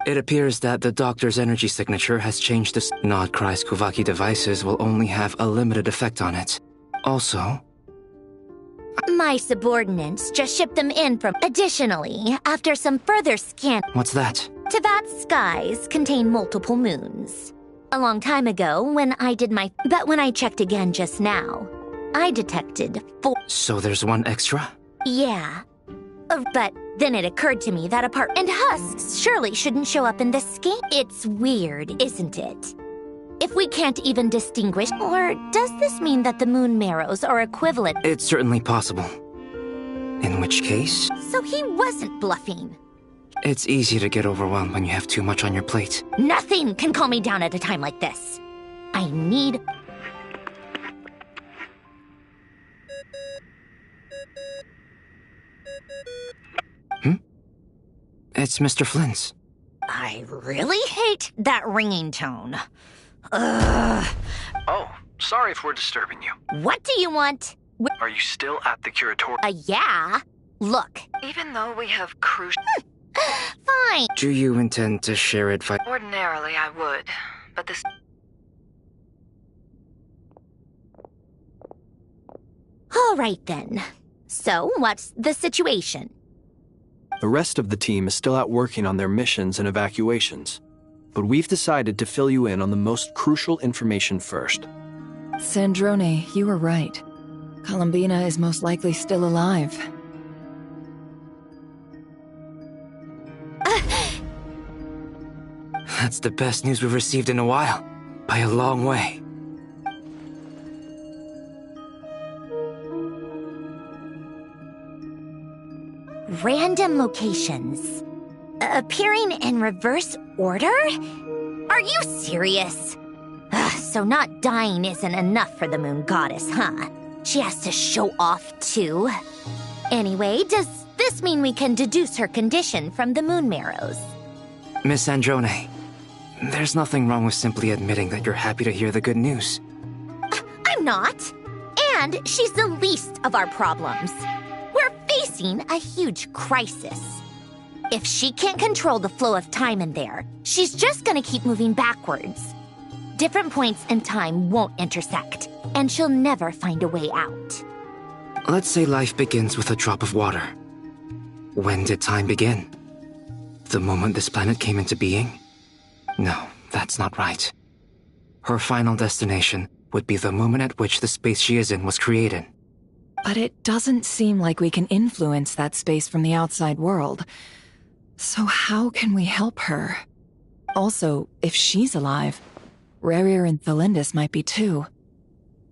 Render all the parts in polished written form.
It appears that the doctor's energy signature has changed the... Not Kuvaki devices will only have a limited effect on it. Also... My subordinates just shipped them in from... Additionally, after some further scan... What's that? Teyvat's skies contain multiple moons. A long time ago, when I did my... But when I checked again just now, I detected 4... So there's one extra? Yeah. But then it occurred to me that apart... And husks surely shouldn't show up in this scheme. It's weird, isn't it? If we can't even distinguish... Or does this mean that the moon marrows are equivalent? It's certainly possible. In which case... So he wasn't bluffing. It's easy to get overwhelmed when you have too much on your plate. Nothing can calm me down at a time like this. I need... It's Mr. Flynn's. I really hate that ringing tone. Ugh. Oh, sorry if we're disturbing you. What do you want? Are you still at the curatorium? Yeah. Look. Even though we have crucial... Fine. Do you intend to share advice? Ordinarily, I would, but this... All right, then. So, what's the situation? The rest of the team is still out working on their missions and evacuations, but we've decided to fill you in on the most crucial information first. Sandrone, you were right. Columbina is most likely still alive. That's the best news we've received in a while. By a long way. Random locations. Appearing in reverse order? Are you serious? So not dying isn't enough for the moon goddess, huh? She has to show off too. Anyway, does this mean we can deduce her condition from the moon marrows? Miss Androne, there's nothing wrong with simply admitting that you're happy to hear the good news. I'm not. And she's the least of our problems. We're facing a huge crisis. If she can't control the flow of time in there, she's just gonna keep moving backwards. Different points in time won't intersect, and she'll never find a way out. Let's say life begins with a drop of water. When did time begin? The moment this planet came into being? No, that's not right. Her final destination would be the moment at which the space she is in was created. But it doesn't seem like we can influence that space from the outside world. So how can we help her? Also, if she's alive, Rerir and Thelindis might be too.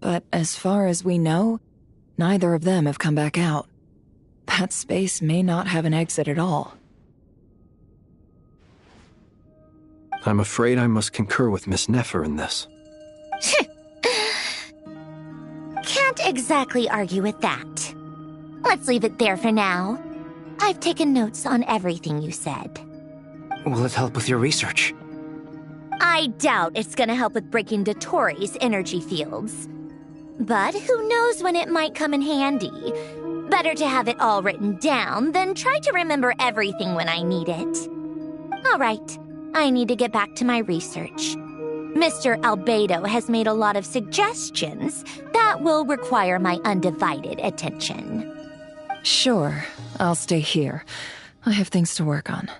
But as far as we know, neither of them have come back out. That space may not have an exit at all. I'm afraid I must concur with Miss Nefer in this. Can't exactly argue with that. Let's leave it there for now. I've taken notes on everything you said. Will it help with your research? I doubt it's gonna help with breaking Dotori's energy fields. But who knows when it might come in handy. Better to have it all written down than try to remember everything when I need it. All right, I need to get back to my research. Mr. Albedo has made a lot of suggestions that will require my undivided attention. Sure, I'll stay here. I have things to work on.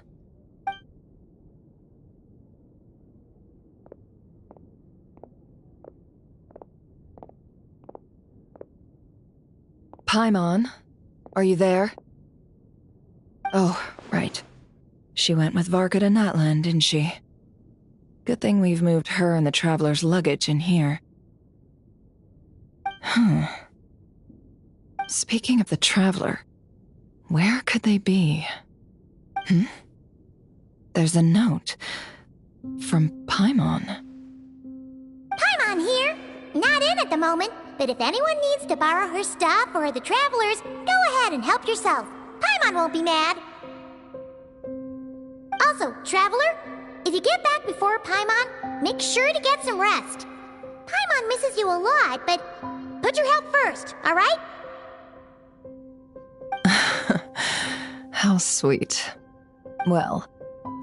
Paimon, are you there? Oh, right. She went with Varka to Natlan, didn't she? Good thing we've moved her and the Traveler's luggage in here. Speaking of the Traveler, where could they be? There's a note from Paimon. Paimon here. Not in at the moment, but if anyone needs to borrow her stuff or the Travelers, go ahead and help yourself. Paimon won't be mad. Also, Traveler, if you get back before Paimon, make sure to get some rest. Paimon misses you a lot, but put your health first, all right? How sweet. Well,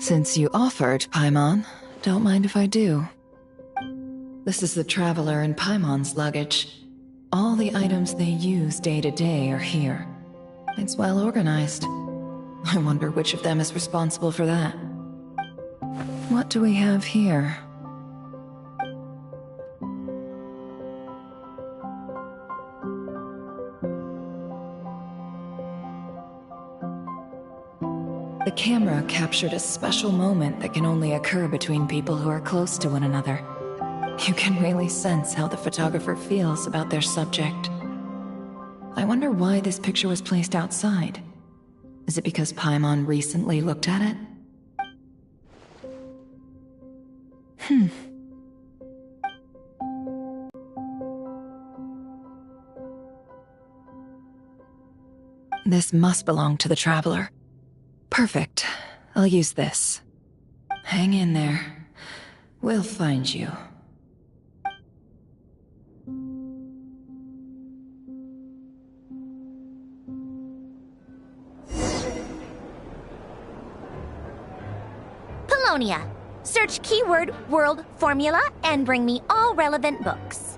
Since you offered, Paimon, don't mind if I do. This is the Traveler and Paimon's luggage. All the items they use day to day are here. It's well organized. I wonder which of them is responsible for that. What do we have here? The camera captured a special moment that can only occur between people who are close to one another. You can really sense how the photographer feels about their subject. I wonder why this picture was placed outside. Is it because Paimon recently looked at it? This must belong to the Traveler. Perfect. I'll use this. Hang in there. We'll find you. Polonia. Search keyword world formula and bring me all relevant books.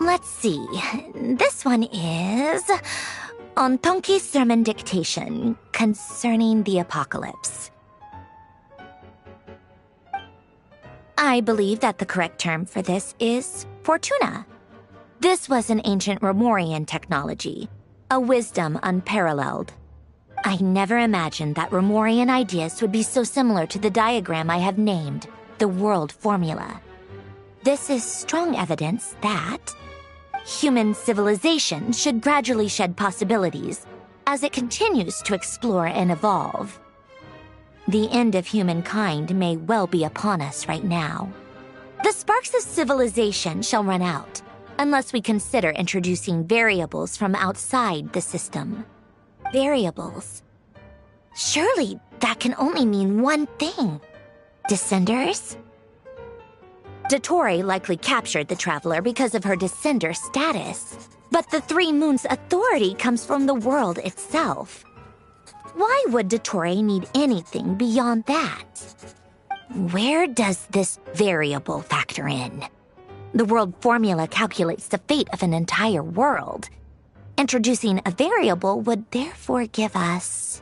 Let's see. This one is on Tonki's sermon dictation concerning the apocalypse. I believe that the correct term for this is Fortuna. This was an ancient Remorian technology, a wisdom unparalleled. I never imagined that Remorian ideas would be so similar to the diagram I have named, the world formula. This is strong evidence that human civilization should gradually shed possibilities as it continues to explore and evolve. The end of humankind may well be upon us right now. The sparks of civilization shall run out unless we consider introducing variables from outside the system. Variables. Surely that can only mean one thing. Descenders? Dottore likely captured the Traveler because of her descender status. But the Three Moons' authority comes from the world itself. Why would Dottore need anything beyond that? Where does this variable factor in? The world formula calculates the fate of an entire world. Introducing a variable would therefore give us...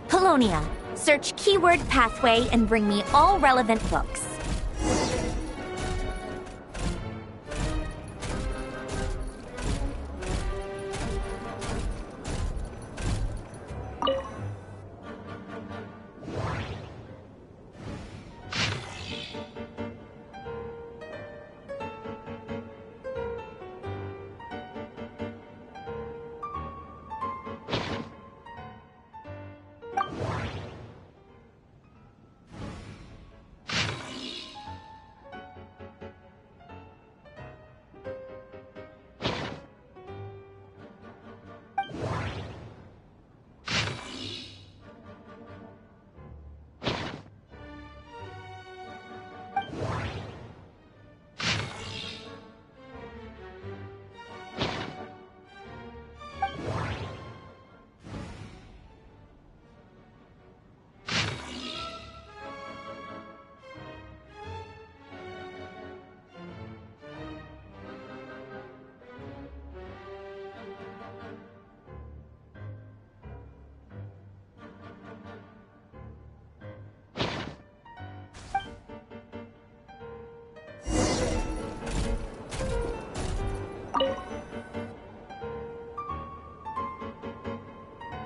Polonia. Search keyword pathway and bring me all relevant books.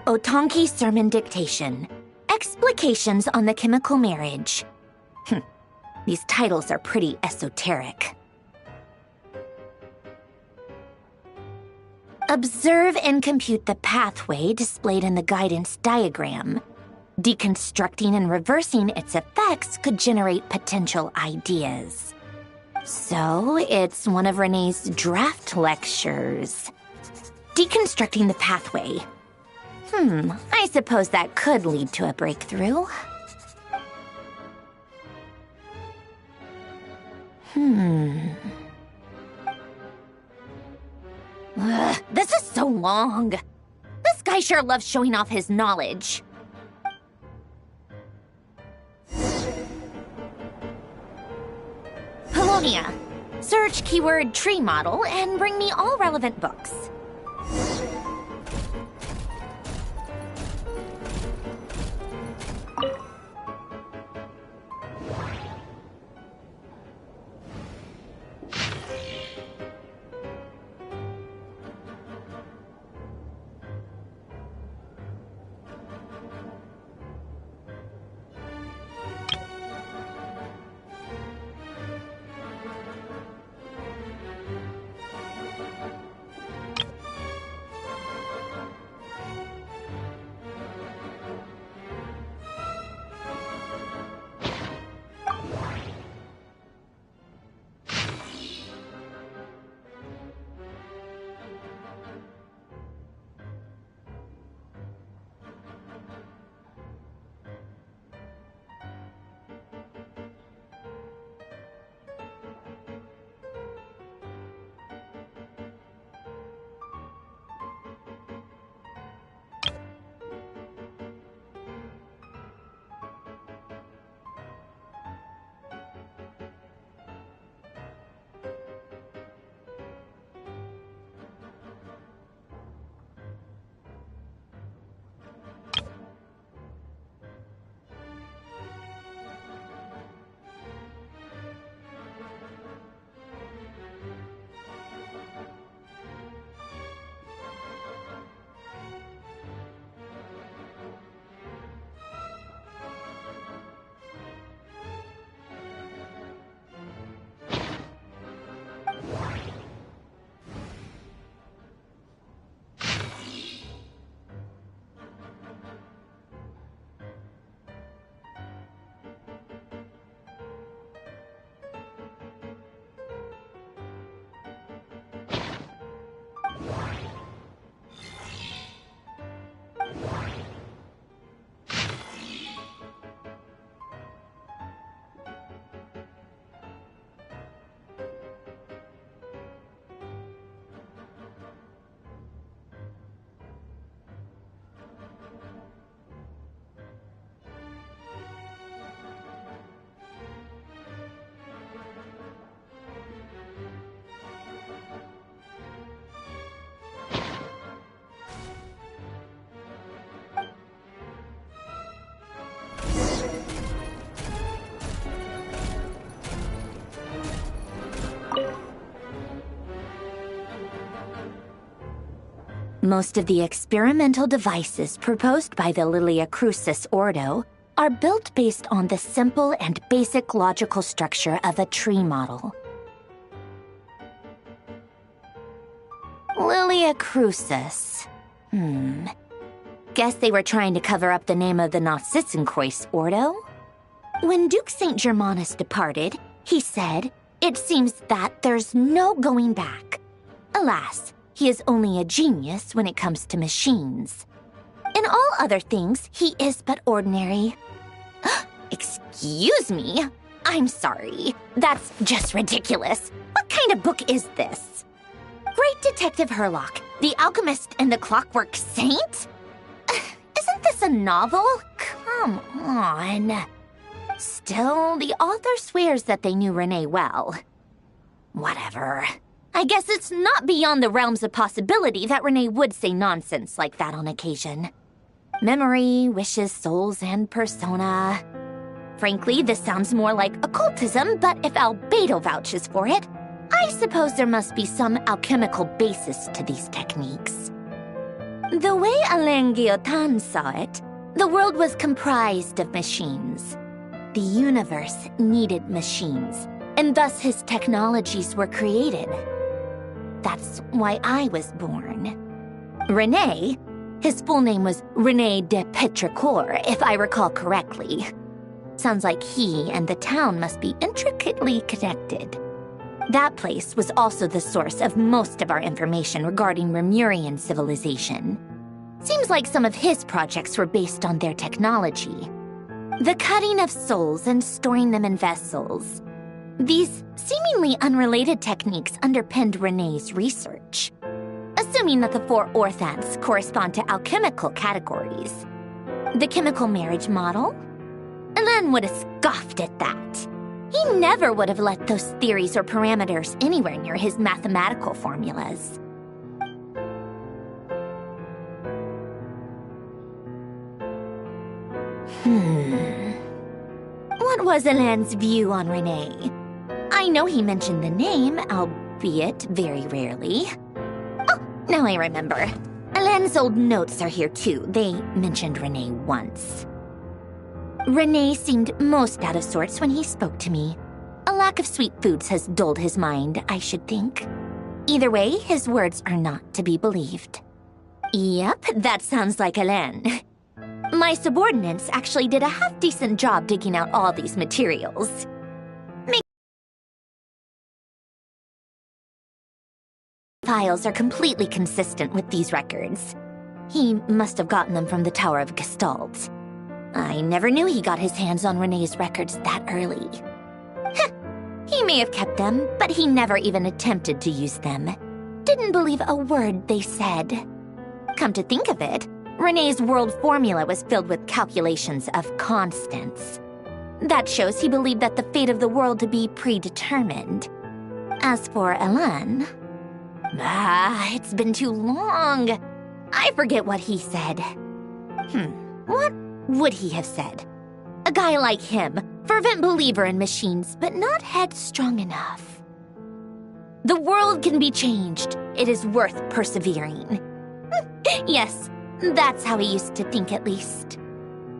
Otanki Sermon Dictation. Explications on the Chemical Marriage. These titles are pretty esoteric. Observe and compute the pathway displayed in the guidance diagram. Deconstructing and reversing its effects could generate potential ideas. So, it's one of Renee's draft lectures. Deconstructing the pathway. I suppose that could lead to a breakthrough. This is so long. This guy sure loves showing off his knowledge. Polonia. Search keyword tree model and bring me all relevant books. Most of the experimental devices proposed by the Lilia Crucis Ordo are built based on the simple and basic logical structure of a tree model. Lilia Crucis. Guess they were trying to cover up the name of the Nausitzienkois Ordo? When Duke St. Germanus departed, he said, "It seems that there's no going back." Alas, he is only a genius when it comes to machines. In all other things, he is but ordinary. Excuse me? I'm sorry. That's just ridiculous. What kind of book is this? Great Detective Herlock, the Alchemist and the Clockwork Saint? Isn't this a novel? Come on. Still, the author swears that they knew Renee well. Whatever. I guess it's not beyond the realms of possibility that Renee would say nonsense like that on occasion. Memory, wishes, souls, and persona. Frankly, this sounds more like occultism, but if Albedo vouches for it, I suppose there must be some alchemical basis to these techniques. The way Alain Guillotin saw it, the world was comprised of machines. The universe needed machines, and thus his technologies were created. That's why I was born. René, his full name was René de Petrichor, if I recall correctly. Sounds like he and the town must be intricately connected. That place was also the source of most of our information regarding Remurian civilization. Seems like some of his projects were based on their technology. The cutting of souls and storing them in vessels. These seemingly unrelated techniques underpinned René's research. Assuming that the 4 orthants correspond to alchemical categories. The chemical marriage model? Alain would have scoffed at that. He never would have let those theories or parameters anywhere near his mathematical formulas. What was Alain's view on René? I know he mentioned the name, albeit very rarely. Oh, now I remember. Alain's old notes are here too. They mentioned René once. René seemed most out of sorts when he spoke to me. A lack of sweet foods has dulled his mind, I should think. Either way, his words are not to be believed. Yep, that sounds like Alain. My subordinates actually did a half-decent job digging out all these materials. Files are completely consistent with these records. He must have gotten them from the Tower of Gestalt. I never knew he got his hands on René's records that early. He may have kept them, but he never even attempted to use them. Didn't believe a word they said. Come to think of it, René's world formula was filled with calculations of constants. That shows he believed that the fate of the world to be predetermined. As for Alain... it's been too long. I forget what he said. What would he have said? A guy like him, fervent believer in machines, but not headstrong enough. The world can be changed. It is worth persevering. Yes, that's how he used to think at least.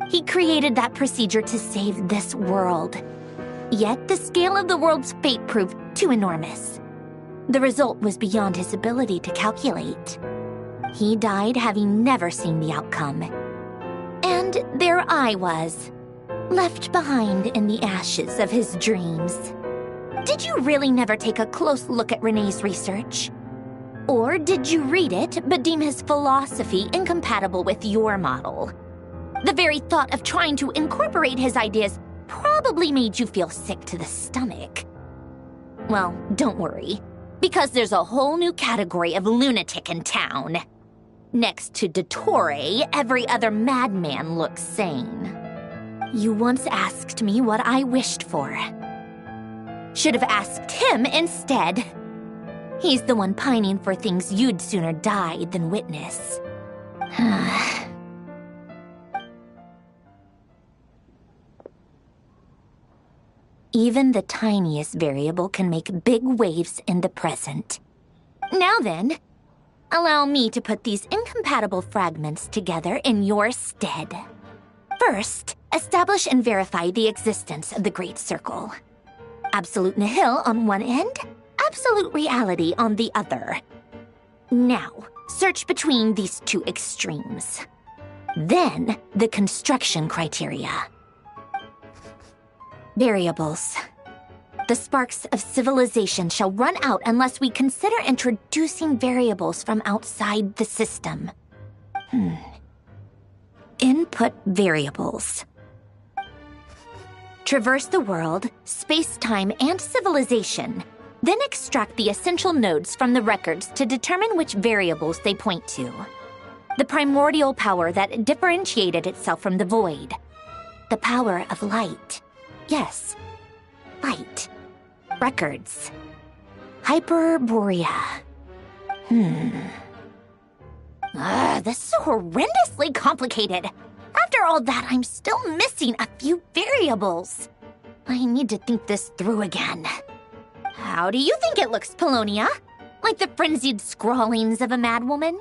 He created that procedure to save this world. Yet the scale of the world's fate proved too enormous. The result was beyond his ability to calculate. He died having never seen the outcome. And there I was, left behind in the ashes of his dreams. Did you really never take a close look at René's research? Or did you read it but deem his philosophy incompatible with your model? The very thought of trying to incorporate his ideas probably made you feel sick to the stomach. Well, don't worry, because there's a whole new category of lunatic in town. Next to Dottore, every other madman looks sane. You once asked me what I wished for. Should have asked him instead. He's the one pining for things you'd sooner die than witness. Even the tiniest variable can make big waves in the present. Now then, allow me to put these incompatible fragments together in your stead. First, establish and verify the existence of the Great Circle. Absolute nihil on one end, absolute reality on the other. Now, search between these two extremes. Then, the construction criteria. Variables. The sparks of civilization shall run out unless we consider introducing variables from outside the system. Input variables. Traverse the world, space-time, and civilization. Then extract the essential nodes from the records to determine which variables they point to. The primordial power that differentiated itself from the void. The power of light. Yes, light. Records. Hyperborea. This is so horrendously complicated. After all that, I'm still missing a few variables. I need to think this through again. How do you think it looks, Polonia? Like the frenzied scrawlings of a madwoman?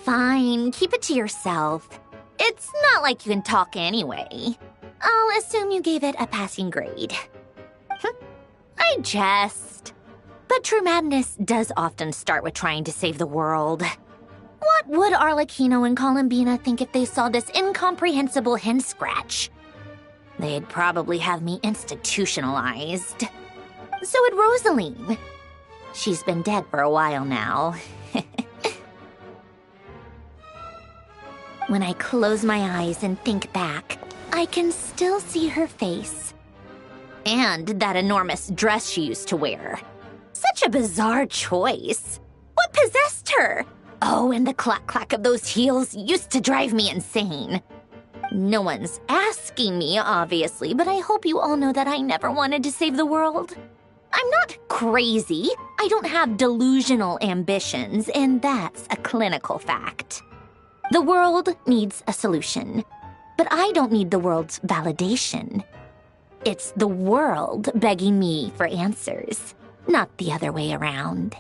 fine. Keep it to yourself. It's not like you can talk anyway. I'll assume you gave it a passing grade. I jest. But true madness does often start with trying to save the world. What would Arlecchino and Columbina think if they saw this incomprehensible hen scratch? They'd probably have me institutionalized. So would Rosaline. She's been dead for a while now. When I close my eyes and think back, I can still see her face. And that enormous dress she used to wear. Such a bizarre choice. What possessed her? Oh, and the clack-clack of those heels used to drive me insane. No one's asking me, obviously, but I hope you all know that I never wanted to save the world. I'm not crazy. I don't have delusional ambitions, and that's a clinical fact. The world needs a solution, but I don't need the world's validation. It's the world begging me for answers, not the other way around.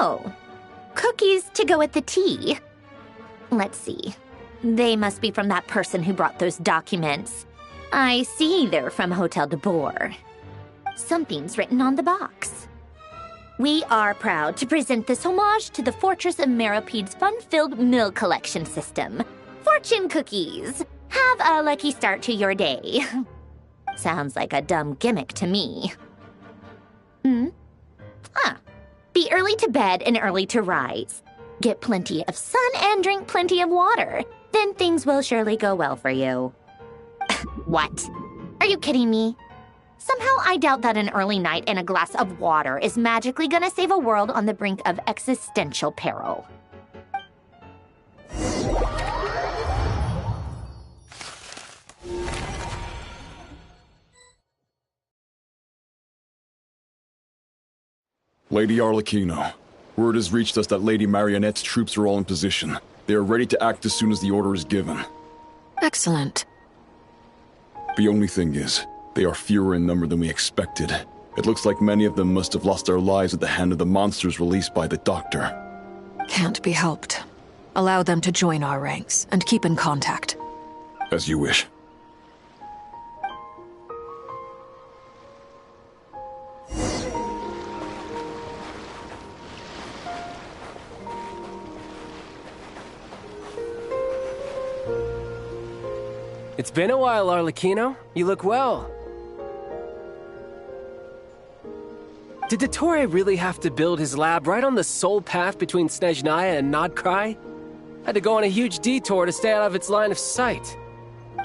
Oh, cookies to go with the tea. Let's see. They must be from that person who brought those documents. I see they're from Hotel de Boer. Something's written on the box. We are proud to present this homage to the Fortress of Meropede's fun-filled mill collection system. Fortune cookies. Have a lucky start to your day. Sounds like a dumb gimmick to me. Be early to bed and early to rise. Get plenty of sun and drink plenty of water. Then things will surely go well for you. What? Are you kidding me? Somehow I doubt that an early night and a glass of water is magically gonna save a world on the brink of existential peril. Lady Arlecchino, word has reached us that Lady Marionette's troops are all in position. They are ready to act as soon as the order is given. Excellent. The only thing is, they are fewer in number than we expected. It looks like many of them must have lost their lives at the hand of the monsters released by the Doctor. Can't be helped. Allow them to join our ranks and keep in contact. As you wish. It's been a while, Arlecchino. You look well. Did Dottore really have to build his lab right on the sole path between Snezhnaya and Nodkrai? Had to go on a huge detour to stay out of its line of sight.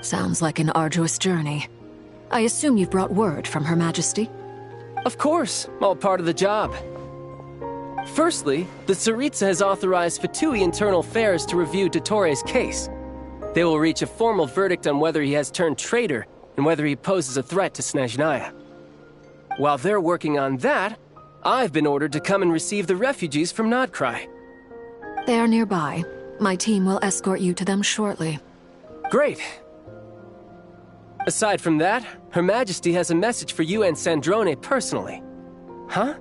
Sounds like an arduous journey. I assume you've brought word from Her Majesty? Of course, all part of the job. Firstly, the Tsaritsa has authorized Fatui Internal Affairs to review Dottore's case. They will reach a formal verdict on whether he has turned traitor and whether he poses a threat to Snezhnaya. While they're working on that, I've been ordered to come and receive the refugees from Nodkrai. They are nearby. My team will escort you to them shortly. Great. Aside from that, Her Majesty has a message for you and Sandrone personally. Huh?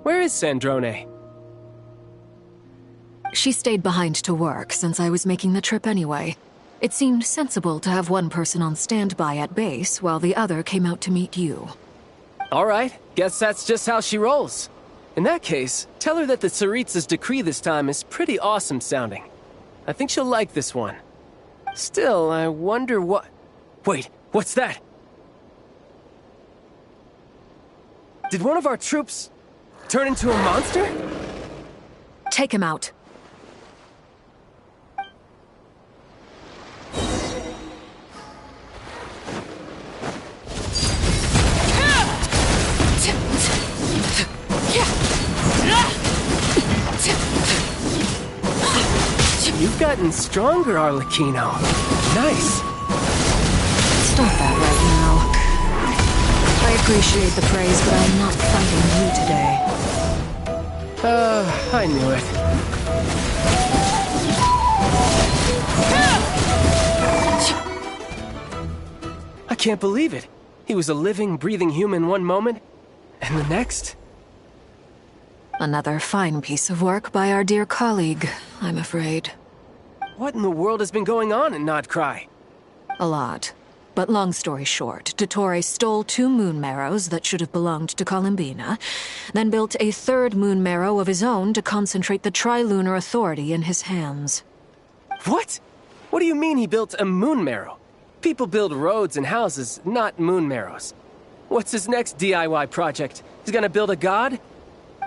Where is Sandrone? She stayed behind to work since I was making the trip anyway. It seemed sensible to have one person on standby at base while the other came out to meet you. All right, guess that's just how she rolls. In that case, tell her that the Tsaritsa's decree this time is pretty awesome sounding. I think she'll like this one. Still, I wonder what... Wait, what's that? Did one of our troops turn into a monster? Take him out. You've gotten stronger, Arlecchino. Nice. Stop that right now. I appreciate the praise, but I'm not fighting you today. I knew it. I can't believe it. He was a living, breathing human one moment, and the next... Another fine piece of work by our dear colleague, I'm afraid. What in the world has been going on in Nodcry? A lot. But long story short, Dottore stole 2 moon marrows that should have belonged to Columbina, then built a 3rd moon marrow of his own to concentrate the Trilunar Authority in his hands. What? What do you mean he built a moon marrow? People build roads and houses, not moon marrows. What's his next DIY project? He's gonna build a god?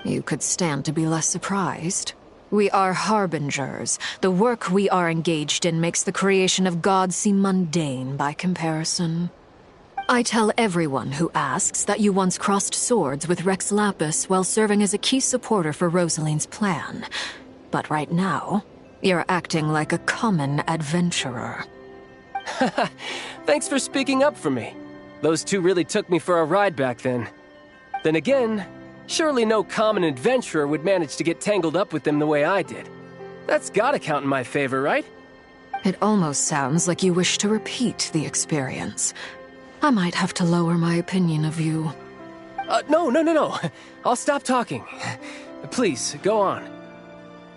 You could stand to be less surprised. We are harbingers. The work we are engaged in makes the creation of gods seem mundane by comparison. I tell everyone who asks that you once crossed swords with Rex Lapis while serving as a key supporter for Rosaline's plan. But right now, you're acting like a common adventurer. Thanks for speaking up for me. Those 2 really took me for a ride back then. Then again, surely no common adventurer would manage to get tangled up with them the way I did. That's gotta count in my favor, right? It almost sounds like you wish to repeat the experience. I might have to lower my opinion of you. No. I'll stop talking. Please, go on.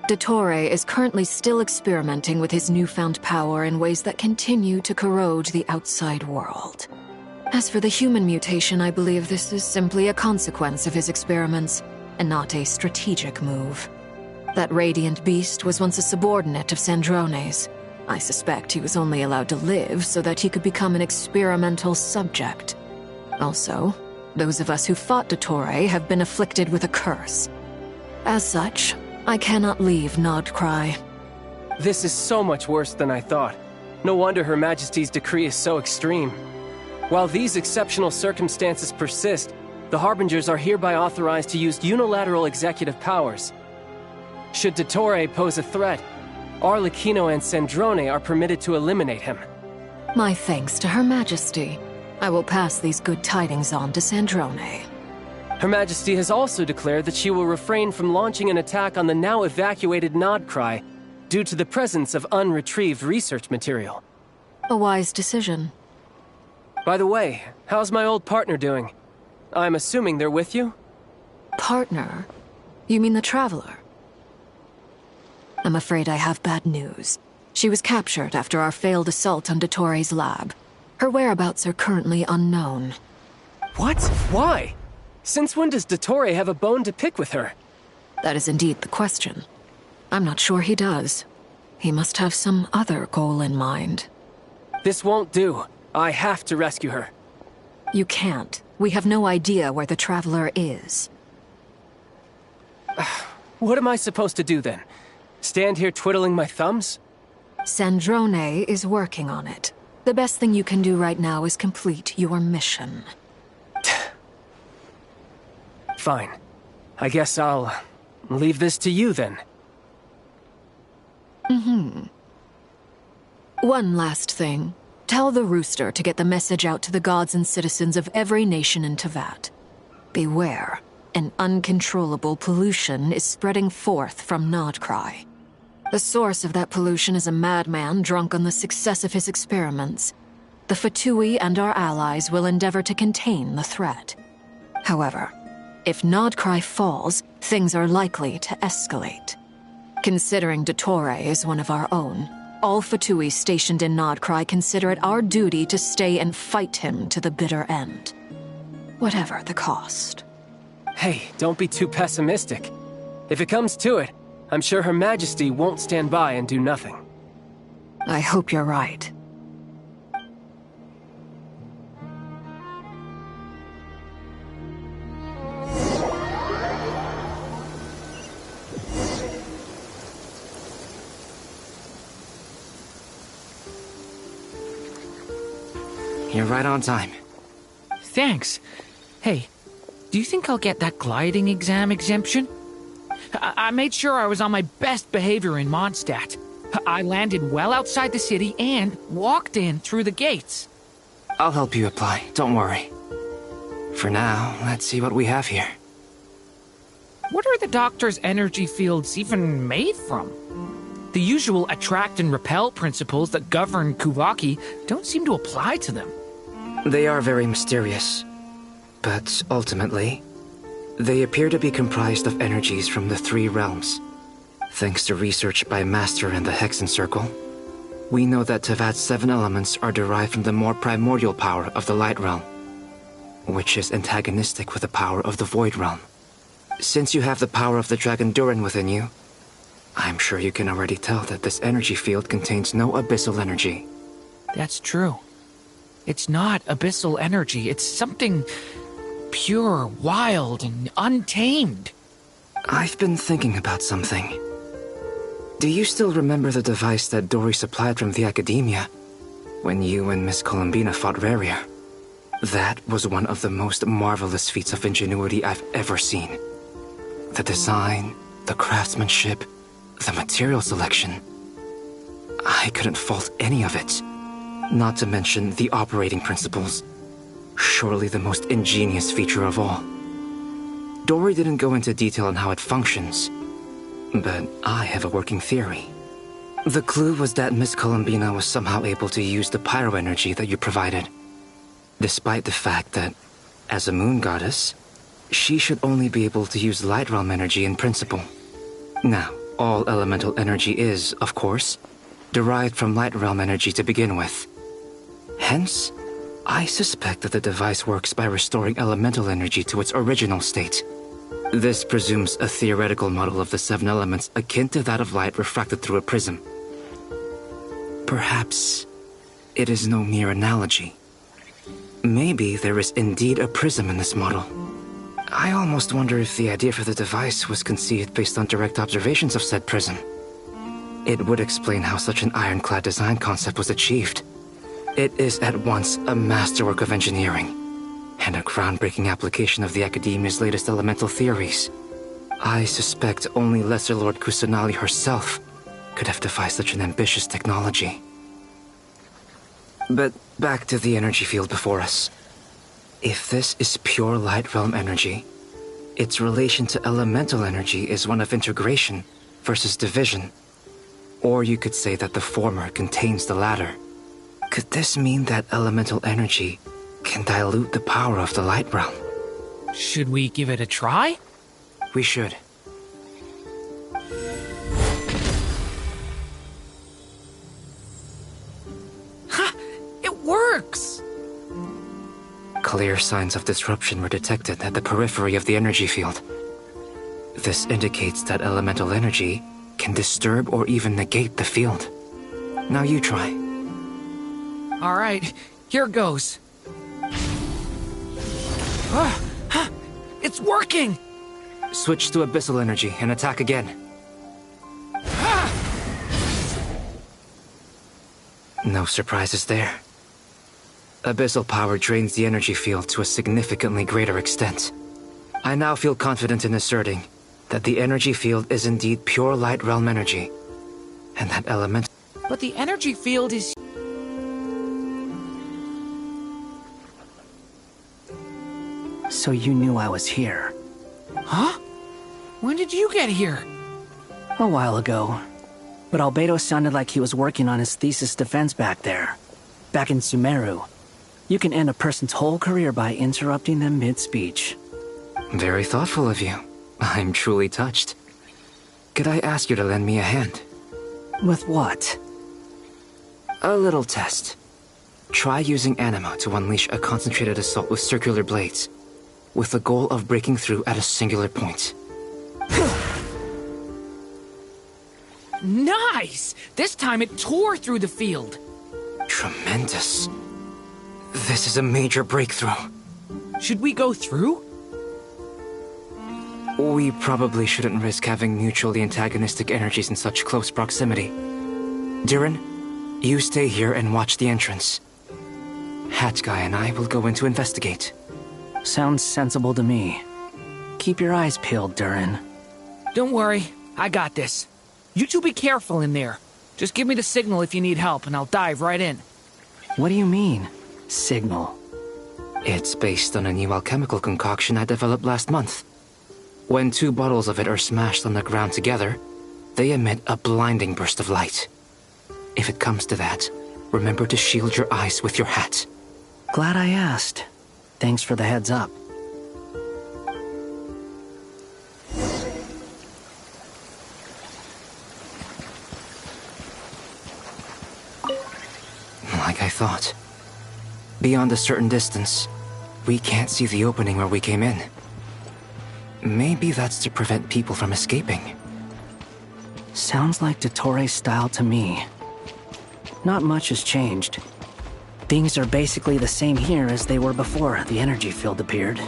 Dottore is currently still experimenting with his newfound power in ways that continue to corrode the outside world. As for the human mutation, I believe this is simply a consequence of his experiments, and not a strategic move. That radiant beast was once a subordinate of Sandrone's. I suspect he was only allowed to live so that he could become an experimental subject. Also, those of us who fought Dottore have been afflicted with a curse. As such, I cannot leave Nodcry. This is so much worse than I thought. No wonder Her Majesty's decree is so extreme. While these exceptional circumstances persist, the Harbingers are hereby authorized to use unilateral executive powers. Should Dottore pose a threat, Arlecchino and Sandrone are permitted to eliminate him. My thanks to Her Majesty. I will pass these good tidings on to Sandrone. Her Majesty has also declared that she will refrain from launching an attack on the now evacuated Nodcry due to the presence of unretrieved research material. A wise decision. By the way, how's my old partner doing? I'm assuming they're with you? Partner? You mean the Traveler? I'm afraid I have bad news. She was captured after our failed assault on Dottore's lab. Her whereabouts are currently unknown. What? Why? Since when does Dottore have a bone to pick with her? That is indeed the question. I'm not sure he does. He must have some other goal in mind. This won't do. I have to rescue her. You can't. We have no idea where the Traveler is. What am I supposed to do then? Stand here twiddling my thumbs? Sandrone is working on it. The best thing you can do right now is complete your mission. Fine. I guess I'll leave this to you then. One last thing. Tell the Rooster to get the message out to the gods and citizens of every nation in Teyvat. Beware. An uncontrollable pollution is spreading forth from Nodcry. The source of that pollution is a madman drunk on the success of his experiments. The Fatui and our allies will endeavor to contain the threat. However, if Nodcry falls, things are likely to escalate. Considering Dottore is one of our own, all Fatui stationed in Nodcry consider it our duty to stay and fight him to the bitter end. Whatever the cost. Hey, don't be too pessimistic. If it comes to it, I'm sure Her Majesty won't stand by and do nothing. I hope you're right. You're right on time. Thanks. Hey, do you think I'll get that gliding exam exemption? I made sure I was on my best behavior in Mondstadt. I landed well outside the city and walked in through the gates. I'll help you apply, don't worry. For now, let's see what we have here. What are the doctor's energy fields even made from? The usual attract and repel principles that govern Kuvaki don't seem to apply to them. They are very mysterious, but ultimately, they appear to be comprised of energies from the three realms. Thanks to research by Master in the Hexen Circle, we know that Tevat's 7 elements are derived from the more primordial power of the Light Realm, which is antagonistic with the power of the Void Realm. Since you have the power of the Dragon Durin within you, I'm sure you can already tell that this energy field contains no abyssal energy. That's true. It's not abyssal energy, it's something pure, wild, and untamed. I've been thinking about something. Do you still remember the device that Dory supplied from the Academia when you and Miss Columbina fought Rarier? That was one of the most marvelous feats of ingenuity I've ever seen. The design, the craftsmanship, the material selection. I couldn't fault any of it. Not to mention the operating principles. Surely the most ingenious feature of all. Dory didn't go into detail on how it functions, but I have a working theory. The clue was that Miss Columbina was somehow able to use the pyro energy that you provided, despite the fact that, as a moon goddess, she should only be able to use Light Realm energy in principle. Now, all elemental energy is, of course, derived from Light Realm energy to begin with. Hence, I suspect that the device works by restoring elemental energy to its original state. This presumes a theoretical model of the 7 elements akin to that of light refracted through a prism. Perhaps it is no mere analogy. Maybe there is indeed a prism in this model. I almost wonder if the idea for the device was conceived based on direct observations of said prism. It would explain how such an ironclad design concept was achieved. It is at once a masterwork of engineering and a groundbreaking application of the Academia's latest elemental theories. I suspect only Lesser Lord Kusanali herself could have devised such an ambitious technology. But back to the energy field before us. If this is pure Light Realm energy, its relation to elemental energy is one of integration versus division. Or you could say that the former contains the latter. Could this mean that elemental energy can dilute the power of the Light Realm? Should we give it a try? We should. Ha! It works! Clear signs of disruption were detected at the periphery of the energy field. This indicates that elemental energy can disturb or even negate the field. Now you try. All right, here goes. It's working! Switch to abyssal energy and attack again. No surprises there. Abyssal power drains the energy field to a significantly greater extent. I now feel confident in asserting that the energy field is indeed pure Light Realm energy, and that element... But the energy field is... So you knew I was here. Huh? When did you get here? A while ago. But Albedo sounded like he was working on his thesis defense back there. Back in Sumeru. You can end a person's whole career by interrupting them mid-speech. Very thoughtful of you. I'm truly touched. Could I ask you to lend me a hand? With what? A little test. Try using Anima to unleash a concentrated assault with circular blades. with the goal of breaking through at a singular point. Nice! This time it tore through the field. Tremendous. This is a major breakthrough. Should we go through? We probably shouldn't risk having mutually antagonistic energies in such close proximity. Durin, you stay here and watch the entrance. Hat Guy and I will go in to investigate. Sounds sensible to me. Keep your eyes peeled, Durin. Don't worry, I got this. You two be careful in there. Just give me the signal if you need help, and I'll dive right in. What do you mean, signal? It's based on a new alchemical concoction I developed last month. When 2 bottles of it are smashed on the ground together, they emit a blinding burst of light. If it comes to that, remember to shield your eyes with your hat. Glad I asked. Thanks for the heads up. Like I thought. Beyond a certain distance, we can't see the opening where we came in. Maybe that's to prevent people from escaping. Sounds like Dottore style to me. Not much has changed. Things are basically the same here as they were before the energy field appeared.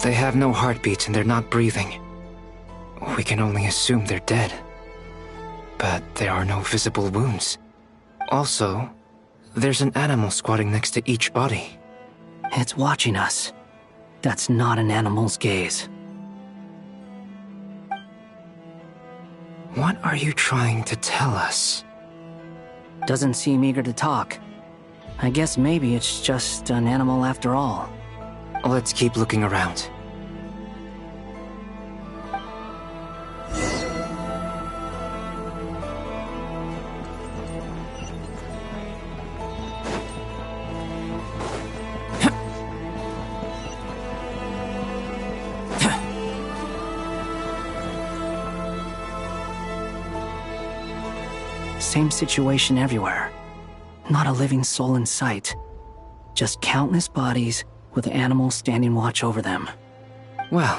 They have no heartbeat and they're not breathing. We can only assume they're dead. But there are no visible wounds. Also, there's an animal squatting next to each body. It's watching us. That's not an animal's gaze. What are you trying to tell us? Doesn't seem eager to talk. I guess maybe it's just an animal after all. Let's keep looking around. Same situation everywhere. Not a living soul in sight. Just countless bodies with animals standing watch over them. Well,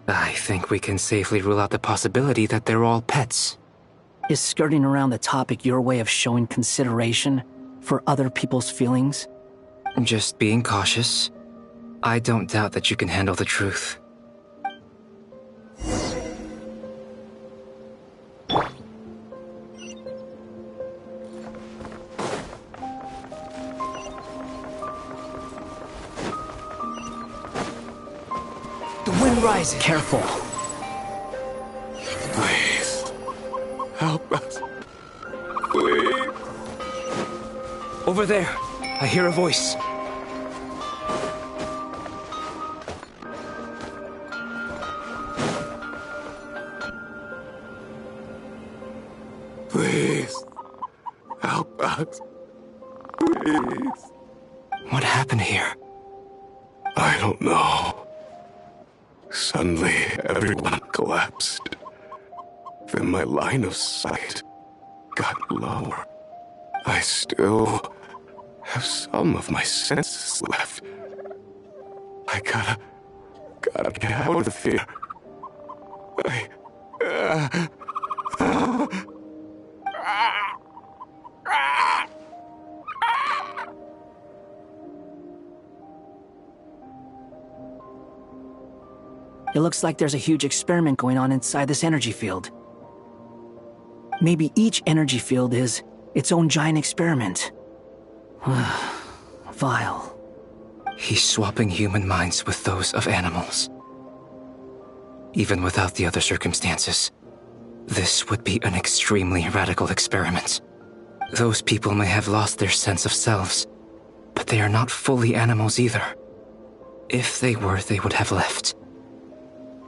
I think we can safely rule out the possibility that they're all pets. Is skirting around the topic your way of showing consideration for other people's feelings? Just being cautious. I don't doubt that you can handle the truth. The wind rises. Careful. Please. Help us. Please. Over there. I hear a voice. Please. Help us. Please. What happened here? I don't know. Suddenly, everyone collapsed. Then my line of sight got lower. I still have some of my senses left. I gotta get out of here. It looks like there's a huge experiment going on inside this energy field. Maybe each energy field is its own giant experiment. Vile. He's swapping human minds with those of animals. Even without the other circumstances, this would be an extremely radical experiment. Those people may have lost their sense of selves, but they are not fully animals either. If they were, they would have left.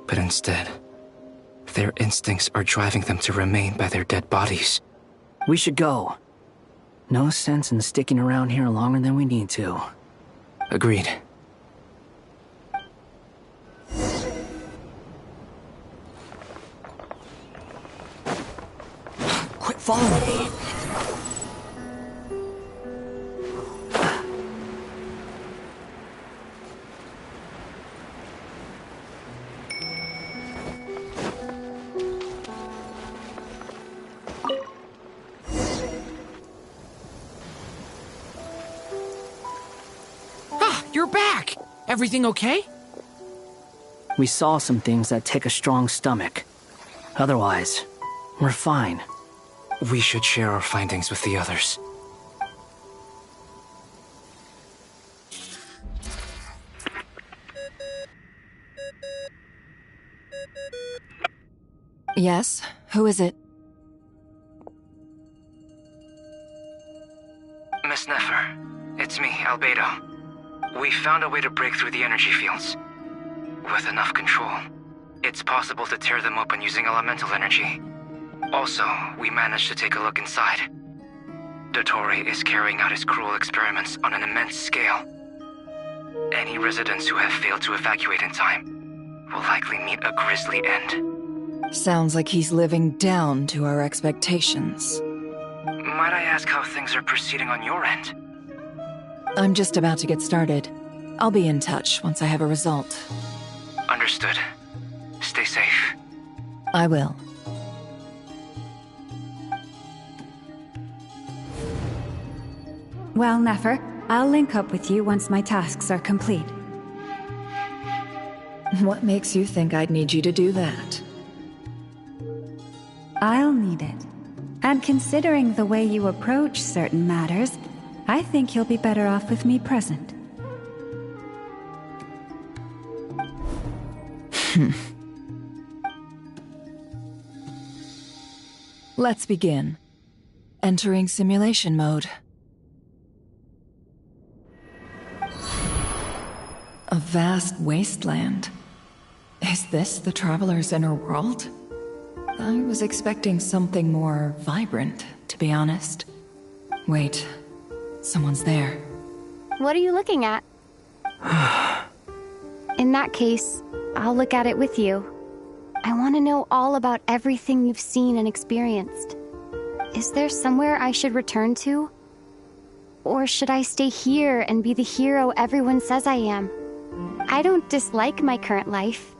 But instead, their instincts are driving them to remain by their dead bodies. We should go. No sense in sticking around here longer than we need to. Agreed. Quit following me. You're back! Everything okay? We saw some things that take a strong stomach. Otherwise, we're fine. We should share our findings with the others. Yes? Who is it? Miss Nefer, it's me, Albedo. We found a way to break through the energy fields. With enough control, it's possible to tear them open using elemental energy. Also, we managed to take a look inside. Dottore is carrying out his cruel experiments on an immense scale. Any residents who have failed to evacuate in time will likely meet a grisly end. Sounds like he's living down to our expectations. Might I ask how things are proceeding on your end? I'm just about to get started. I'll be in touch once I have a result. Understood. Stay safe. I will. Well, Nefer, I'll link up with you once my tasks are complete. What makes you think I'd need you to do that? I'll need it. And considering the way you approach certain matters, I think you'll be better off with me present. Let's begin. Entering simulation mode. A vast wasteland. Is this the Traveler's inner world? I was expecting something more vibrant, to be honest. Wait, someone's there. What are you looking at? In that case, I'll look at it with you. I want to know all about everything you've seen and experienced. Is there somewhere I should return to? Or should I stay here and be the hero everyone says I am? I don't dislike my current life.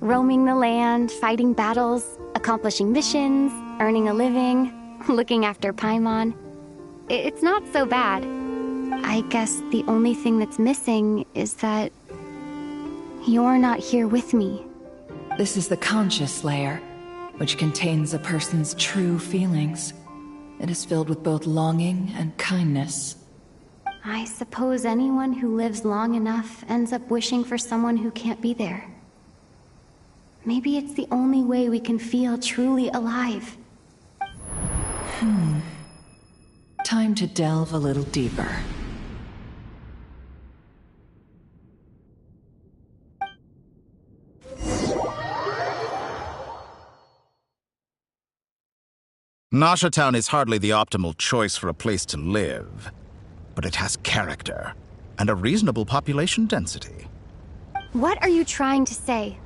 Roaming the land, fighting battles, accomplishing missions, earning a living, looking after Paimon. It's not so bad. I guess the only thing that's missing is that you're not here with me. This is the conscious layer, which contains a person's true feelings. It is filled with both longing and kindness. I suppose anyone who lives long enough ends up wishing for someone who can't be there. Maybe it's the only way we can feel truly alive. Time to delve a little deeper. Nasha Town is hardly the optimal choice for a place to live, but it has character and a reasonable population density. What are you trying to say?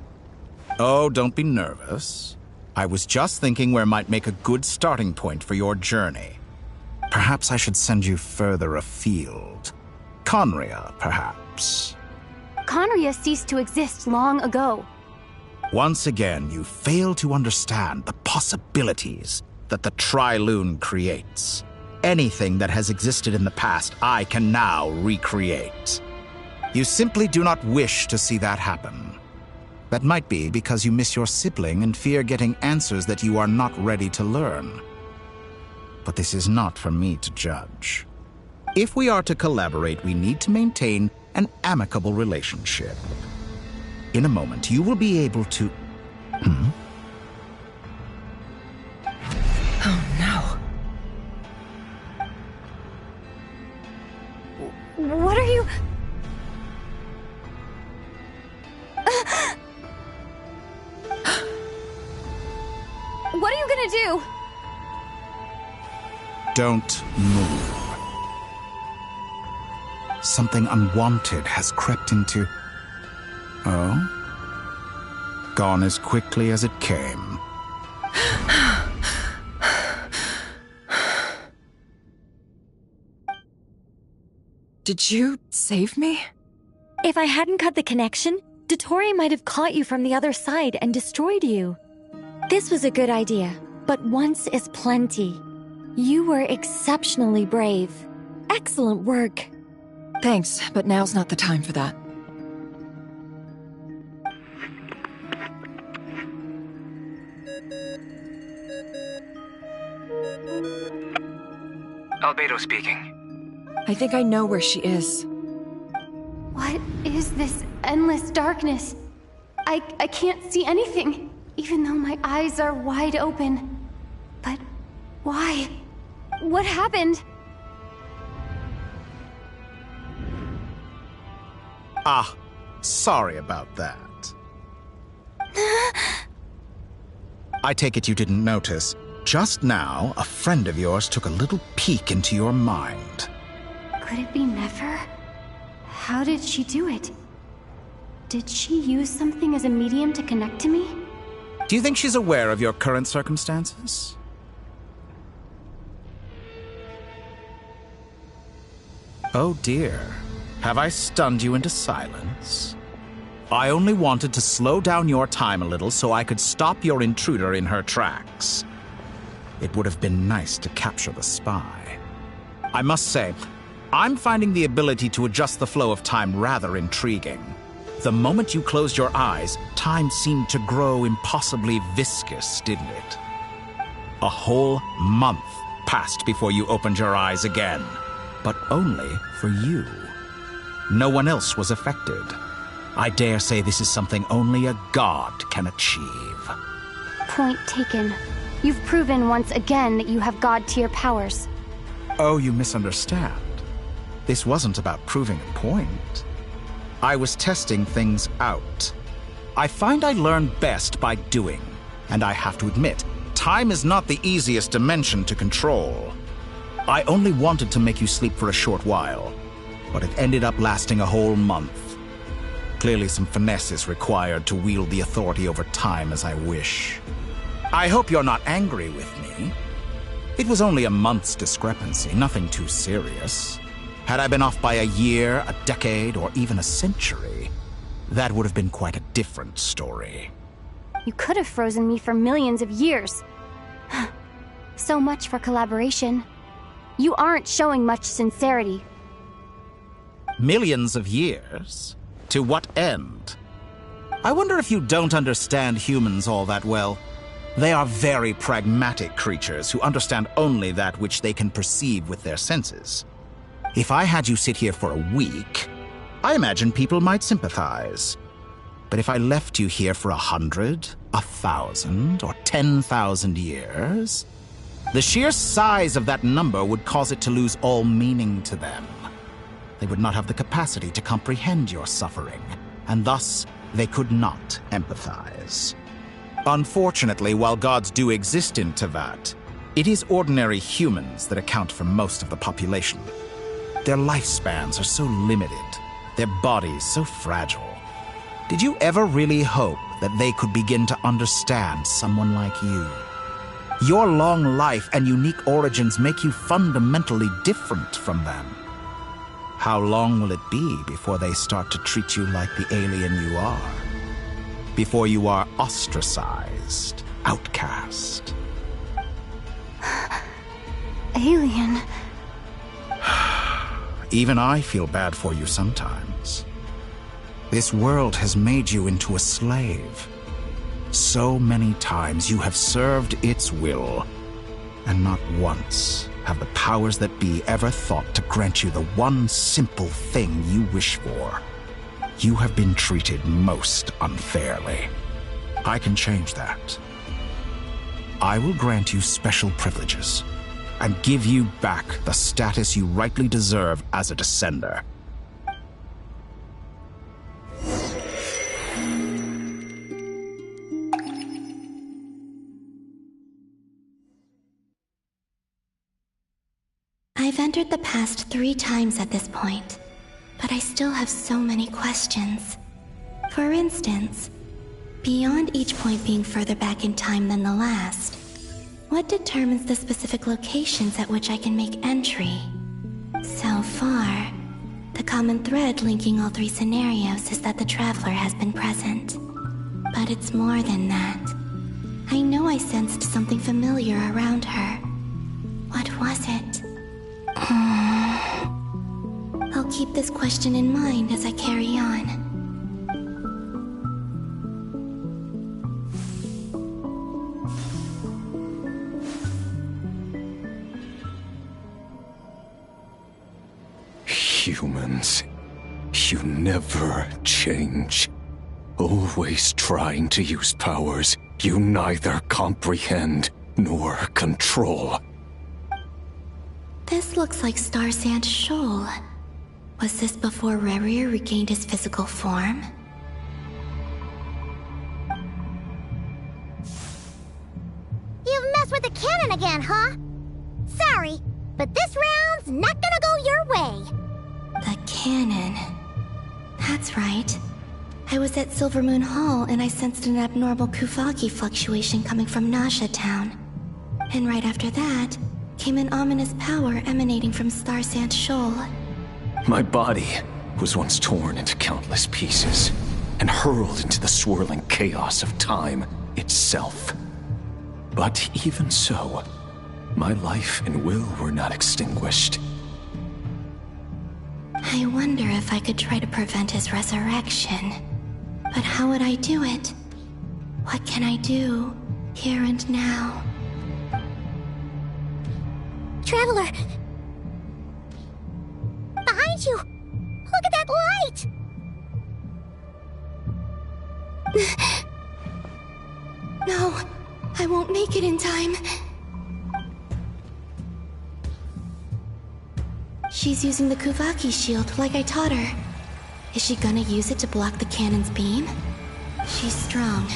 Oh, don't be nervous. I was just thinking where might make a good starting point for your journey. Perhaps I should send you further afield. Conria, perhaps. Conria ceased to exist long ago. Once again, you fail to understand the possibilities that the Tri-Lune creates. Anything that has existed in the past, I can now recreate. You simply do not wish to see that happen. That might be because you miss your sibling and fear getting answers that you are not ready to learn. But this is not for me to judge. If we are to collaborate, we need to maintain an amicable relationship. In a moment, you will be able to... Oh no. What are you... What are you gonna do? Don't move. Something unwanted has crept into... Oh? Gone as quickly as it came. Did you save me? If I hadn't cut the connection, Dottore might have caught you from the other side and destroyed you. This was a good idea, but once is plenty. You were exceptionally brave. Excellent work. Thanks, but now's not the time for that. Albedo speaking. I think I know where she is. What is this endless darkness? I can't see anything, even though my eyes are wide open. But why? What happened? Ah, sorry about that. I take it you didn't notice. Just now, a friend of yours took a little peek into your mind. Could it be Nefer? How did she do it? Did she use something as a medium to connect to me? Do you think she's aware of your current circumstances? Oh dear. Have I stunned you into silence? I only wanted to slow down your time a little so I could stop your intruder in her tracks. It would have been nice to capture the spy. I must say, I'm finding the ability to adjust the flow of time rather intriguing. The moment you closed your eyes, time seemed to grow impossibly viscous, didn't it? A whole month passed before you opened your eyes again, but only for you. No one else was affected. I dare say this is something only a god can achieve. Point taken. You've proven once again that you have god-tier powers. Oh, you misunderstand. This wasn't about proving a point. I was testing things out. I find I learn best by doing, and I have to admit, time is not the easiest dimension to control. I only wanted to make you sleep for a short while, but it ended up lasting a whole month. Clearly some finesse is required to wield the authority over time as I wish. I hope you're not angry with me. It was only a month's discrepancy, nothing too serious. Had I been off by a year, a decade, or even a century, that would have been quite a different story. You could have frozen me for millions of years. So much for collaboration. You aren't showing much sincerity. Millions of years? To what end? I wonder if you don't understand humans all that well. They are very pragmatic creatures who understand only that which they can perceive with their senses. If I had you sit here for a week, I imagine people might sympathize. But if I left you here for 100, 1,000, or 10,000 years, the sheer size of that number would cause it to lose all meaning to them. They would not have the capacity to comprehend your suffering, and thus they could not empathize. Unfortunately, while gods do exist in Tevat, it is ordinary humans that account for most of the population. Their lifespans are so limited, their bodies so fragile. Did you ever really hope that they could begin to understand someone like you? Your long life and unique origins make you fundamentally different from them. How long will it be before they start to treat you like the alien you are? Before you are ostracized, outcast? Alien. Even I feel bad for you sometimes. This world has made you into a slave. So many times you have served its will, and not once have the powers that be ever thought to grant you the one simple thing you wish for. You have been treated most unfairly. I can change that. I will grant you special privileges and give you back the status you rightly deserve as a descender. entered the past 3 times at this point, but I still have so many questions. For instance, beyond each point being further back in time than the last, what determines the specific locations at which I can make entry? So far, the common thread linking all 3 scenarios is that the Traveler has been present. But it's more than that. I know I sensed something familiar around her. What was it? I'll keep this question in mind as I carry on. Humans, you never change. Always trying to use powers you neither comprehend nor control. This looks like Star Sand Shoal. Was this before Rerir regained his physical form? You've messed with the cannon again, huh? Sorry, but this round's not gonna go your way. The cannon. That's right. I was at Silvermoon Hall and I sensed an abnormal Kuvaki fluctuation coming from Nasha Town. And right after that, came an ominous power emanating from Star Sand Shoal. My body was once torn into countless pieces and hurled into the swirling chaos of time itself. But even so, my life and will were not extinguished. I wonder if I could try to prevent his resurrection. But how would I do it? What can I do, here and now? Traveler! Behind you! Look at that light! No, I won't make it in time. She's using the Kuvaki shield like I taught her. Is she gonna use it to block the cannon's beam? She's strong.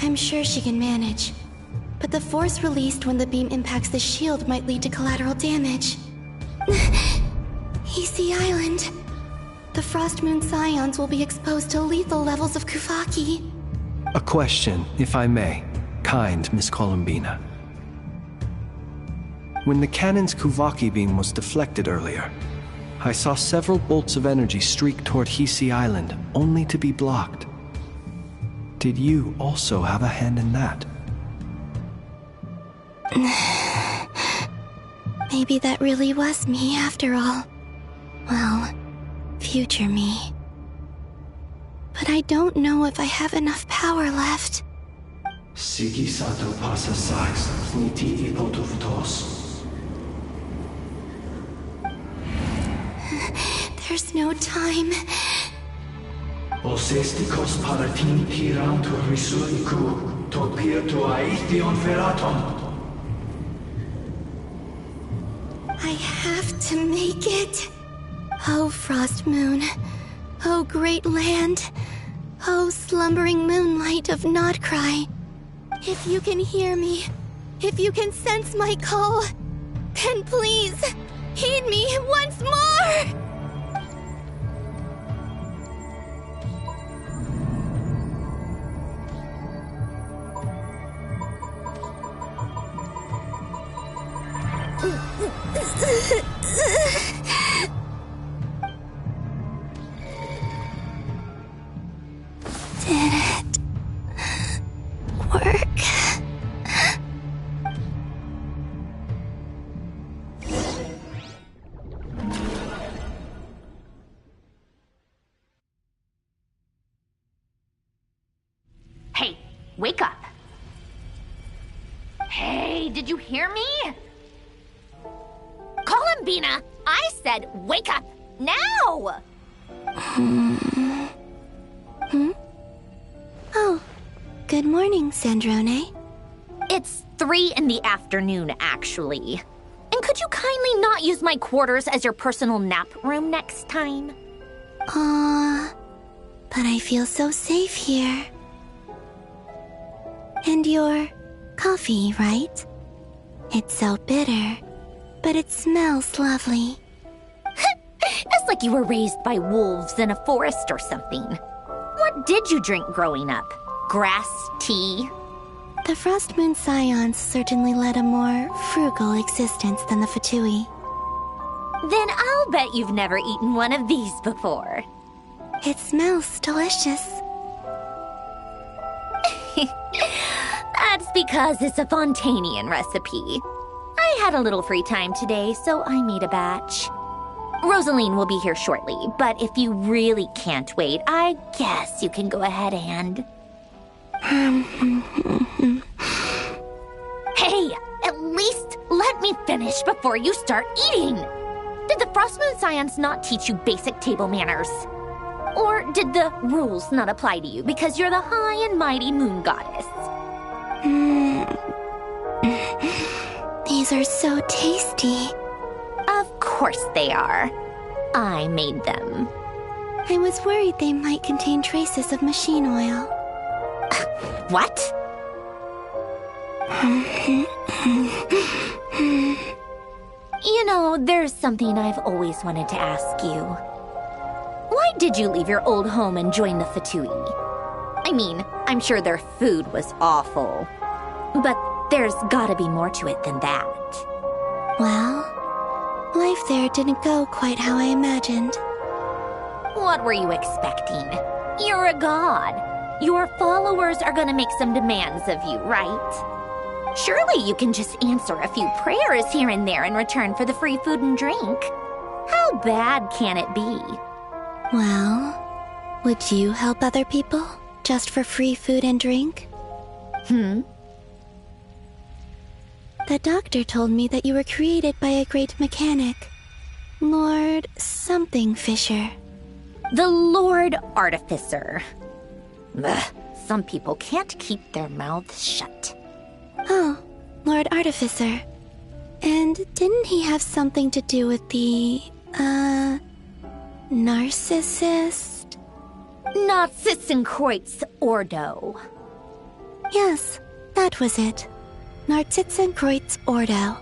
I'm sure she can manage. But the force released when the beam impacts the shield might lead to collateral damage. EC Island. The Frost Moon Scions will be exposed to lethal levels of Kuvaki. A question, if I may. Kind Miss Columbina. When the cannon's Kuvaki beam was deflected earlier, I saw several bolts of energy streak toward Hisi Island, only to be blocked. Did you also have a hand in that? Maybe that really was me after all. Well, future me. But I don't know if I have enough power left. Siki sato pasa sax niti ipotuvtos. There's no time. Osestikos paratin tirantur risuiku, topirtu aithion feraton. I have to make it. Oh, Frost Moon. Oh, great land. Oh, slumbering moonlight of Nodcry. If you can hear me, if you can sense my call, then please, heed me once more! Did it work? Hey, wake up. Hey, did you hear me? Columbina, I said wake up now! Oh, good morning, Sandrone. It's 3 in the afternoon, actually. And could you kindly not use my quarters as your personal nap room next time? But I feel so safe here. And your coffee, right? It's so bitter. but it smells lovely. It's like you were raised by wolves in a forest or something. What did you drink growing up? Grass tea? The Frost Moon Scions certainly led a more frugal existence than the Fatui. Then I'll bet you've never eaten one of these before. It smells delicious. That's because it's a Fontanian recipe. I had a little free time today, so I made a batch. Rosaline will be here shortly, but if you really can't wait, I guess you can go ahead and... Hey, at least let me finish before you start eating! Did the Frost Moon Scions not teach you basic table manners? Or did the rules not apply to you because you're the high and mighty moon goddess? These are so tasty. Of course they are. I made them. I was worried they might contain traces of machine oil. What? You know, there's something I've always wanted to ask you. Why did you leave your old home and join the Fatui? I mean, I'm sure their food was awful. But there's gotta be more to it than that. Well, life there didn't go quite how I imagined. What were you expecting? You're a god. Your followers are gonna make some demands of you, right? Surely you can just answer a few prayers here and there in return for the free food and drink. How bad can it be? Well, would you help other people just for free food and drink? The doctor told me that you were created by a great mechanic, Lord something Fisher. The Lord Artificer. Ugh, some people can't keep their mouths shut. Oh, Lord Artificer. And didn't he have something to do with the, narcissist? Narcissenkreuz Ordo. Yes, that was it. Narcissenkreuz Ordo.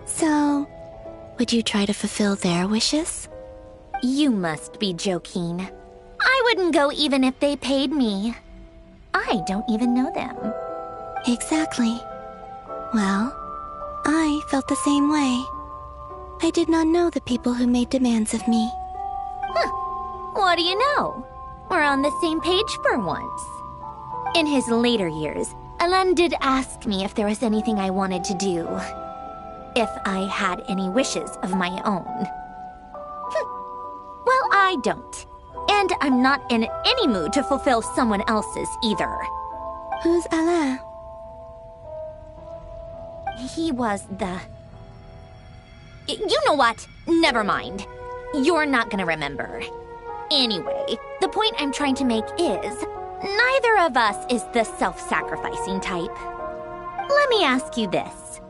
So, would you try to fulfill their wishes? You must be joking. I wouldn't go even if they paid me. I don't even know them. Exactly. Well, I felt the same way. I did not know the people who made demands of me. What do you know? We're on the same page for once. In his later years, Alan did ask me if there was anything I wanted to do. If I had any wishes of my own. Well, I don't. And I'm not in any mood to fulfill someone else's either. Who's Alain? He was the... You know what? Never mind. You're not gonna remember. Anyway, the point I'm trying to make is, neither of us is the self-sacrificing type. Let me ask you this.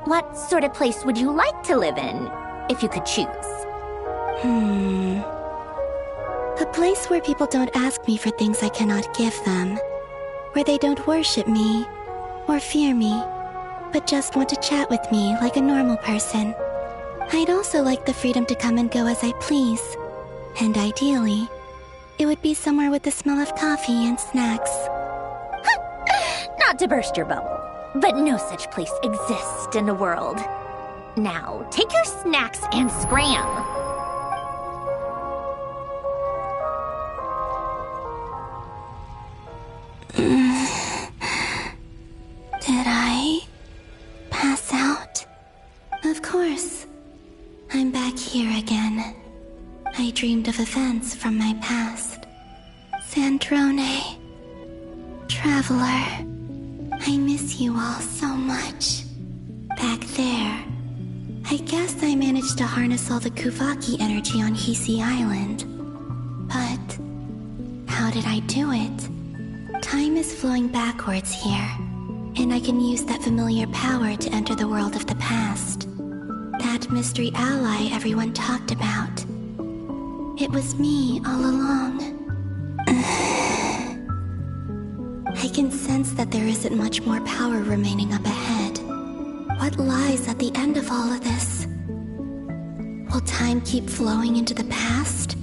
What sort of place would you like to live in, if you could choose? A place where people don't ask me for things I cannot give them. Where they don't worship me, or fear me, but just want to chat with me like a normal person. I'd also like the freedom to come and go as I please. And ideally, it would be somewhere with the smell of coffee and snacks. Not to burst your bubble, but no such place exists in the world. Now, take your snacks and scram. Did I pass out? Of course. I'm back here again. I dreamed of events from my past. Sandrone. Traveler. I miss you all so much. Back there. I guess I managed to harness all the Kuvaki energy on Hisi Island. But how did I do it? Time is flowing backwards here, and I can use that familiar power to enter the world of the past. That mystery ally everyone talked about. It was me all along. I can sense that there isn't much more power remaining up ahead. What lies at the end of all of this? Will time keep flowing into the past?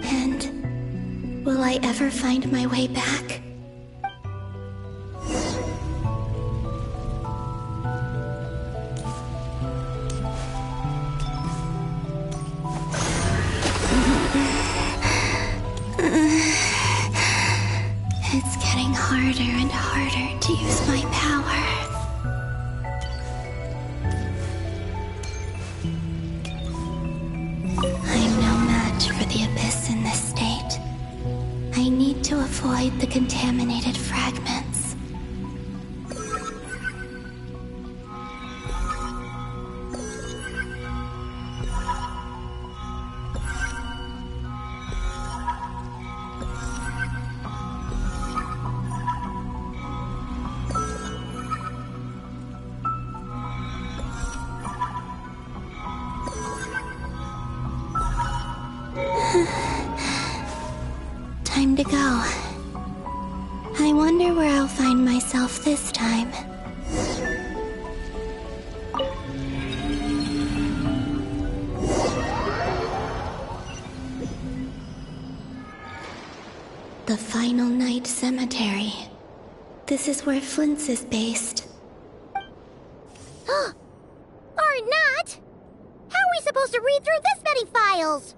And will I ever find my way back? It's getting harder and harder to use my power. I'm no match for the Abyss in this state. I need to avoid the contaminated fragments. Time to go. I wonder where I'll find myself this time. The Final Night Cemetery. This is where Flint's is based. Or not! How are we supposed to read through this many files?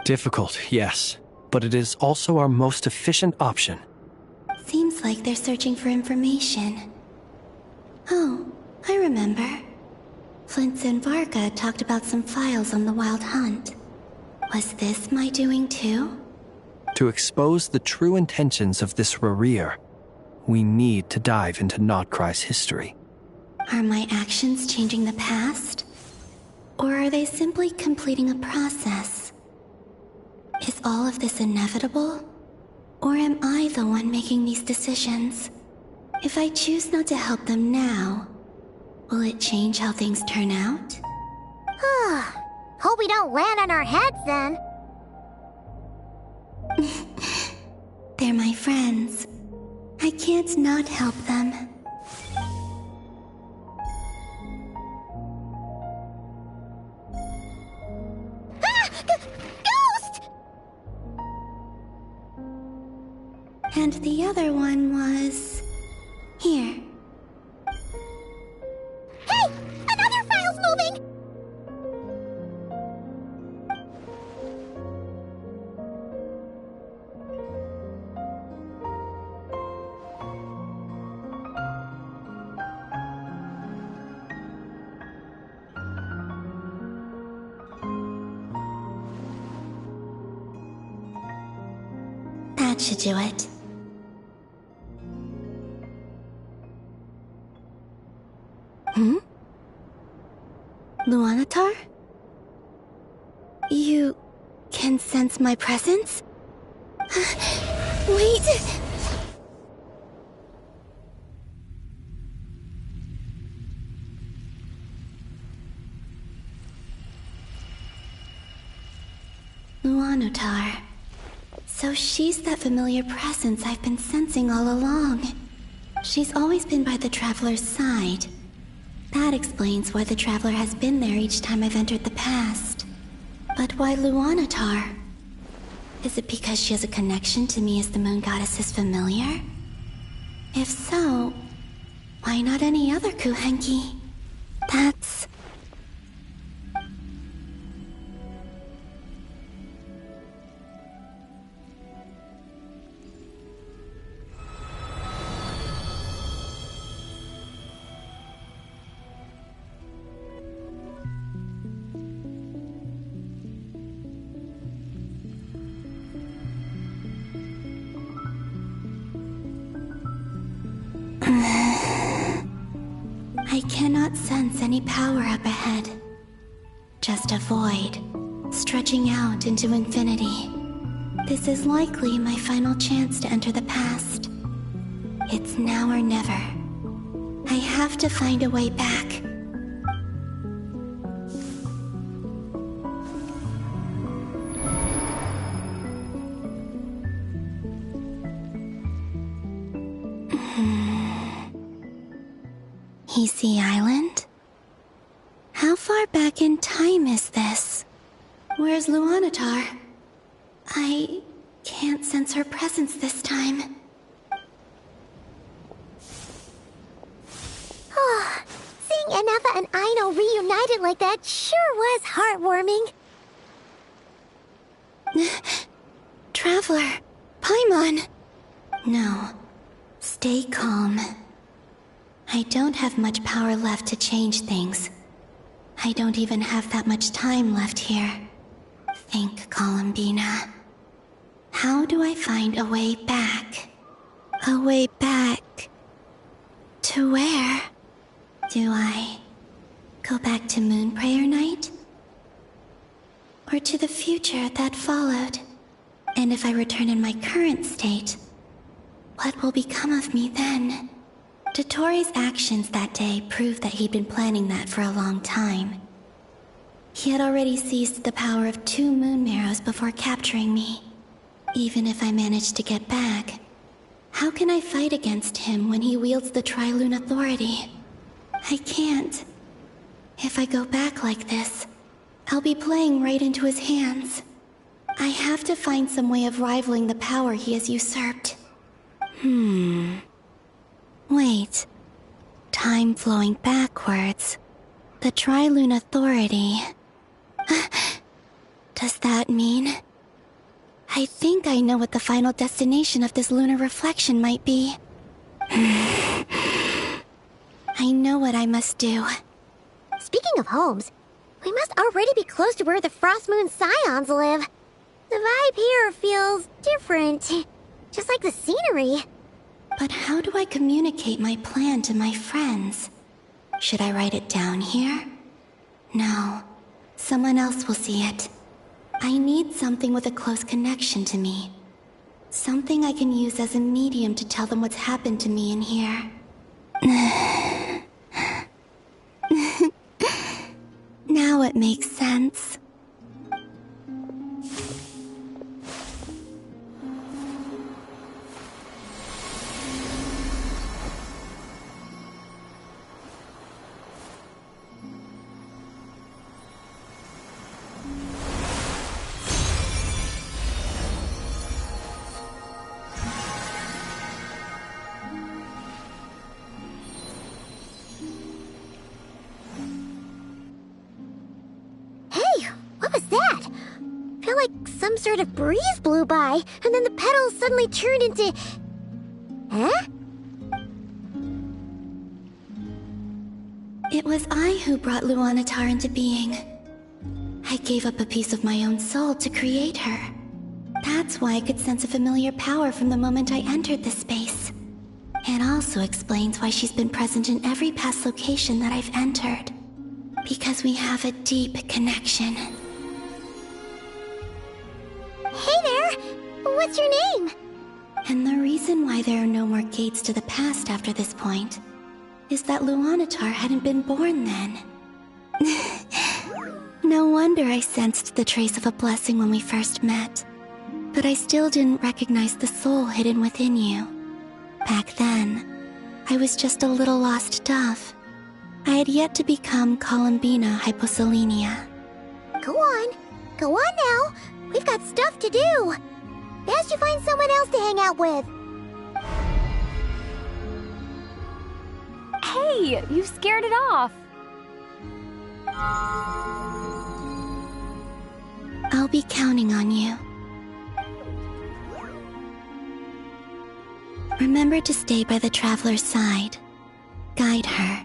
Difficult, yes, but it is also our most efficient option. Seems like they're searching for information. Oh, I remember. Flint and Varga talked about some files on the Wild Hunt. Was this my doing too? To expose the true intentions of this Rerir, we need to dive into Notcry's history. Are my actions changing the past? Or are they simply completing a process? Is all of this inevitable? Or am I the one making these decisions? If I choose not to help them now, will it change how things turn out? Hope we don't land on our heads then. They're my friends. I can't not help them. Ghost! And the other one was... here. Hey! Another file's moving! That should do it. Luanatar? You can sense my presence? Wait! Luanatar. So she's that familiar presence I've been sensing all along. She's always been by the Traveler's side. That explains why the Traveler has been there each time I've entered the past. But why Luanatar? Is it because she has a connection to me as the Moon Goddess's familiar? If so, why not any other Kuhenki? That's... I cannot sense any power up ahead. Just a void, stretching out into infinity. This is likely my final chance to enter the past. It's now or never. I have to find a way back. Hisi Island? How far back in time is this? Where's Luanatar? I can't sense her presence this time. Oh, seeing Anafa and Aino reunited like that sure was heartwarming. Traveler, Paimon. No, stay calm. I don't have much power left to change things. I don't even have that much time left here. Think, Columbina. How do I find a way back? A way back... to where? Do I go back to Moonprayer Night? Or to the future that followed? And if I return in my current state, what will become of me then? Dotori's actions that day proved that he'd been planning that for a long time. He had already seized the power of 2 moon marrows before capturing me. Even if I managed to get back, how can I fight against him when he wields the Tri-Lune Authority? I can't. If I go back like this, I'll be playing right into his hands. I have to find some way of rivaling the power he has usurped. Wait. Time flowing backwards. The Tri-Lune Authority. Does that mean... I think I know what the final destination of this lunar reflection might be. I know what I must do. Speaking of homes, we must already be close to where the Frost Moon Scions live. The vibe here feels different, just like the scenery. But how do I communicate my plan to my friends? Should I write it down here? No, someone else will see it. I need something with a close connection to me. Something I can use as a medium to tell them what's happened to me in here. Now it makes sense. Some sort of breeze blew by, and then the petals suddenly turned into... Huh? It was I who brought Luanatar into being. I gave up a piece of my own soul to create her. That's why I could sense a familiar power from the moment I entered this space. It also explains why she's been present in every past location that I've entered. Because we have a deep connection. Hey there! What's your name? And the reason why there are no more gates to the past after this point is that Luanatar hadn't been born then. No wonder I sensed the trace of a blessing when we first met. But I still didn't recognize the soul hidden within you. Back then, I was just a little lost dove. I had yet to become Columbina Hyposelenia. Go on now. We've got stuff to do. Best you find someone else to hang out with. Hey, you scared it off. I'll be counting on you. Remember to stay by the traveler's side, guide her,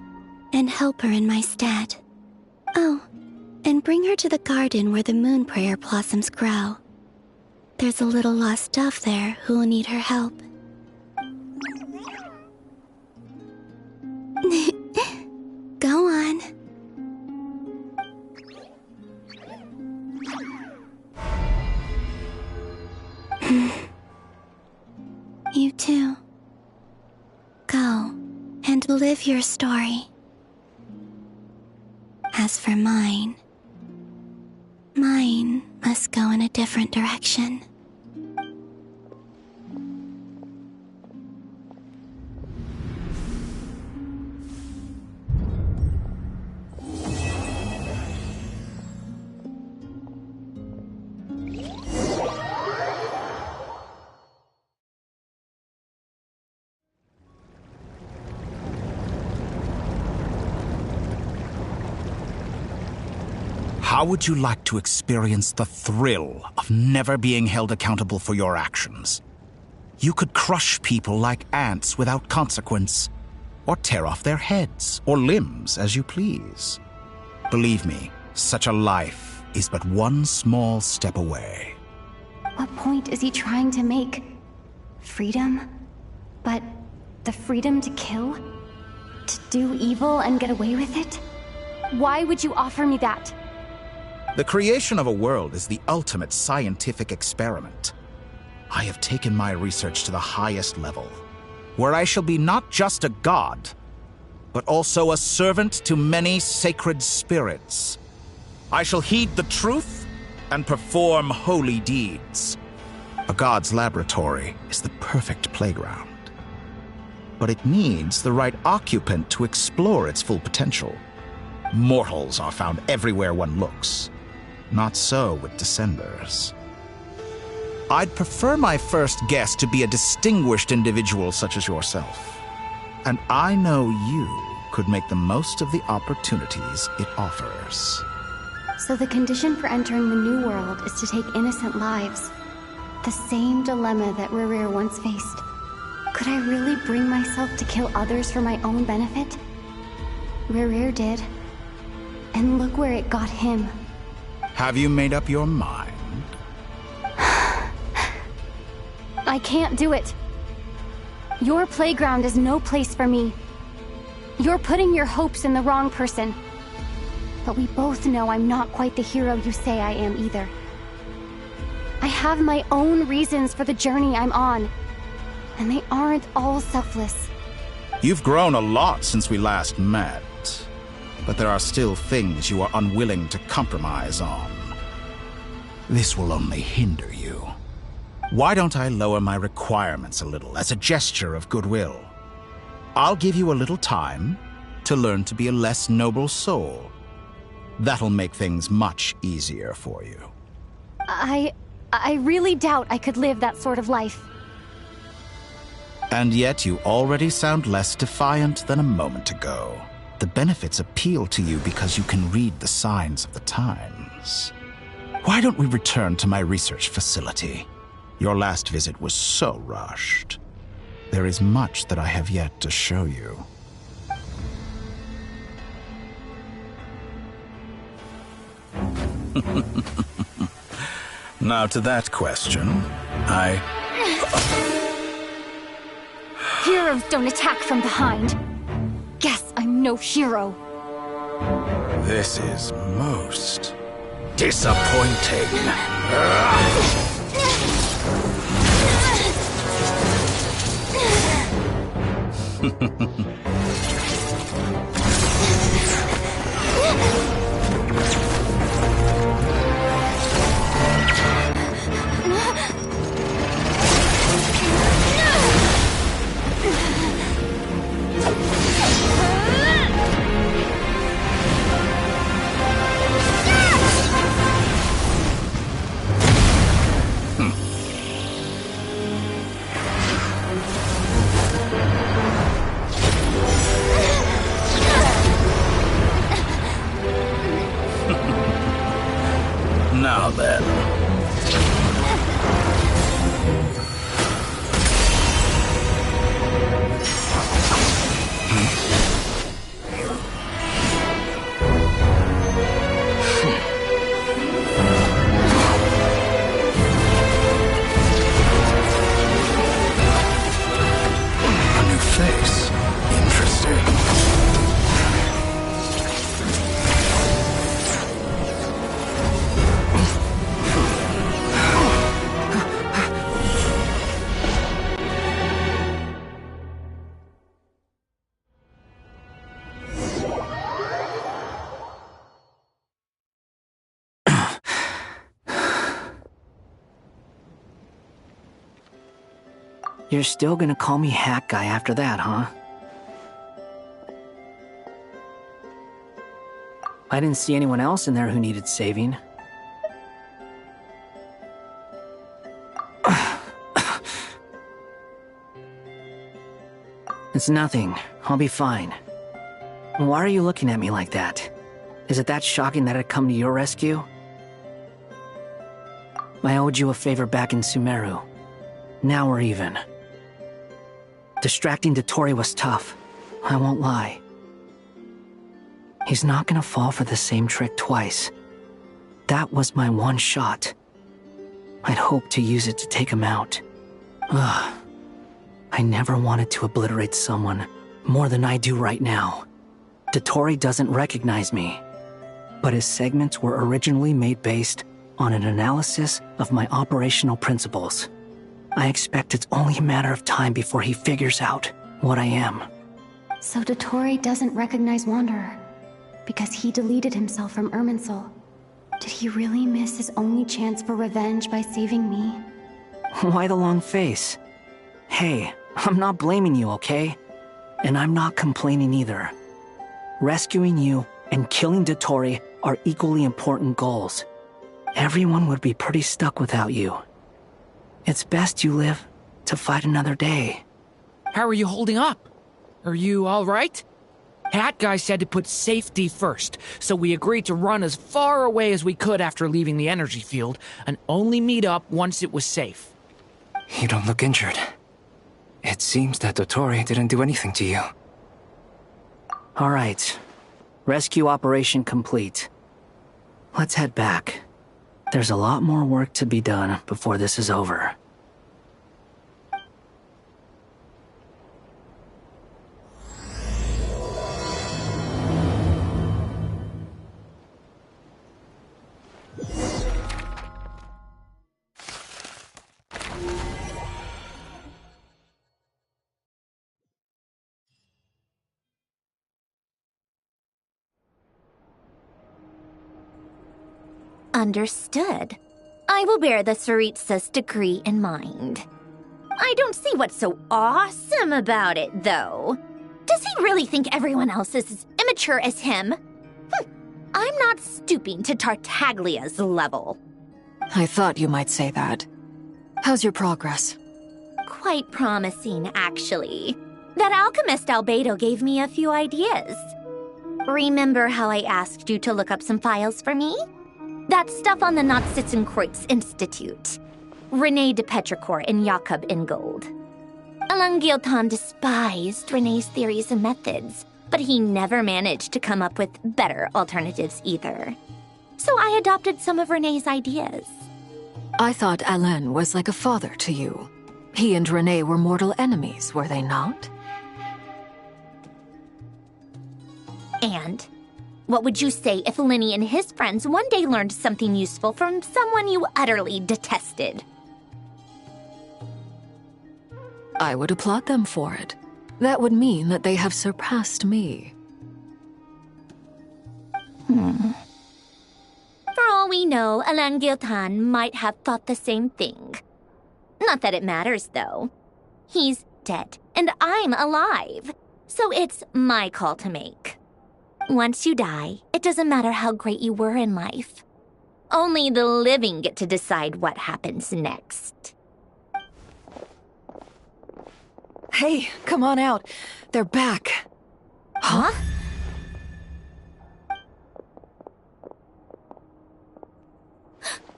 and help her in my stead. Oh, and bring her to the garden where the Moonprayer blossoms grow. There's a little lost dove there who will need her help. Go on. You too. Go and live your story. As for mine must go in a different direction. How would you like to experience the thrill of never being held accountable for your actions? You could crush people like ants without consequence, or tear off their heads or limbs as you please. Believe me, such a life is but one small step away. What point is he trying to make? Freedom? But the freedom to kill? To do evil and get away with it? Why would you offer me that? The creation of a world is the ultimate scientific experiment. I have taken my research to the highest level, where I shall be not just a god, but also a servant to many sacred spirits. I shall heed the truth and perform holy deeds. A god's laboratory is the perfect playground. But it needs the right occupant to explore its full potential. Mortals are found everywhere one looks. Not so with Descenders. I'd prefer my first guest to be a distinguished individual such as yourself. And I know you could make the most of the opportunities it offers. So the condition for entering the New World is to take innocent lives. The same dilemma that Rerir once faced. Could I really bring myself to kill others for my own benefit? Rerir did. And look where it got him. Have you made up your mind? I can't do it. Your playground is no place for me. You're putting your hopes in the wrong person. But we both know I'm not quite the hero you say I am either. I have my own reasons for the journey I'm on. And they aren't all selfless. You've grown a lot since we last met. But there are still things you are unwilling to compromise on. This will only hinder you. Why don't I lower my requirements a little as a gesture of goodwill? I'll give you a little time to learn to be a less noble soul. That'll make things much easier for you. I really doubt I could live that sort of life. And yet you already sound less defiant than a moment ago. The benefits appeal to you because you can read the signs of the times. Why don't we return to my research facility? Your last visit was so rushed. There is much that I have yet to show you. Now to that question, Heroes don't attack from behind. Guess I'm no hero. This is most disappointing. Now then. A new face. Interesting. You're still gonna call me Hack Guy after that, huh? I didn't see anyone else in there who needed saving. It's nothing. I'll be fine. Why are you looking at me like that? Is it that shocking that I'd come to your rescue? I owed you a favor back in Sumeru. Now we're even. Distracting Dotori was tough, I won't lie. He's not gonna fall for the same trick twice. That was my one shot. I'd hoped to use it to take him out. Ugh. I never wanted to obliterate someone more than I do right now. Dotori doesn't recognize me, but his segments were originally made based on an analysis of my operational principles. I expect it's only a matter of time before he figures out what I am. So Dotori doesn't recognize Wanderer because he deleted himself from Irminsul. Did he really miss his only chance for revenge by saving me? Why the long face? Hey, I'm not blaming you, okay? And I'm not complaining either. Rescuing you and killing Dotori are equally important goals. Everyone would be pretty stuck without you. It's best you live to fight another day. How are you holding up? Are you all right? Hat Guy said to put safety first, so we agreed to run as far away as we could after leaving the energy field, and only meet up once it was safe. You don't look injured. It seems that Dotori didn't do anything to you. All right. Rescue operation complete. Let's head back. There's a lot more work to be done before this is over. Understood. I will bear the Tsaritsa's decree in mind. I don't see what's so awesome about it, though. Does he really think everyone else is as immature as him? I'm not stooping to Tartaglia's level. I thought you might say that. How's your progress? Quite promising, actually. That alchemist Albedo gave me a few ideas. Remember how I asked you to look up some files for me? That stuff on the Nachtschitzenkreuz Institute. René de Petrichor and Jakob Ingold. Alain Guillotin despised René's theories and methods, but he never managed to come up with better alternatives either. So I adopted some of René's ideas. I thought Alain was like a father to you. He and René were mortal enemies, were they not? And what would you say if Lenny and his friends one day learned something useful from someone you utterly detested? I would applaud them for it. That would mean that they have surpassed me. For all we know, Alain Guillotin might have thought the same thing. Not that it matters, though. He's dead, and I'm alive. So it's my call to make. Once you die, it doesn't matter how great you were in life. Only the living get to decide what happens next. Hey, come on out. They're back. Huh?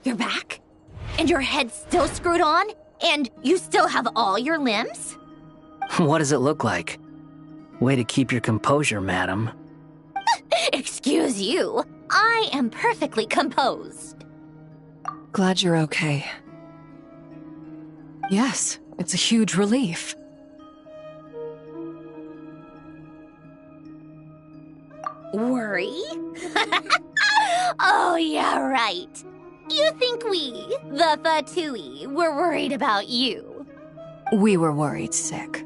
You're back? And your head's still screwed on? And you still have all your limbs? What does it look like? Way to keep your composure, madam. Excuse you. I am perfectly composed. Glad you're okay. Yes, it's a huge relief. Worry? Oh, yeah, right. You think we, the Fatui, were worried about you? We were worried sick.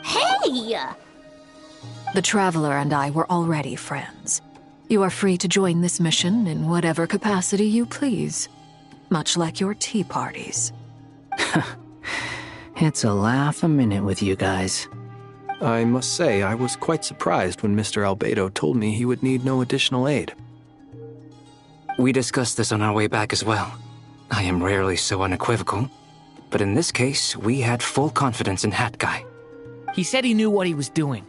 Hey! The Traveler and I were already friends. You are free to join this mission in whatever capacity you please. Much like your tea parties. It's a laugh a minute with you guys. I must say, I was quite surprised when Mr. Albedo told me he would need no additional aid. We discussed this on our way back as well. I am rarely so unequivocal, but in this case, we had full confidence in Hat Guy. He said he knew what he was doing.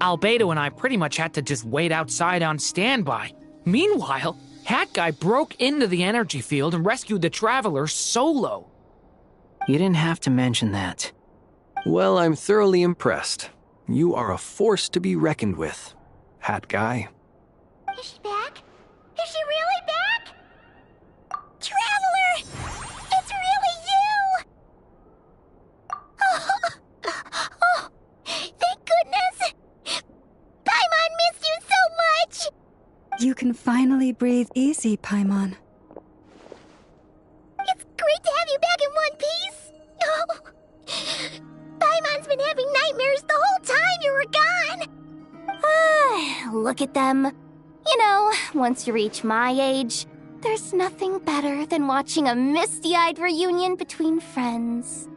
Albedo and I pretty much had to just wait outside on standby. Meanwhile, Hat Guy broke into the energy field and rescued the Traveler solo. You didn't have to mention that. Well, I'm thoroughly impressed. You are a force to be reckoned with, Hat Guy. Is she back? Is she really back? Traveler! It's really you! Oh, thank goodness! Paimon missed you so much! You can finally breathe easy, Paimon. It's great to have you back in one piece! Oh, Paimon's been having nightmares the whole time you were gone! Look at them. You know, once you reach my age, there's nothing better than watching a misty-eyed reunion between friends.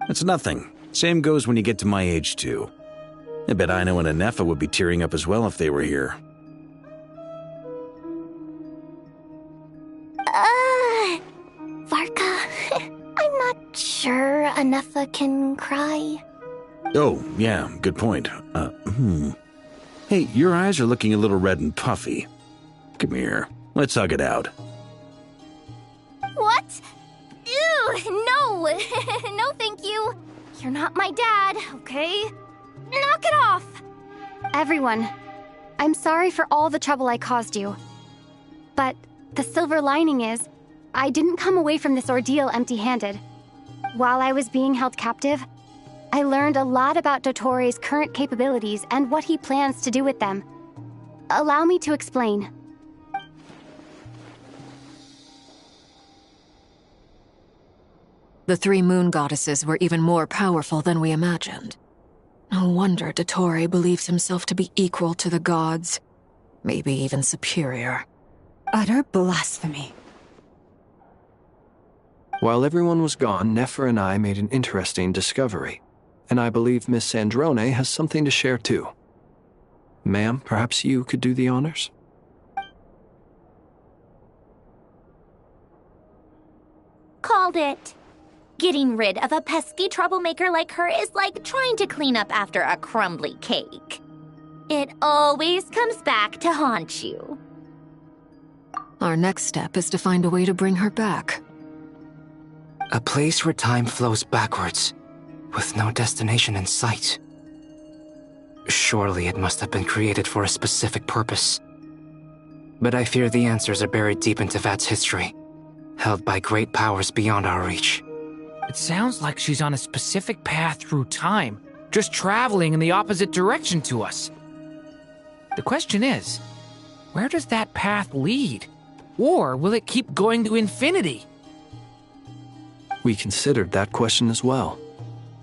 It's nothing. Same goes when you get to my age, too. I bet Aino and Anefa would be tearing up as well if they were here. Varka, I'm not sure Anefa can cry. Oh, yeah, good point. Hey, your eyes are looking a little red and puffy. Come here, let's hug it out. What? Ew, no! No, thank you. You're not my dad, okay? Knock it off! Everyone, I'm sorry for all the trouble I caused you. But the silver lining is, I didn't come away from this ordeal empty-handed. While I was being held captive, I learned a lot about Dottoro's current capabilities and what he plans to do with them. Allow me to explain. The three moon goddesses were even more powerful than we imagined. No wonder Dottore believes himself to be equal to the gods, maybe even superior. Utter blasphemy. While everyone was gone, Nefer and I made an interesting discovery, and I believe Miss Sandrone has something to share too. Ma'am, perhaps you could do the honors? Called it. Getting rid of a pesky troublemaker like her is like trying to clean up after a crumbly cake. It always comes back to haunt you. Our next step is to find a way to bring her back. A place where time flows backwards, with no destination in sight. Surely it must have been created for a specific purpose. But I fear the answers are buried deep into Vat's history, held by great powers beyond our reach. It sounds like she's on a specific path through time, just traveling in the opposite direction to us. The question is, where does that path lead? Or will it keep going to infinity? We considered that question as well.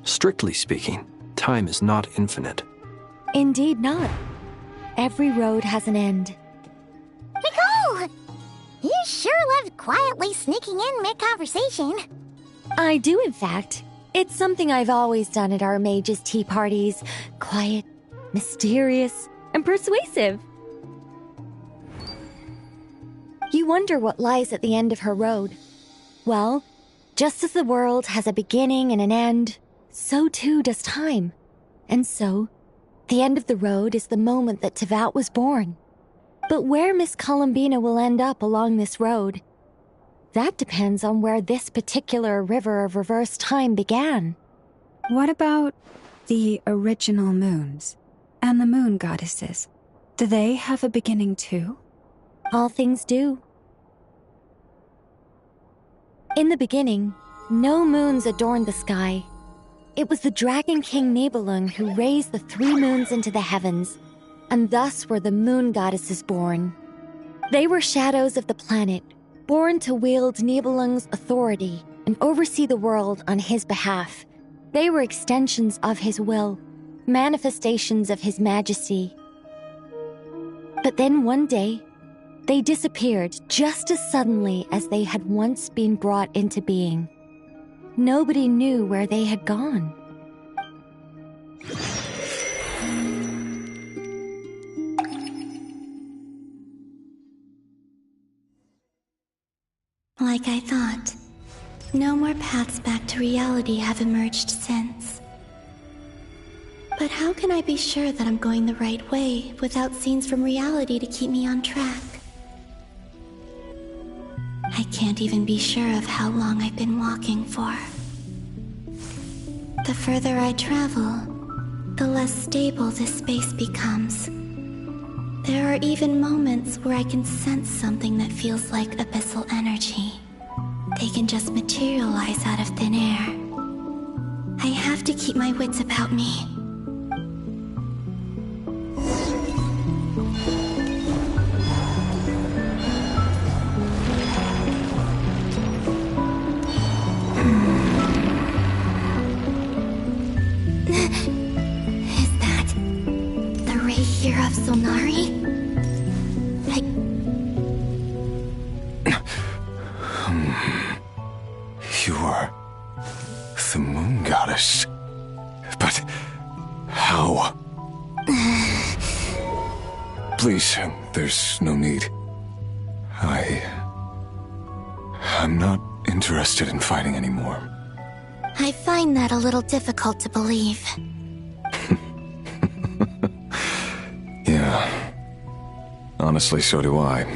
Strictly speaking, time is not infinite. Indeed not. Every road has an end. Nicole! You sure loved quietly sneaking in mid-conversation. I do, in fact. It's something I've always done at our mages' tea parties. Quiet, mysterious, and persuasive. You wonder what lies at the end of her road. Well, just as the world has a beginning and an end, so too does time. And so, the end of the road is the moment that Tevat was born. But where Miss Columbina will end up along this road, that depends on where this particular river of reverse time began. What about the original moons and the moon goddesses? Do they have a beginning too? All things do. In the beginning, no moons adorned the sky. It was the Dragon King Nibelung who raised the three moons into the heavens, and thus were the moon goddesses born. They were shadows of the planet, born to wield Nibelung's authority and oversee the world on his behalf. They were extensions of his will, manifestations of his majesty. But then one day, they disappeared just as suddenly as they had once been brought into being. Nobody knew where they had gone. Like I thought, no more paths back to reality have emerged since. But But how can I be sure that I'm going the right way without scenes from reality to keep me on track? I can't even be sure of how long I've been walking for. The further I travel, the less stable this space becomes. There are even moments where I can sense something that feels like abyssal energy. They can just materialize out of thin air. I have to keep my wits about me. Is that the ray here of Solnari? You are the moon goddess. But how? Please, there's no need. I'm not interested in fighting anymore. I find that a little difficult to believe. Yeah. Honestly, so do I.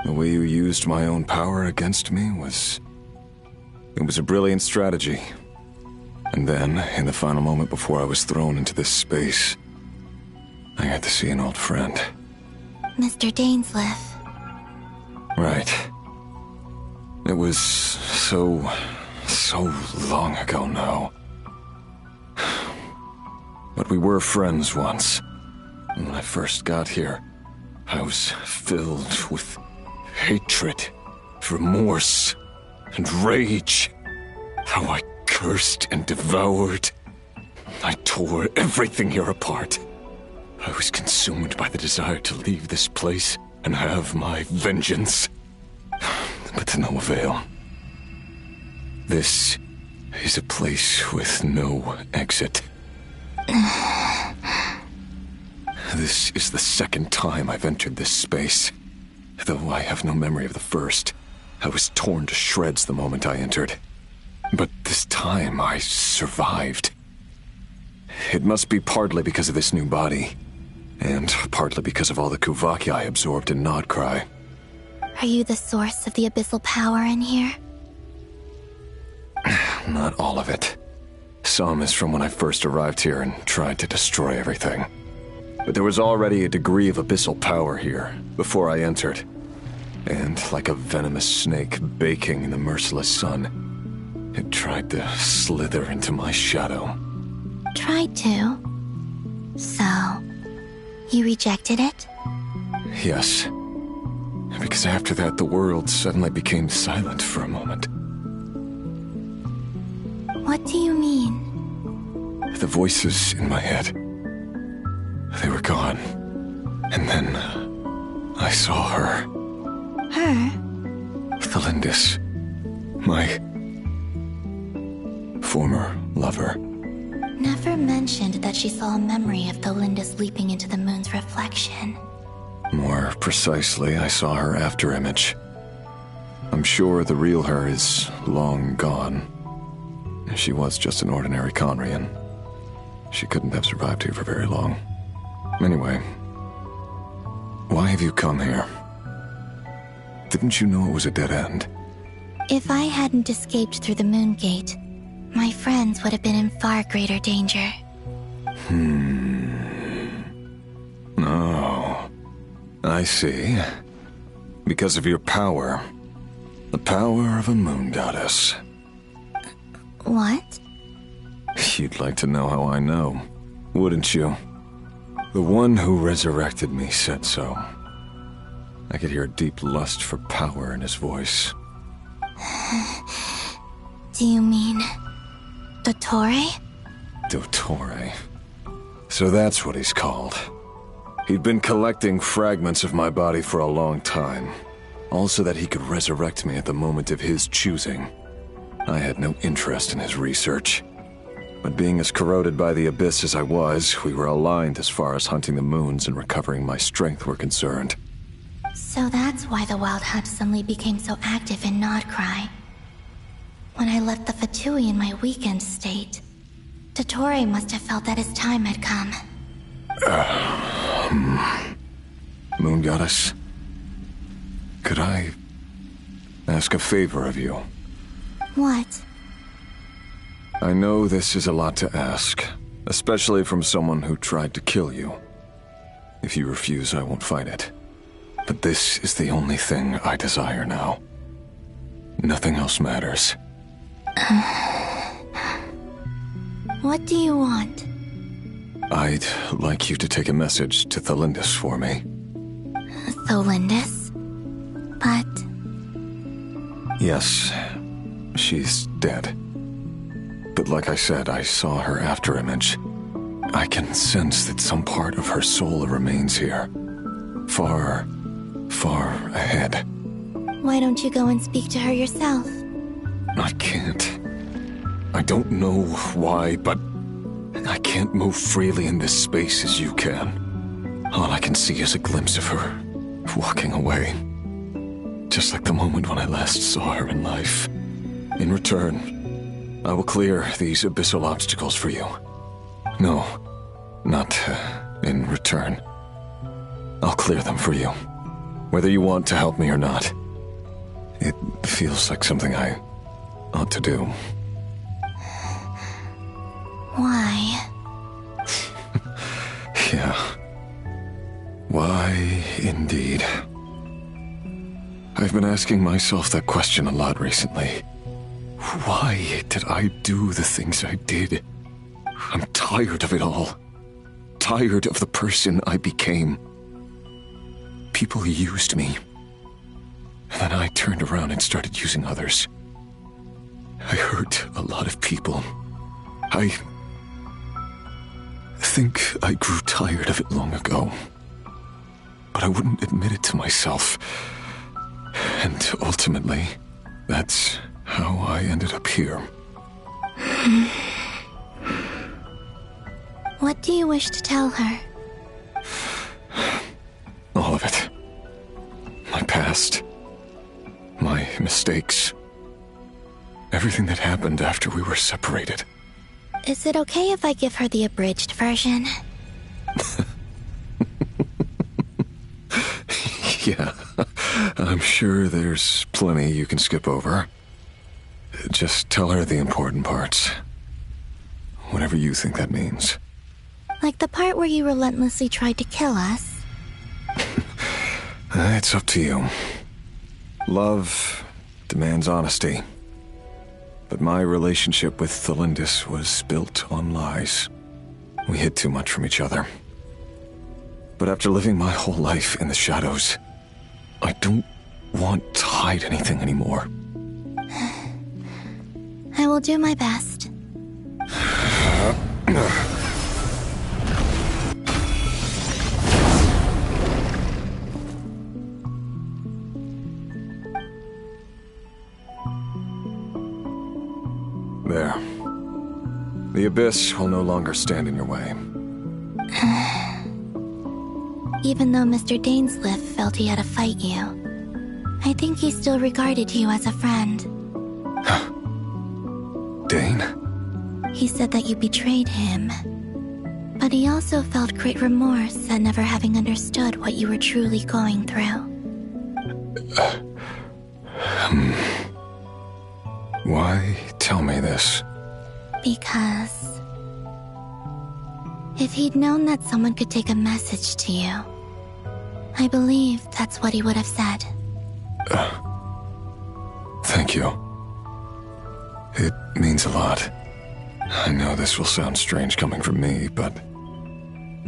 The way you used my own power against me was... It was a brilliant strategy. And then, in the final moment before I was thrown into this space, I got to see an old friend. Mr. Dainsleif. Right. It was so long ago now. But we were friends once. And when I first got here, I was filled with hatred, remorse, and rage. How I cursed and devoured. I tore everything here apart. I was consumed by the desire to leave this place and have my vengeance. But to no avail. This is a place with no exit. This is the second time I've entered this space. Though I have no memory of the first. I was torn to shreds the moment I entered. But this time I survived. It must be partly because of this new body. And partly because of all the Kuvaki I absorbed in Nodcry. Are you the source of the abyssal power in here? Not all of it. Some is from when I first arrived here and tried to destroy everything. But there was already a degree of abyssal power here, before I entered. And like a venomous snake baking in the merciless sun, it tried to slither into my shadow. Tried to? So, you rejected it? Yes. Because after that, the world suddenly became silent for a moment. What do you mean? The voices in my head, they were gone. And then, I saw her. Her? Thelindis. My former lover. Never mentioned that she saw a memory of Thelindis leaping into the moon's reflection. More precisely, I saw her afterimage. I'm sure the real her is long gone. She was just an ordinary Conrian. She couldn't have survived here for very long. Anyway, why have you come here? Didn't you know it was a dead end? If I hadn't escaped through the moon gate, my friends would have been in far greater danger. Oh, I see. Because of your power. The power of a moon goddess. What? You'd like to know how I know, wouldn't you? The one who resurrected me said so. I could hear a deep lust for power in his voice. Do you mean... Dottore? Dottore. So that's what he's called. He'd been collecting fragments of my body for a long time. Also that he could resurrect me at the moment of his choosing. I had no interest in his research. But being as corroded by the abyss as I was, we were aligned as far as hunting the moons and recovering my strength were concerned. So that's why the Wild Hunt suddenly became so active in Nodcry. When I left the Fatui in my weakened state, Dottore must have felt that his time had come. Moon Goddess, could I ask a favor of you? What? I know this is a lot to ask, especially from someone who tried to kill you. If you refuse, I won't fight it. But this is the only thing I desire now. Nothing else matters. What do you want? I'd like you to take a message to Thelindis for me. Thelindis? But... Yes, she's dead. But like I said, I saw her afterimage. I can sense that some part of her soul remains here. Far, far ahead. Why don't you go and speak to her yourself? I can't. I don't know why, but I can't move freely in this space as you can. All I can see is a glimpse of her walking away. Just like the moment when I last saw her in life. In return, I will clear these abyssal obstacles for you. No, not in return. I'll clear them for you, whether you want to help me or not. It feels like something I ought to do. Why? Yeah. Why, indeed. I've been asking myself that question a lot recently. Why did I do the things I did? I'm tired of it all. Tired of the person I became. People used me. And then I turned around and started using others. I hurt a lot of people. I think I grew tired of it long ago. But I wouldn't admit it to myself. And ultimately, that's how I ended up here. What do you wish to tell her? All of it. My past. My mistakes. Everything that happened after we were separated. Is it okay if I give her the abridged version? Yeah, I'm sure there's plenty you can skip over. Just tell her the important parts. Whatever you think that means. Like the part where you relentlessly tried to kill us? It's up to you. Love demands honesty. But my relationship with Thelindis was built on lies. We hid too much from each other. But after living my whole life in the shadows, I don't want to hide anything anymore. I will do my best. There. The abyss will no longer stand in your way. Even though Mr. Dainsleif felt he had to fight you, I think he still regarded you as a friend. Dane? He said that you betrayed him. But he also felt great remorse at never having understood what you were truly going through. Why tell me this? Because... if he'd known that someone could take a message to you, I believe that's what he would have said. Thank you. It means a lot. I know this will sound strange coming from me, but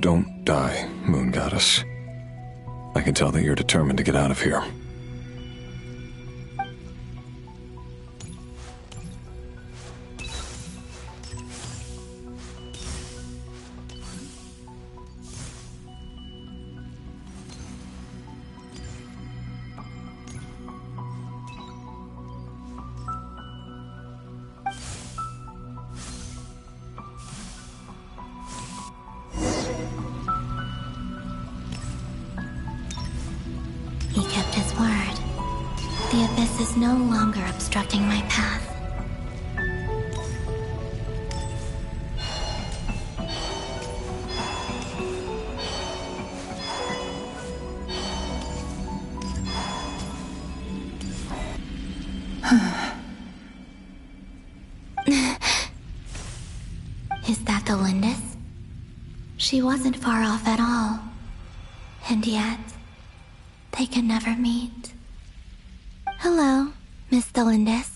don't die, Moon Goddess. I can tell that you're determined to get out of here. He kept his word. The abyss is no longer obstructing my path. She wasn't far off at all. And yet, they can never meet. Hello, Miss Delindis.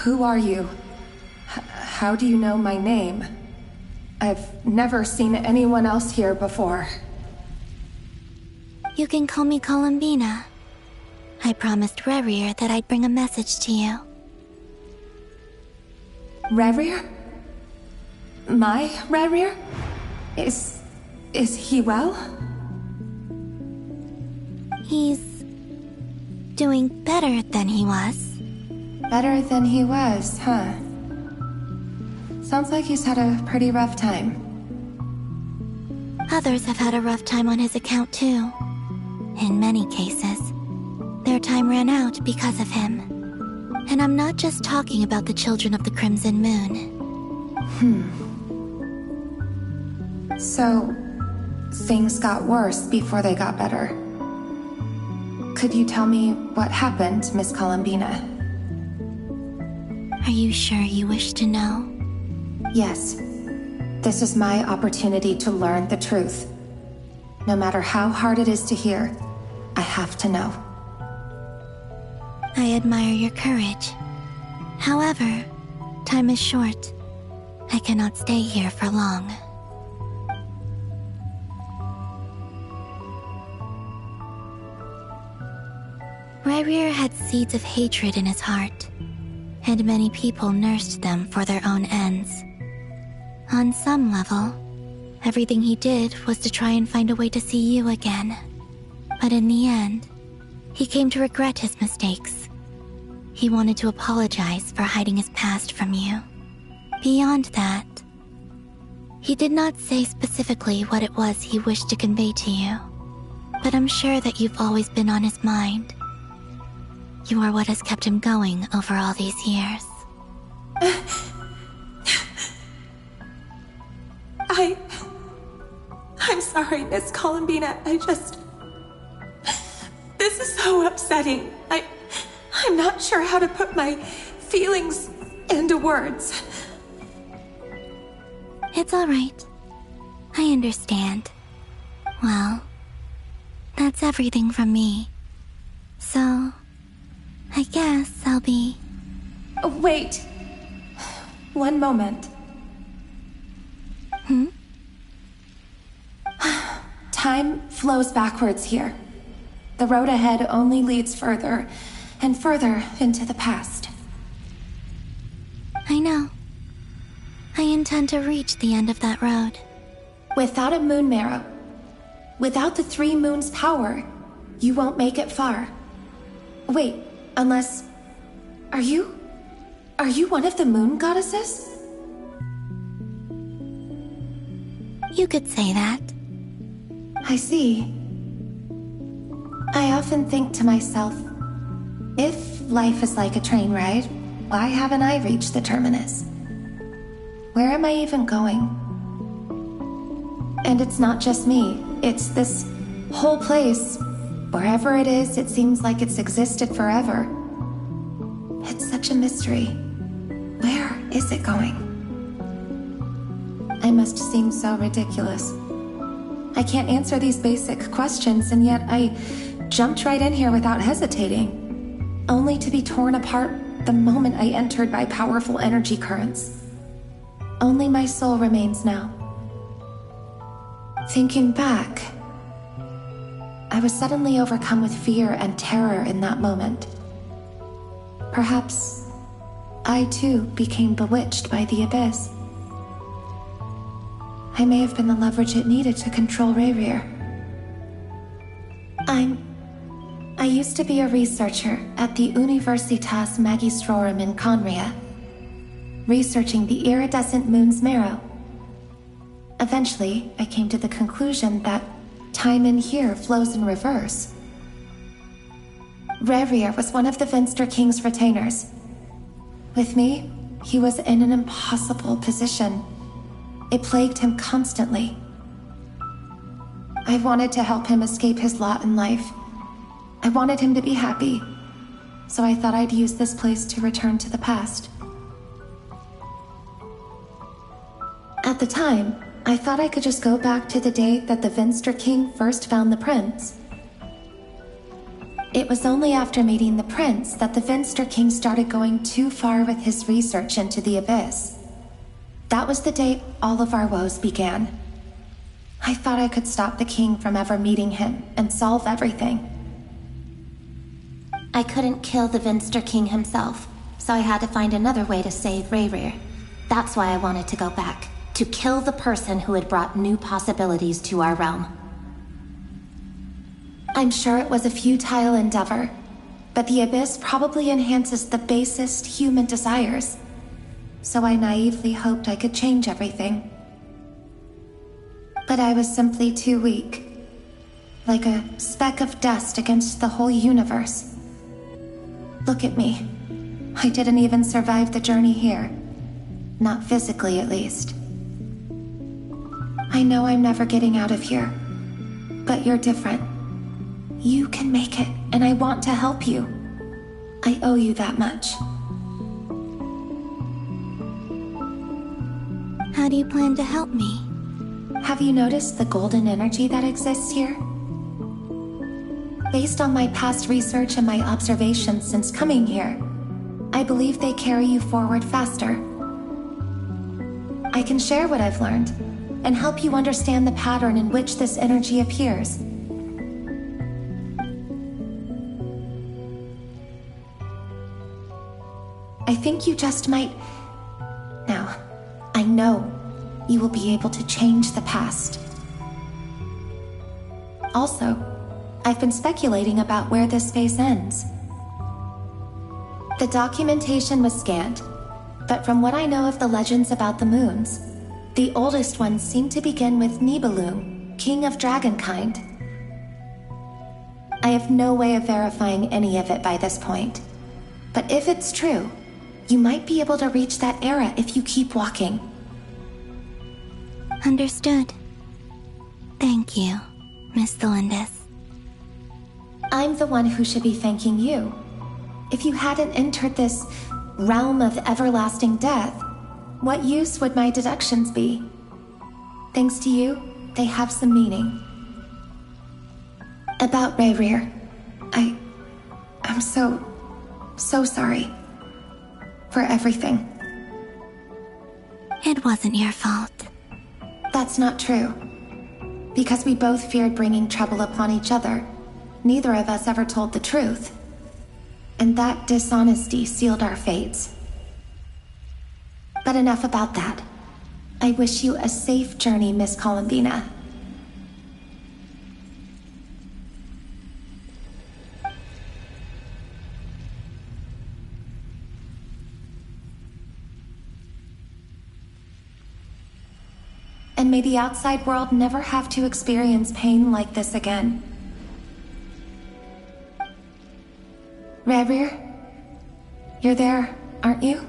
Who are you? How do you know my name? I've never seen anyone else here before. You can call me Columbina. I promised Rerir that I'd bring a message to you. Rerir? My Rerir? Is he well? He's doing better than he was. Better than he was, huh? Sounds like he's had a pretty rough time. Others have had a rough time on his account too. In many cases, their time ran out because of him. And I'm not just talking about the children of the Crimson Moon. So, things got worse before they got better. Could you tell me what happened, Miss Columbina? Are you sure you wish to know? Yes. This is my opportunity to learn the truth. No matter how hard it is to hear, I have to know. I admire your courage. However, time is short. I cannot stay here for long. Rerir had seeds of hatred in his heart, and many people nursed them for their own ends. On some level, everything he did was to try and find a way to see you again. But in the end, he came to regret his mistakes. He wanted to apologize for hiding his past from you. Beyond that, he did not say specifically what it was he wished to convey to you, but I'm sure that you've always been on his mind. You are what has kept him going over all these years. I'm sorry, Miss Columbina. This is so upsetting. I'm not sure how to put my feelings into words. It's all right. I understand. Well, that's everything from me. So, I guess I'll be... Wait. One moment. Time flows backwards here. The road ahead only leads further and further into the past. I know. I intend to reach the end of that road. Without a moon marrow, without the 3 moons' power, you won't make it far. Wait, unless... Are you one of the moon goddesses? You could say that. I see. I often think to myself, if life is like a train ride, why haven't I reached the terminus? Where am I even going? And it's not just me, it's this whole place. Wherever it is, it seems like it's existed forever. It's such a mystery. Where is it going? I must seem so ridiculous. I can't answer these basic questions, and yet I jumped right in here without hesitating, only to be torn apart the moment I entered by powerful energy currents. Only my soul remains now. Thinking back, I was suddenly overcome with fear and terror in that moment. Perhaps I too became bewitched by the abyss. I may have been the leverage it needed to control Rerir. I used to be a researcher at the Universitas Magistrorum in Conria, researching the iridescent moon's marrow. Eventually, I came to the conclusion that time in here flows in reverse. Rerir was one of the Venster King's retainers. With me, he was in an impossible position. It plagued him constantly. I wanted to help him escape his lot in life. I wanted him to be happy, so I thought I'd use this place to return to the past. At the time, I thought I could just go back to the day that the Venster King first found the prince. It was only after meeting the prince that the Venster King started going too far with his research into the abyss. That was the day all of our woes began. I thought I could stop the king from ever meeting him and solve everything. I couldn't kill the Venster King himself, so I had to find another way to save Rayrir. That's why I wanted to go back, to kill the person who had brought new possibilities to our realm. I'm sure it was a futile endeavor, but the abyss probably enhances the basest human desires. So I naively hoped I could change everything. But I was simply too weak. Like a speck of dust against the whole universe. Look at me. I didn't even survive the journey here. Not physically, at least. I know I'm never getting out of here. But you're different. You can make it, and I want to help you. I owe you that much. How do you plan to help me? Have you noticed the golden energy that exists here? Based on my past research and my observations since coming here, I believe they carry you forward faster. I can share what I've learned and help you understand the pattern in which this energy appears. I think you just might... Now, I know you will be able to change the past. Also, I've been speculating about where this phase ends. The documentation was scanned, but from what I know of the legends about the moons, the oldest ones seem to begin with Nibelung, king of dragonkind. I have no way of verifying any of it by this point, but if it's true, you might be able to reach that era if you keep walking. Understood. Thank you, Miss Thelindis. I'm the one who should be thanking you. If you hadn't entered this realm of everlasting death, what use would my deductions be? Thanks to you, they have some meaning. About Rayrir, I'm so sorry. For everything. It wasn't your fault. That's not true. Because we both feared bringing trouble upon each other, neither of us ever told the truth. And that dishonesty sealed our fates. But enough about that. I wish you a safe journey, Miss Columbina. And may the outside world never have to experience pain like this again. Rayrir, you're there, aren't you?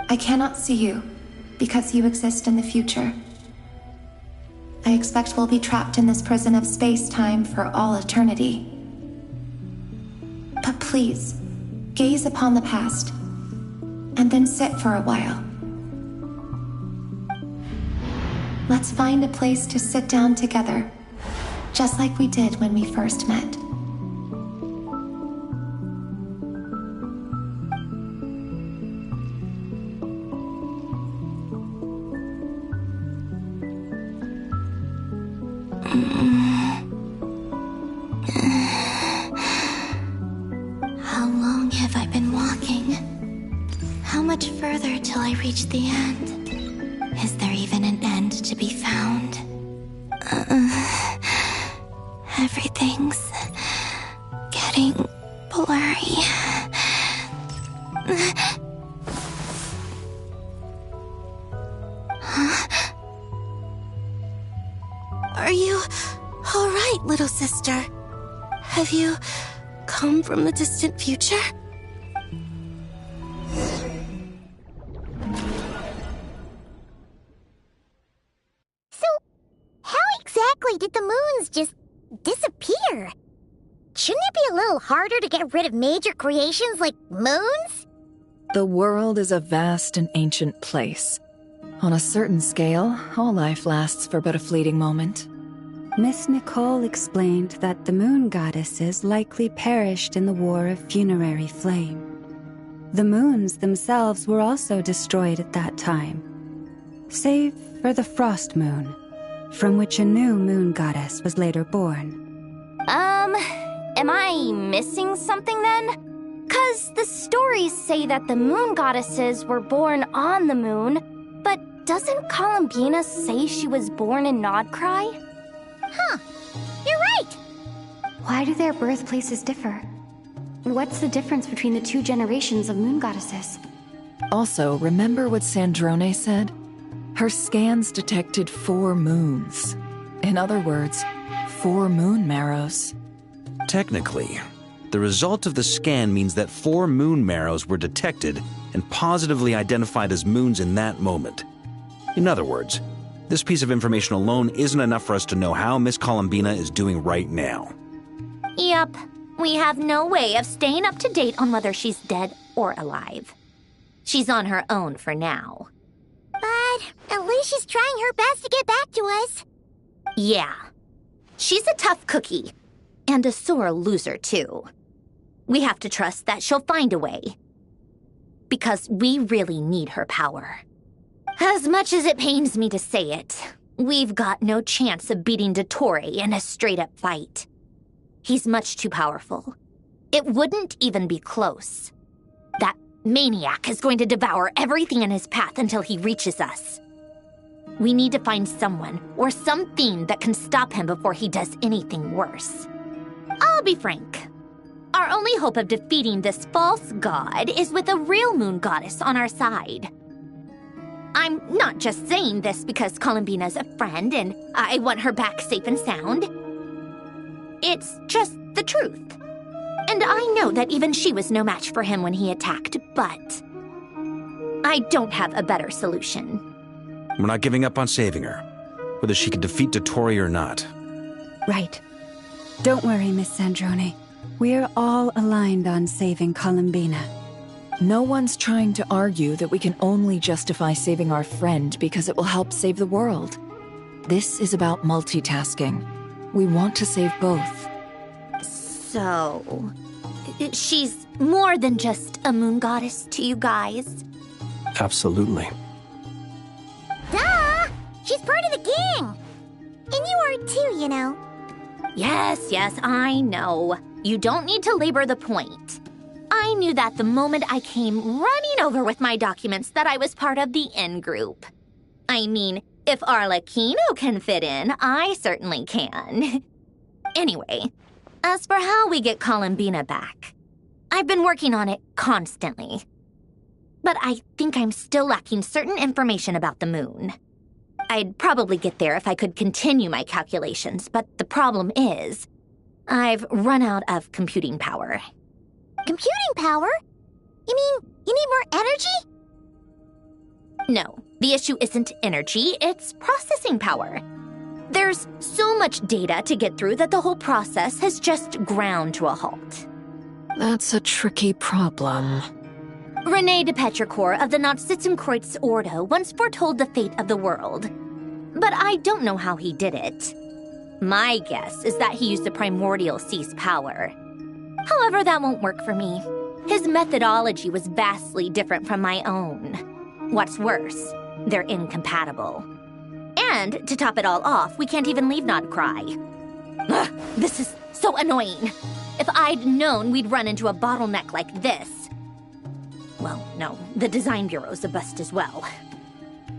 I cannot see you, because you exist in the future. I expect we'll be trapped in this prison of space-time for all eternity. But please, gaze upon the past, and then sit for a while. Let's find a place to sit down together, just like we did when we first met. How long have I been walking? How much further till I reach the end? Is there even an end to be found? Everything's getting blurry. Huh? Are you all right, little sister? Have you come from the distant future? Did the moons just disappear? Shouldn't it be a little harder to get rid of major creations like moons? The world is a vast and ancient place. On a certain scale, all life lasts for but a fleeting moment. Miss Nicole explained that the moon goddesses likely perished in the War of Funerary Flame. The moons themselves were also destroyed at that time, save for the Frost Moon, from which a new moon goddess was later born. Am I missing something then? 'Cause the stories say that the moon goddesses were born on the moon, but doesn't Columbina say she was born in Nodcry? Huh. You're right! Why do their birthplaces differ? What's the difference between the two generations of moon goddesses? Also, remember what Sandrone said? Her scans detected 4 moons. In other words, 4 moon marrows. Technically, the result of the scan means that 4 moon marrows were detected and positively identified as moons in that moment. In other words, this piece of information alone isn't enough for us to know how Miss Columbina is doing right now. Yep. We have no way of staying up to date on whether she's dead or alive. She's on her own for now. But at least she's trying her best to get back to us. Yeah. She's a tough cookie. And a sore loser, too. We have to trust that she'll find a way. Because we really need her power. As much as it pains me to say it, we've got no chance of beating Dottore in a straight-up fight. He's much too powerful. It wouldn't even be close. That maniac is going to devour everything in his path until he reaches us. We need to find someone or something that can stop him before he does anything worse. I'll be frank. Our only hope of defeating this false god is with a real moon goddess on our side. I'm not just saying this because Columbina's a friend and I want her back safe and sound. It's just the truth. And I know that even she was no match for him when he attacked, but I don't have a better solution. We're not giving up on saving her, whether she can defeat Dottore or not. Right. Don't worry, Miss Sandrone. We're all aligned on saving Columbina. No one's trying to argue that we can only justify saving our friend because it will help save the world. This is about multitasking. We want to save both. So, she's more than just a moon goddess to you guys? Absolutely. Duh! She's part of the gang! And you are too, you know. Yes, I know. You don't need to labor the point. I knew that the moment I came running over with my documents that I was part of the in-group. I mean, if Arlecchino can fit in, I certainly can. Anyway, as for how we get Columbina back, I've been working on it constantly. But I think I'm still lacking certain information about the moon. I'd probably get there if I could continue my calculations, but the problem is, I've run out of computing power. Computing power? You mean you need more energy? No, the issue isn't energy, it's processing power. There's so much data to get through that the whole process has just ground to a halt. That's a tricky problem. René de Petrichor of the Nazissenkreuz Ordo once foretold the fate of the world. But I don't know how he did it. My guess is that he used the primordial sea's power. However, that won't work for me. His methodology was vastly different from my own. What's worse, they're incompatible. And, to top it all off, we can't even leave Nodcry. Ugh, this is so annoying. If I'd known we'd run into a bottleneck like this... Well, no, the design bureau's a bust as well.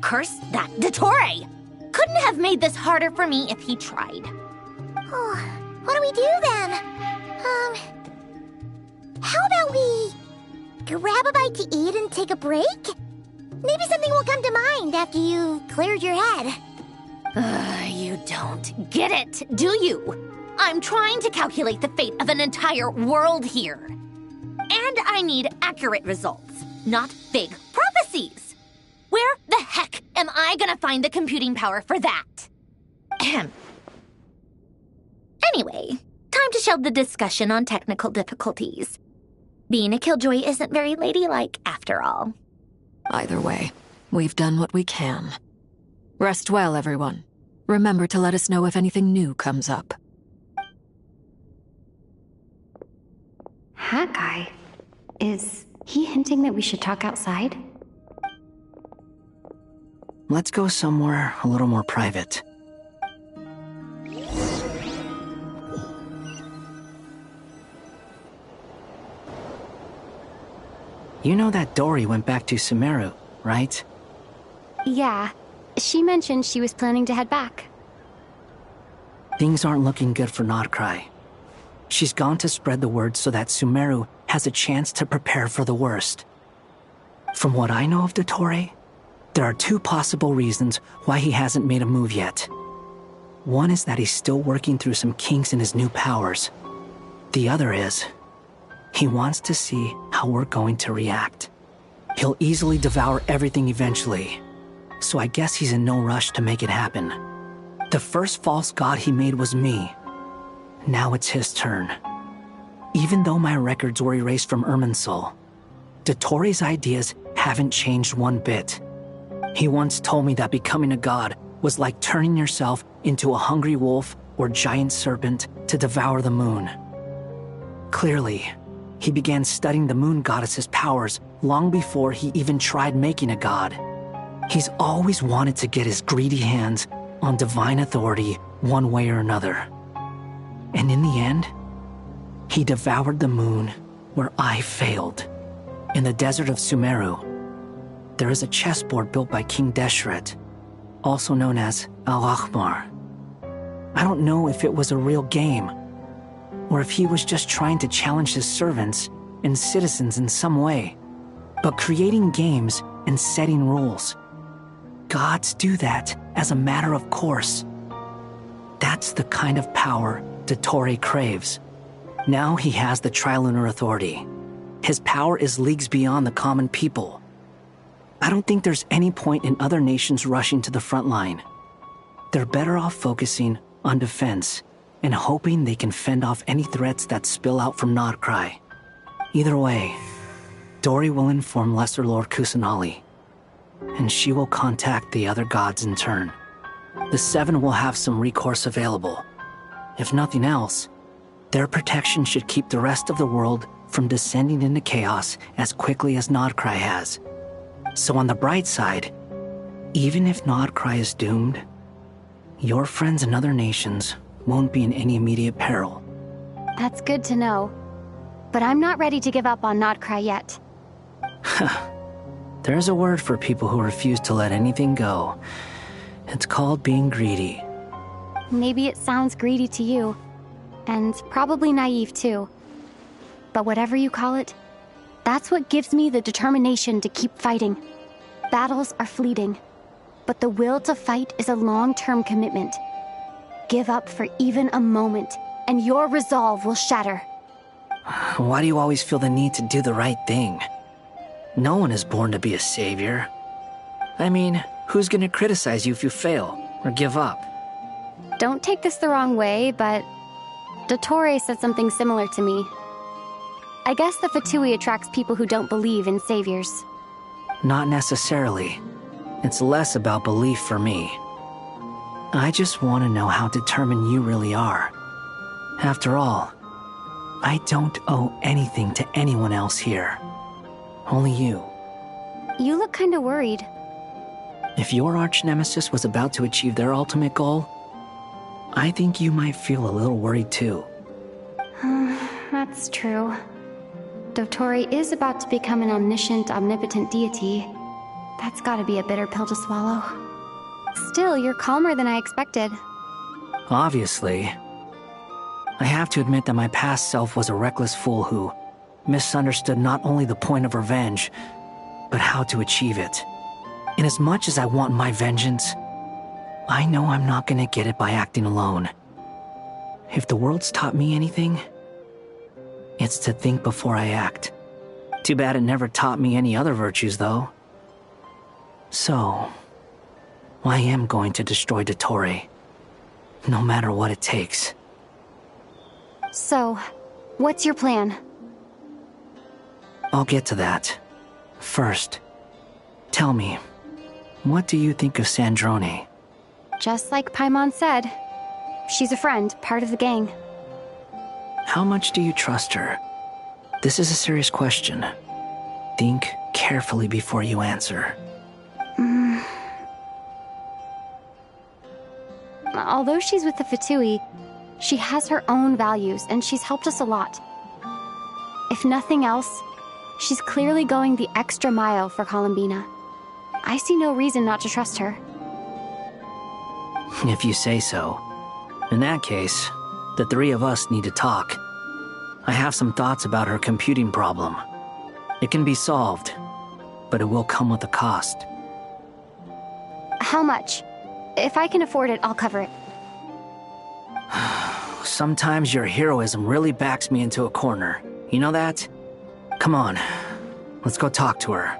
Curse that Dottore! Couldn't have made this harder for me if he tried. Oh, what do we do then? How about we grab a bite to eat and take a break? Maybe something will come to mind after you've cleared your head. You don't get it, do you? I'm trying to calculate the fate of an entire world here. And I need accurate results, not vague prophecies. Where the heck am I gonna find the computing power for that? Anyway, time to shelve the discussion on technical difficulties. Being a killjoy isn't very ladylike, after all. Either way, We've done what we can. Rest well, everyone. Remember to let us know if anything new comes up. Hat guy? Is he hinting that we should talk outside? Let's go somewhere a little more private. You know that Dory went back to Sumeru, right? Yeah. She mentioned she was planning to head back. Things aren't looking good for Notcry. She's gone to spread the word so that Sumeru has a chance to prepare for the worst. From what I know of Dottore, there are two possible reasons why he hasn't made a move yet. One is that he's still working through some kinks in his new powers. The other is, he wants to see how we're going to react. He'll easily devour everything eventually, so I guess he's in no rush to make it happen. The first false god he made was me. Now it's his turn. Even though my records were erased from Irminsul, Dottore's ideas haven't changed one bit. He once told me that becoming a god was like turning yourself into a hungry wolf or giant serpent to devour the moon. Clearly, he began studying the moon goddess's powers long before he even tried making a god. He's always wanted to get his greedy hands on divine authority one way or another. And in the end, he devoured the moon where I failed. In the desert of Sumeru, there is a chessboard built by King Deshret, also known as Al-Ahmar. I don't know if it was a real game, or if he was just trying to challenge his servants and citizens in some way. But creating games and setting rules, gods do that as a matter of course. That's the kind of power Dottore craves. Now he has the Trilunar Authority. His power is leagues beyond the common people. I don't think there's any point in other nations rushing to the front line. They're better off focusing on defense and hoping they can fend off any threats that spill out from Notcry. Either way, Dory will inform Lesser Lord Kusanali, and she will contact the other gods in turn. The Seven will have some recourse available. If nothing else, their protection should keep the rest of the world from descending into chaos as quickly as Notcry has. So on the bright side, even if Notcry is doomed, your friends in other nations won't be in any immediate peril. That's good to know. But I'm not ready to give up on Notcry yet. There's a word for people who refuse to let anything go. It's called being greedy. Maybe it sounds greedy to you, and probably naive too. But whatever you call it, that's what gives me the determination to keep fighting. Battles are fleeting, but the will to fight is a long-term commitment. Give up for even a moment, and your resolve will shatter. Why do you always feel the need to do the right thing? No one is born to be a savior. I mean, who's gonna criticize you if you fail, or give up? Don't take this the wrong way, but Dottore said something similar to me. I guess the Fatui attracts people who don't believe in saviors. Not necessarily. It's less about belief for me. I just want to know how determined you really are. After all, I don't owe anything to anyone else here. Only you. You look kinda worried. If your arch-nemesis was about to achieve their ultimate goal, I think you might feel a little worried too. That's true. Dottore is about to become an omniscient, omnipotent deity. That's gotta be a bitter pill to swallow. Still, you're calmer than I expected. Obviously. I have to admit that my past self was a reckless fool who misunderstood not only the point of revenge, but how to achieve it. And as much as I want my vengeance, I know I'm not gonna get it by acting alone. If the world's taught me anything, it's to think before I act. Too bad it never taught me any other virtues, though. So, I am going to destroy Dottore, no matter what it takes. So, what's your plan? I'll get to that. First, tell me, What do you think of Sandrone? Just like Paimon said, she's a friend, part of the gang. How much do you trust her? This is a serious question. Think carefully before you answer. Although she's with the Fatui, she has her own values and she's helped us a lot. If nothing else, she's clearly going the extra mile for Columbina. I see no reason not to trust her. If you say so. In that case, the three of us need to talk. I have some thoughts about her computing problem. It can be solved, but it will come with a cost. How much? If I can afford it, I'll cover it. Sometimes your heroism really backs me into a corner. You know that? Come on, let's go talk to her.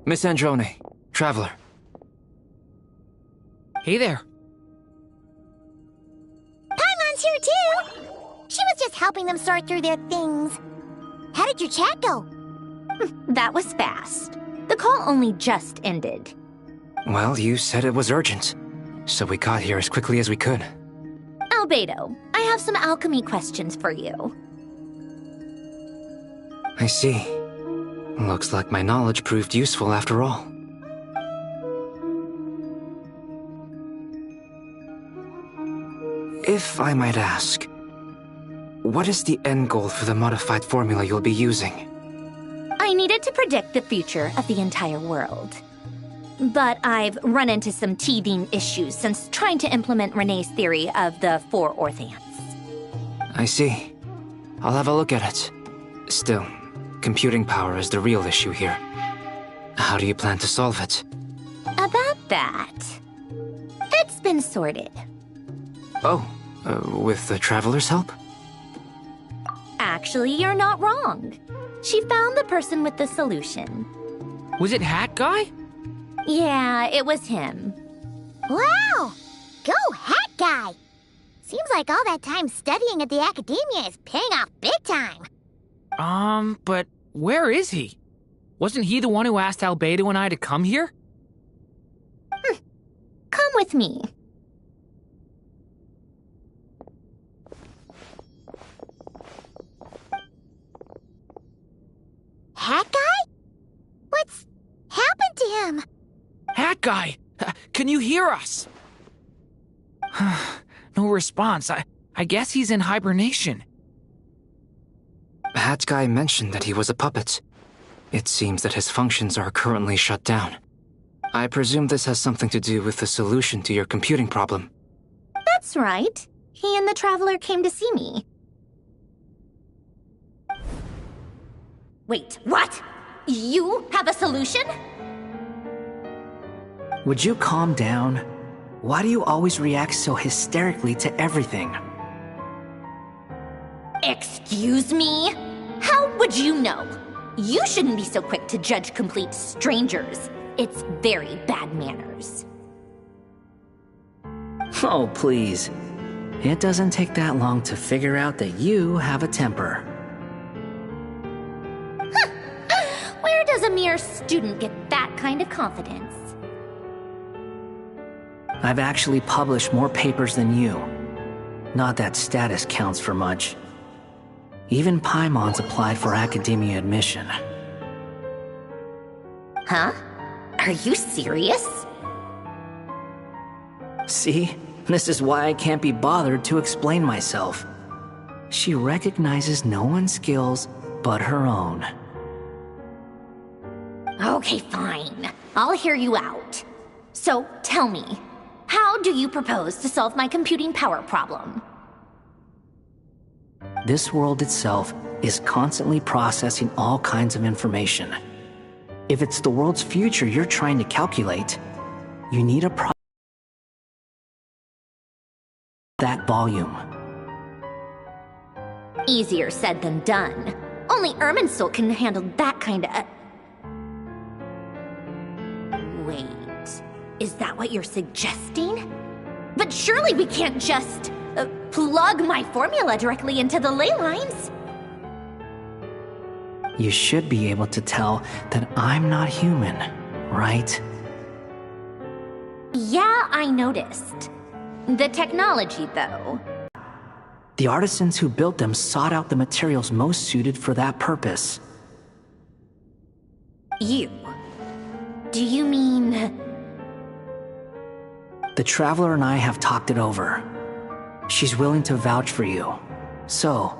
Miss Androne, Traveler. Hey there. Paimon's here too! She was just helping them sort through their things. How did your chat go? That was fast. The call only just ended. Well, you said it was urgent, so we got here as quickly as we could. Albedo, I have some alchemy questions for you. I see. Looks like my knowledge proved useful after all. If I might ask, what is the end goal for the modified formula you'll be using? I needed to predict the future of the entire world. But I've run into some teething issues since trying to implement Renee's theory of the four Orthants. I see. I'll have a look at it. Still, computing power is the real issue here. How do you plan to solve it? About that, it's been sorted. Oh, with the Traveler's help? Actually, you're not wrong. She found the person with the solution. Was it Hat Guy? Yeah, it was him. Wow! Go Hat Guy! Seems like all that time studying at the Academia is paying off big time. But where is he? Wasn't he the one who asked Albedo and I to come here? Come with me. Hat Guy? What's happened to him? Hat Guy! Can you hear us? No response. I guess he's in hibernation. Hat Guy mentioned that he was a puppet. It seems that his functions are currently shut down. I presume this has something to do with the solution to your computing problem. That's right. He and the Traveler came to see me. Wait, what? You have a solution? Would you calm down? Why do you always react so hysterically to everything? Excuse me? How would you know? You shouldn't be so quick to judge complete strangers. It's very bad manners. Oh, please. It doesn't take that long to figure out that you have a temper. Where does a mere student get that kind of confidence? I've actually published more papers than you. Not that status counts for much. Even Paimon's applied for academia admission. Huh? Are you serious? See? This is why I can't be bothered to explain myself. She recognizes no one's skills but her own. Okay, fine. I'll hear you out. So, tell me, how do you propose to solve my computing power problem? This world itself is constantly processing all kinds of information. If it's the world's future you're trying to calculate, you need a that volume. Easier said than done. Only Irminsul can handle that kind of... Wait, is that what you're suggesting? But surely we can't just plug my formula directly into the ley lines. You should be able to tell that I'm not human, right? Yeah, I noticed. The technology, though. The artisans who built them sought out the materials most suited for that purpose. You? Do you mean... The Traveler and I have talked it over. She's willing to vouch for you. So,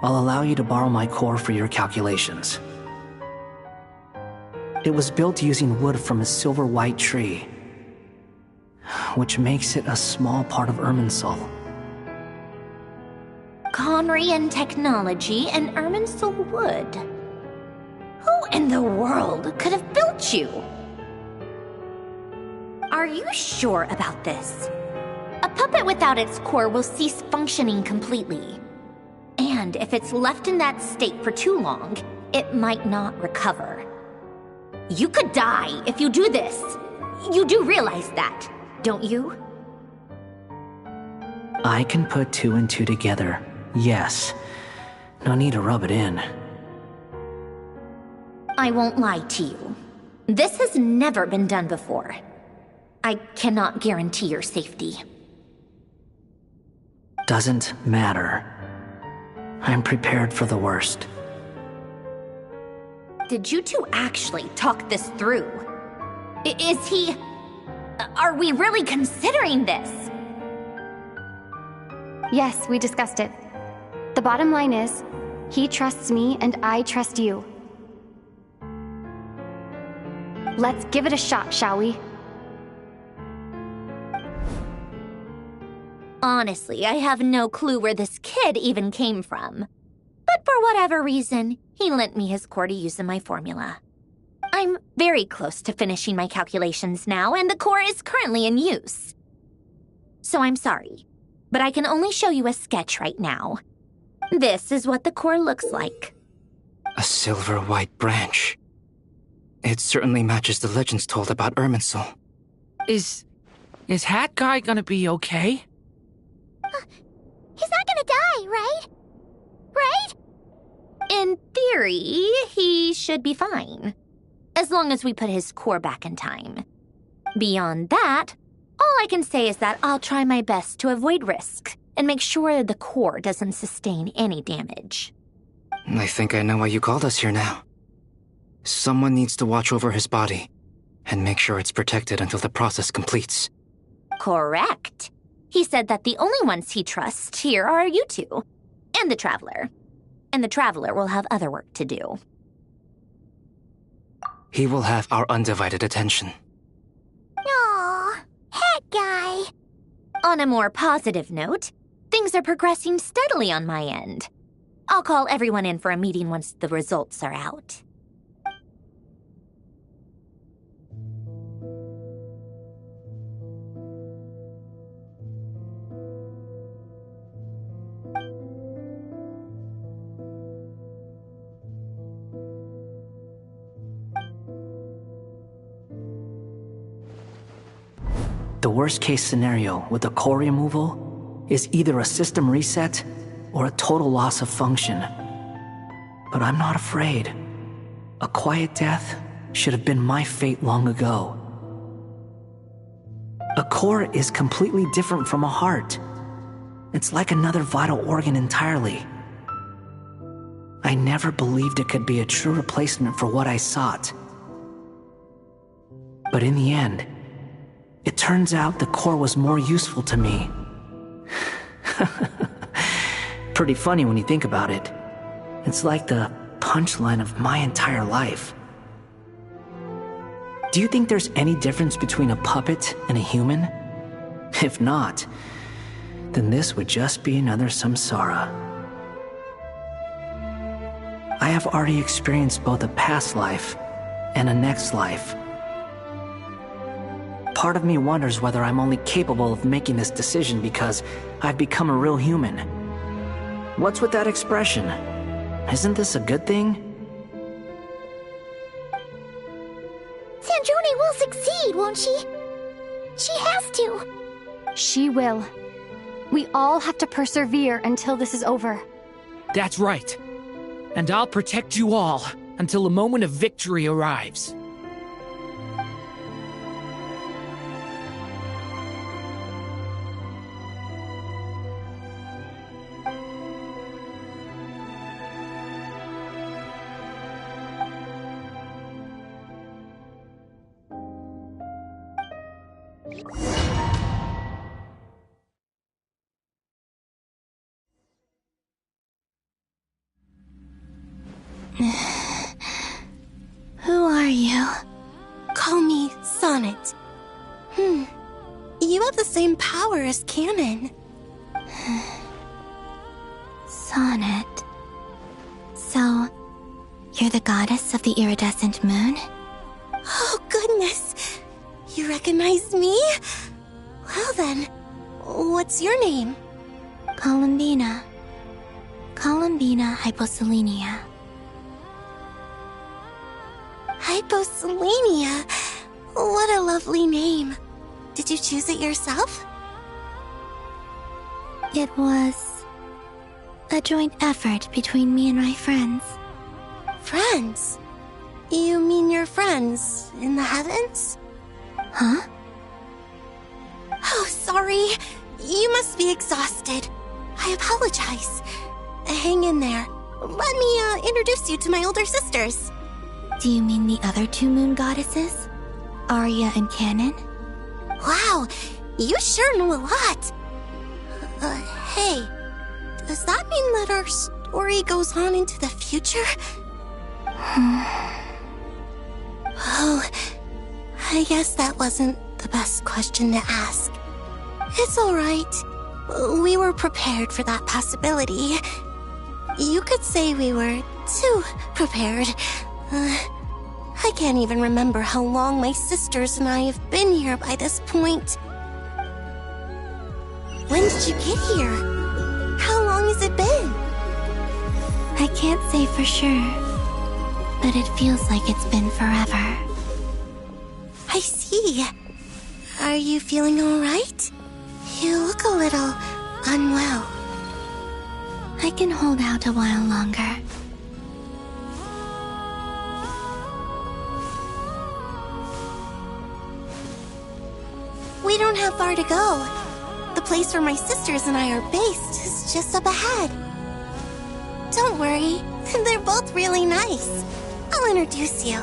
I'll allow you to borrow my core for your calculations. It was built using wood from a silver-white tree, which makes it a small part of Irminsul. Conrian technology and Irminsul wood. Who in the world could have built you? Are you sure about this? A puppet without its core will cease functioning completely. And if it's left in that state for too long, it might not recover. You could die if you do this. You do realize that, don't you? I can put two and two together, yes. No need to rub it in. I won't lie to you. This has never been done before. I cannot guarantee your safety. Doesn't matter. I'm prepared for the worst. Did you two actually talk this through? Is he... Are we really considering this? Yes, we discussed it. The bottom line is, he trusts me and I trust you. Let's give it a shot, shall we? Honestly, I have no clue where this kid even came from. But for whatever reason, he lent me his core to use in my formula. I'm very close to finishing my calculations now, and the core is currently in use. So I'm sorry, but I can only show you a sketch right now. This is what the core looks like. A silver-white branch. It certainly matches the legends told about Irminsul. Is Hat Guy gonna be okay? He's not gonna die, right? Right? In theory, he should be fine. As long as we put his core back in time. Beyond that, all I can say is that I'll try my best to avoid risk and make sure the core doesn't sustain any damage. I think I know why you called us here now. Someone needs to watch over his body and make sure it's protected until the process completes. Correct. He said that the only ones he trusts here are you two, and the Traveler. And the Traveler will have other work to do. He will have our undivided attention. Aww, Hat Guy. On a more positive note, things are progressing steadily on my end. I'll call everyone in for a meeting once the results are out. The worst-case scenario with the core removal is either a system reset or a total loss of function. But I'm not afraid. A quiet death should have been my fate long ago. A core is completely different from a heart. It's like another vital organ entirely. I never believed it could be a true replacement for what I sought. But in the end, it turns out the core was more useful to me. Pretty funny when you think about it. It's like the punchline of my entire life. Do you think there's any difference between a puppet and a human? If not, then this would just be another samsara. I have already experienced both a past life and a next life. Part of me wonders whether I'm only capable of making this decision because I've become a real human. What's with that expression? Isn't this a good thing? Sandrone will succeed, won't she? She has to. She will. We all have to persevere until this is over. That's right. And I'll protect you all until a moment of victory arrives. Who are you? Call me Sonnet. You have the same power as Canon. Sonnet. So, you're the goddess of the iridescent moon? Oh, goodness. You recognize me? Well then, what's your name? Columbina. Columbina Hyposelenia. Hyposelenia? What a lovely name. Did you choose it yourself? It was a joint effort between me and my friends. Friends? You mean your friends in the heavens? Huh? Oh, sorry. You must be exhausted. I apologize. Hang in there. Let me introduce you to my older sisters. Do you mean the other two moon goddesses? Arya and Canon? Wow, you sure know a lot. Hey, does that mean that our story goes on into the future? Oh, I guess that wasn't the best question to ask. It's alright. We were prepared for that possibility. You could say we were too prepared. I can't even remember how long my sisters and I have been here by this point. When did you get here? How long has it been? I can't say for sure, but it feels like it's been forever. I see. Are you feeling alright? You look a little unwell. I can hold out a while longer. We don't have far to go. The place where my sisters and I are based is just up ahead. Don't worry, they're both really nice. I'll introduce you.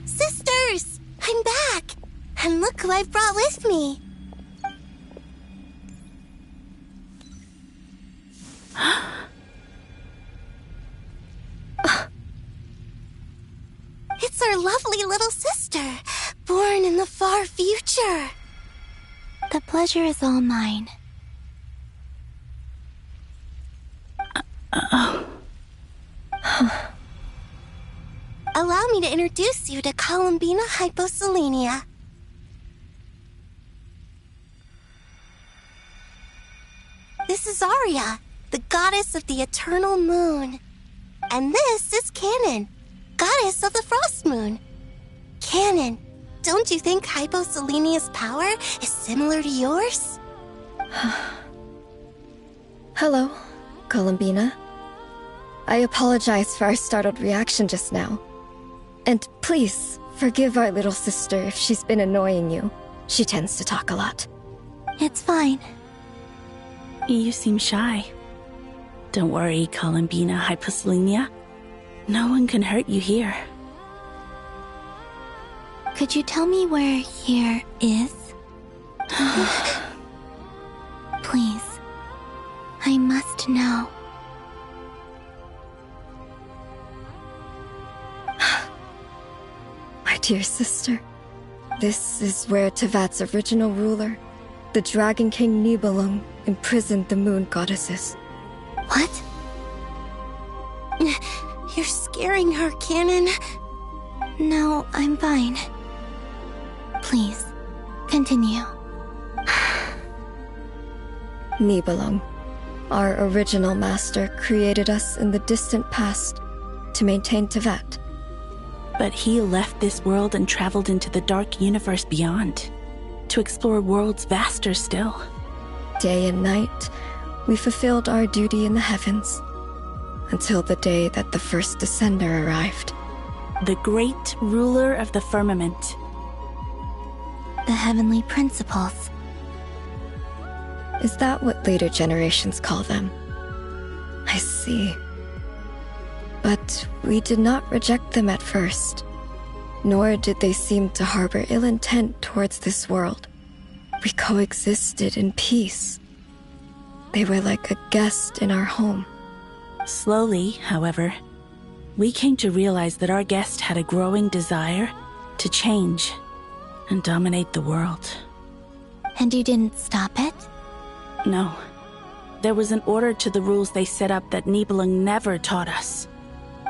Sisters! I'm back! And look who I've brought with me! It's our lovely little sister, born in the far future. The pleasure is all mine. Allow me to introduce you to Columbina Hyposelenia. This is Arya, the goddess of the eternal moon. And this is Canon, goddess of the frost moon. Canon, don't you think Hyposelenia's power is similar to yours? Hello, Columbina. I apologize for our startled reaction just now. And please, forgive our little sister if she's been annoying you. She tends to talk a lot. It's fine. You seem shy. Don't worry, Columbina Hyposelenia. No one can hurt you here. Could you tell me where here is? Please. I must know. My dear sister, this is where Tevat's original ruler, the Dragon King Nibelung, imprisoned the moon goddesses. What? You're scaring her, Canon. No, I'm fine. Please, continue. Nibelung, our original master, created us in the distant past to maintain Tevat. But he left this world and traveled into the dark universe beyond, to explore worlds vaster still. Day and night, we fulfilled our duty in the heavens, until the day that the first Descender arrived. The great ruler of the firmament. The heavenly principles. Is that what later generations call them? I see. But we did not reject them at first, nor did they seem to harbor ill intent towards this world. We coexisted in peace. They were like a guest in our home. Slowly, however, we came to realize that our guest had a growing desire to change and dominate the world. And you didn't stop it? No. There was an order to the rules they set up that Nibelung never taught us.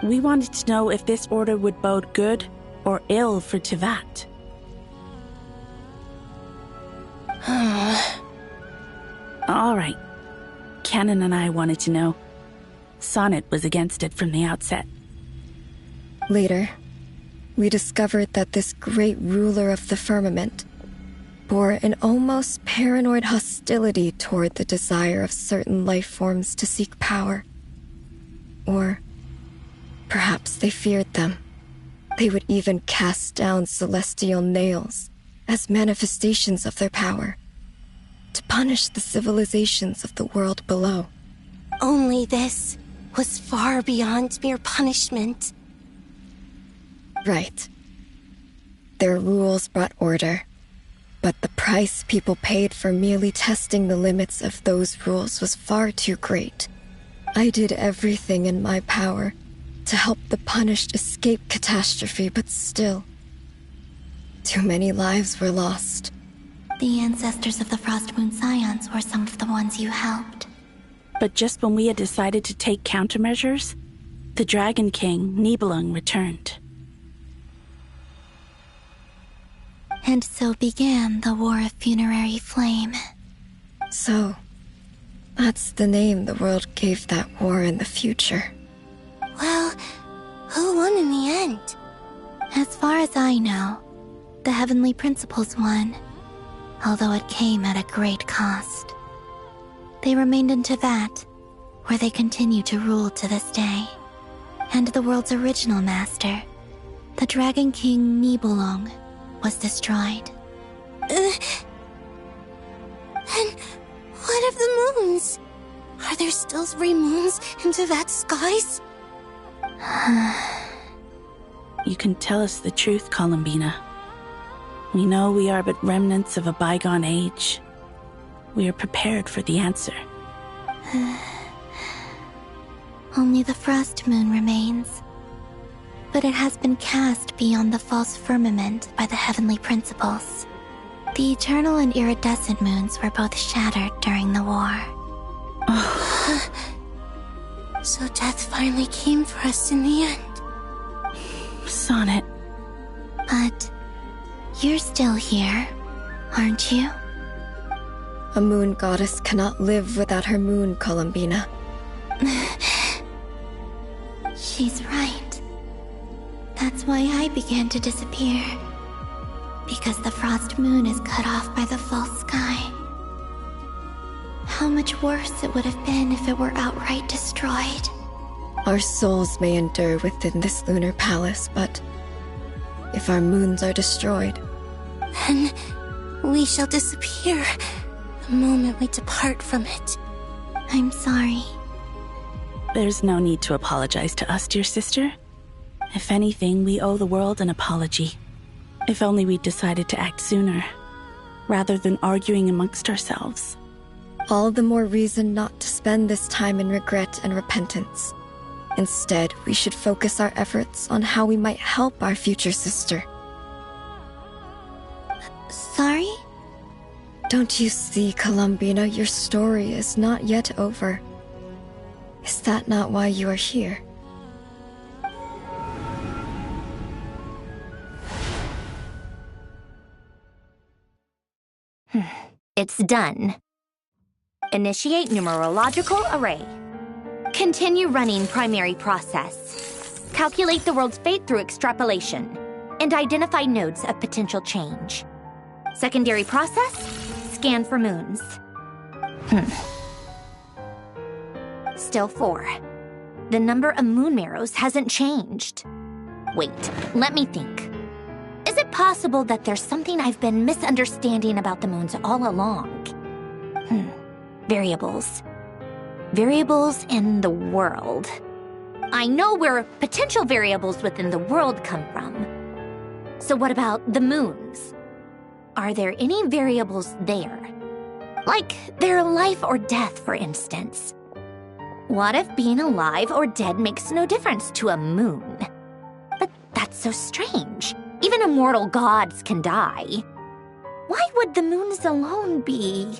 We wanted to know if this order would bode good or ill for Tevat. All right. Canon and I wanted to know. Sonnet was against it from the outset. Later, we discovered that this great ruler of the firmament bore an almost paranoid hostility toward the desire of certain life forms to seek power. Or perhaps they feared them. They would even cast down celestial nails as manifestations of their power, to punish the civilizations of the world below. Only this was far beyond mere punishment. Right. Their rules brought order, but the price people paid for merely testing the limits of those rules was far too great. I did everything in my power to help the punished escape catastrophe, but still, too many lives were lost. The ancestors of the Frost Moon Scions were some of the ones you helped. But just when we had decided to take countermeasures, the Dragon King, Nibelung, returned. And so began the War of Funerary Flame. So, that's the name the world gave that war in the future. Well, who won in the end? As far as I know, the Heavenly Principles won, although it came at a great cost. They remained in Tevat, where they continue to rule to this day. And the world's original master, the Dragon King Nibelung, was destroyed. And what of the moons? Are there still 3 moons in Tevat's skies? You can tell us the truth, Columbina. We know we are but remnants of a bygone age. We are prepared for the answer. Only the Frost Moon remains. But it has been cast beyond the false firmament by the Heavenly Principles. The eternal and iridescent moons were both shattered during the war. So death finally came for us in the end. Sonnet. But you're still here, aren't you? A moon goddess cannot live without her moon, Columbina. She's right. That's why I began to disappear. Because the Frost Moon is cut off by the false sky. How much worse it would have been if it were outright destroyed. Our souls may endure within this lunar palace, but if our moons are destroyed, then we shall disappear the moment we depart from it. I'm sorry. There's no need to apologize to us, dear sister. If anything, we owe the world an apology. If only we'd decided to act sooner. rather than arguing amongst ourselves. All the more reason not to spend this time in regret and repentance. Instead, we should focus our efforts on how we might help our future sister. Sorry? Don't you see, Columbina, your story is not yet over. Is that not why you are here? It's done. Initiate numerological array. Continue running primary process. Calculate the world's fate through extrapolation. And identify nodes of potential change. Secondary process, scan for moons. Still 4. The number of moon marrows hasn't changed. Wait, let me think. Is it possible that there's something I've been misunderstanding about the moons all along? Variables. Variables in the world. I know where potential variables within the world come from. So what about the moons? Are there any variables there? Like their life or death, for instance. What if being alive or dead makes no difference to a moon? But that's so strange. Even immortal gods can die. Why would the moons alone be?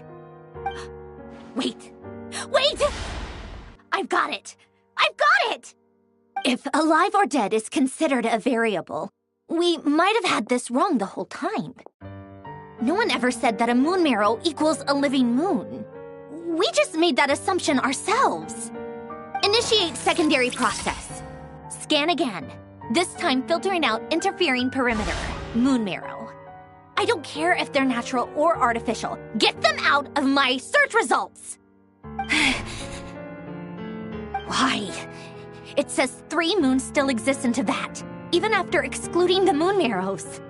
Wait! I've got it! If alive or dead is considered a variable, we might have had this wrong the whole time. No one ever said that a moon marrow equals a living moon. We just made that assumption ourselves. Initiate secondary process. Scan again. This time filtering out interfering perimeter, moon marrow. I don't care if they're natural or artificial. Get them out of my search results! Why? It says 3 moons still exist in Teyvat, even after excluding the moon marrows.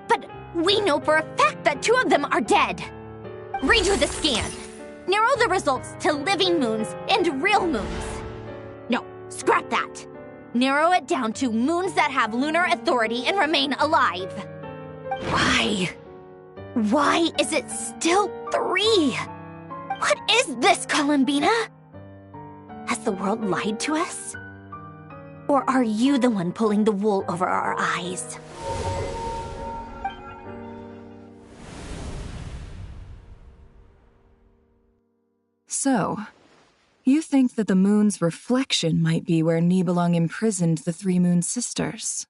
But we know for a fact that 2 of them are dead. Redo the scan. Narrow the results to living moons and real moons. No, scrap that. Narrow it down to moons that have lunar authority and remain alive. Why? Why is it still 3? What is this, Columbina? Has the world lied to us? Or are you the one pulling the wool over our eyes? So, you think that the moon's reflection might be where Nibelung imprisoned the 3 moon sisters?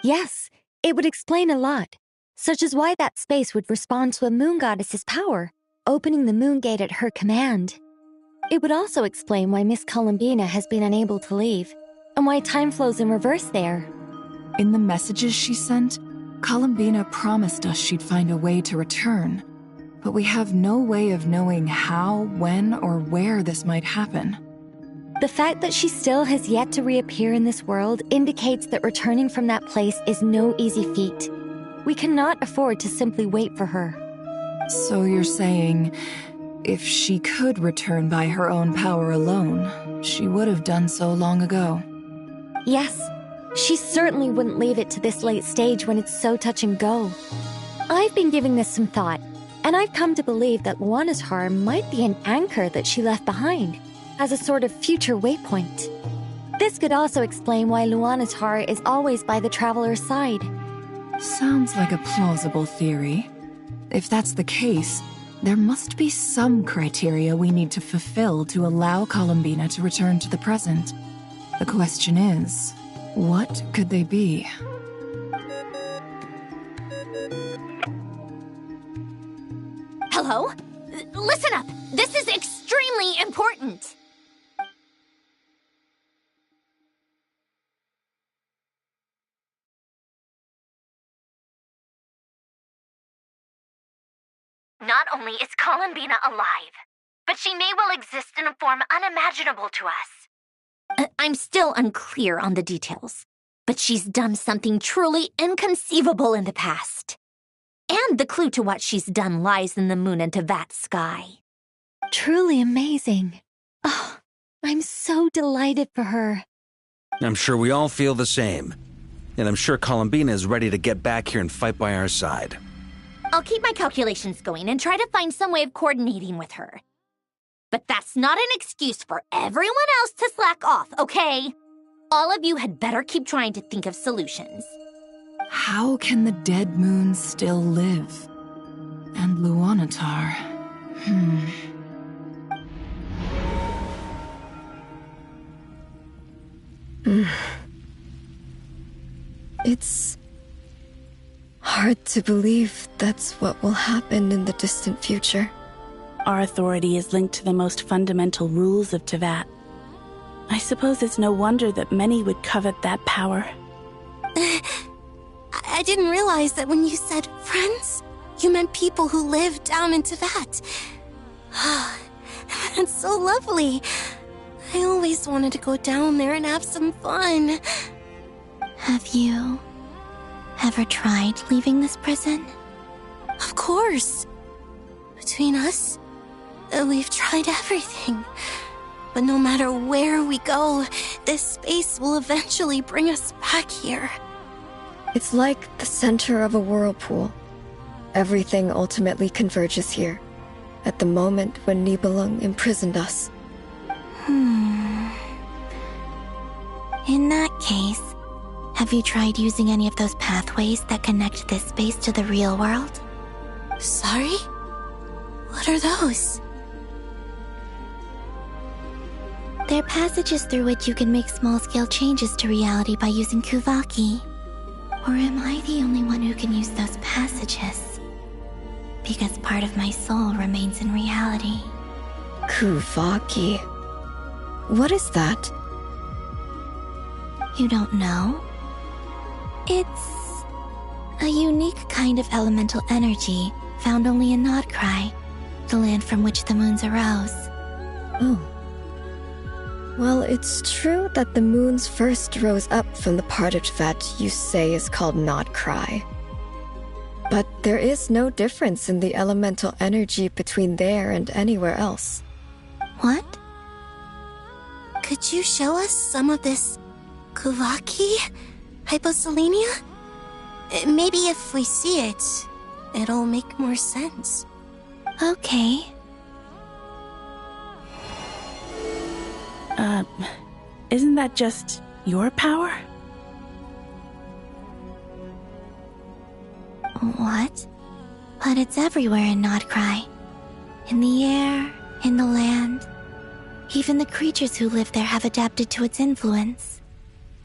Yes, it would explain a lot, such as why that space would respond to a moon goddess's power, opening the moon gate at her command. It would also explain why Miss Columbina has been unable to leave, and why time flows in reverse there. In the messages she sent, Columbina promised us she'd find a way to return, but we have no way of knowing how, when, or where this might happen. The fact that she still has yet to reappear in this world indicates that returning from that place is no easy feat. We cannot afford to simply wait for her. So you're saying, if she could return by her own power alone, she would have done so long ago? Yes, she certainly wouldn't leave it to this late stage when it's so touch and go. I've been giving this some thought, and I've come to believe that Luana's heart might be an anchor that she left behind, as a sort of future waypoint. This could also explain why Luana's heart is always by the traveler's side. Sounds like a plausible theory. If that's the case, there must be some criteria we need to fulfill to allow Columbina to return to the present. The question is, what could they be? Hello? Listen up! This is extremely important! Not only is Columbina alive, but she may well exist in a form unimaginable to us. I'm still unclear on the details, but she's done something truly inconceivable in the past. And the clue to what she's done lies in the moon and Teyvat sky. Truly amazing. Oh, I'm so delighted for her. I'm sure we all feel the same. And I'm sure Columbina is ready to get back here and fight by our side. I'll keep my calculations going and try to find some way of coordinating with her. But that's not an excuse for everyone else to slack off, okay? All of you had better keep trying to think of solutions. How can the dead moon still live? And Luanatar... It's hard to believe that's what will happen in the distant future. Our authority is linked to the most fundamental rules of Teyvat. I suppose it's no wonder that many would covet that power. I didn't realize that when you said friends, you meant people who live down in Teyvat. That's so lovely. I always wanted to go down there and have some fun. Have you ever tried leaving this prison? Of course. Between us, we've tried everything. But no matter where we go, this space will eventually bring us back here. It's like the center of a whirlpool. Everything ultimately converges here, at the moment when Nibelung imprisoned us. In that case, have you tried using any of those pathways that connect this space to the real world? Sorry? What are those? They're passages through which you can make small-scale changes to reality by using Kuvaki. Or am I the only one who can use those passages? Because part of my soul remains in reality. Kuvaki. What is that? You don't know? It's a unique kind of elemental energy found only in Nodcry, the land from which the moons arose. Oh. Well, it's true that the moons first rose up from the part of Teyvat you say is called Nodcry. But there is no difference in the elemental energy between there and anywhere else. What? Could you show us some of this Kuvaki? Hyposelenia? Maybe if we see it, it'll make more sense. Okay. Isn't that just your power? What? But it's everywhere in Nodcry. In the air, in the land. Even the creatures who live there have adapted to its influence.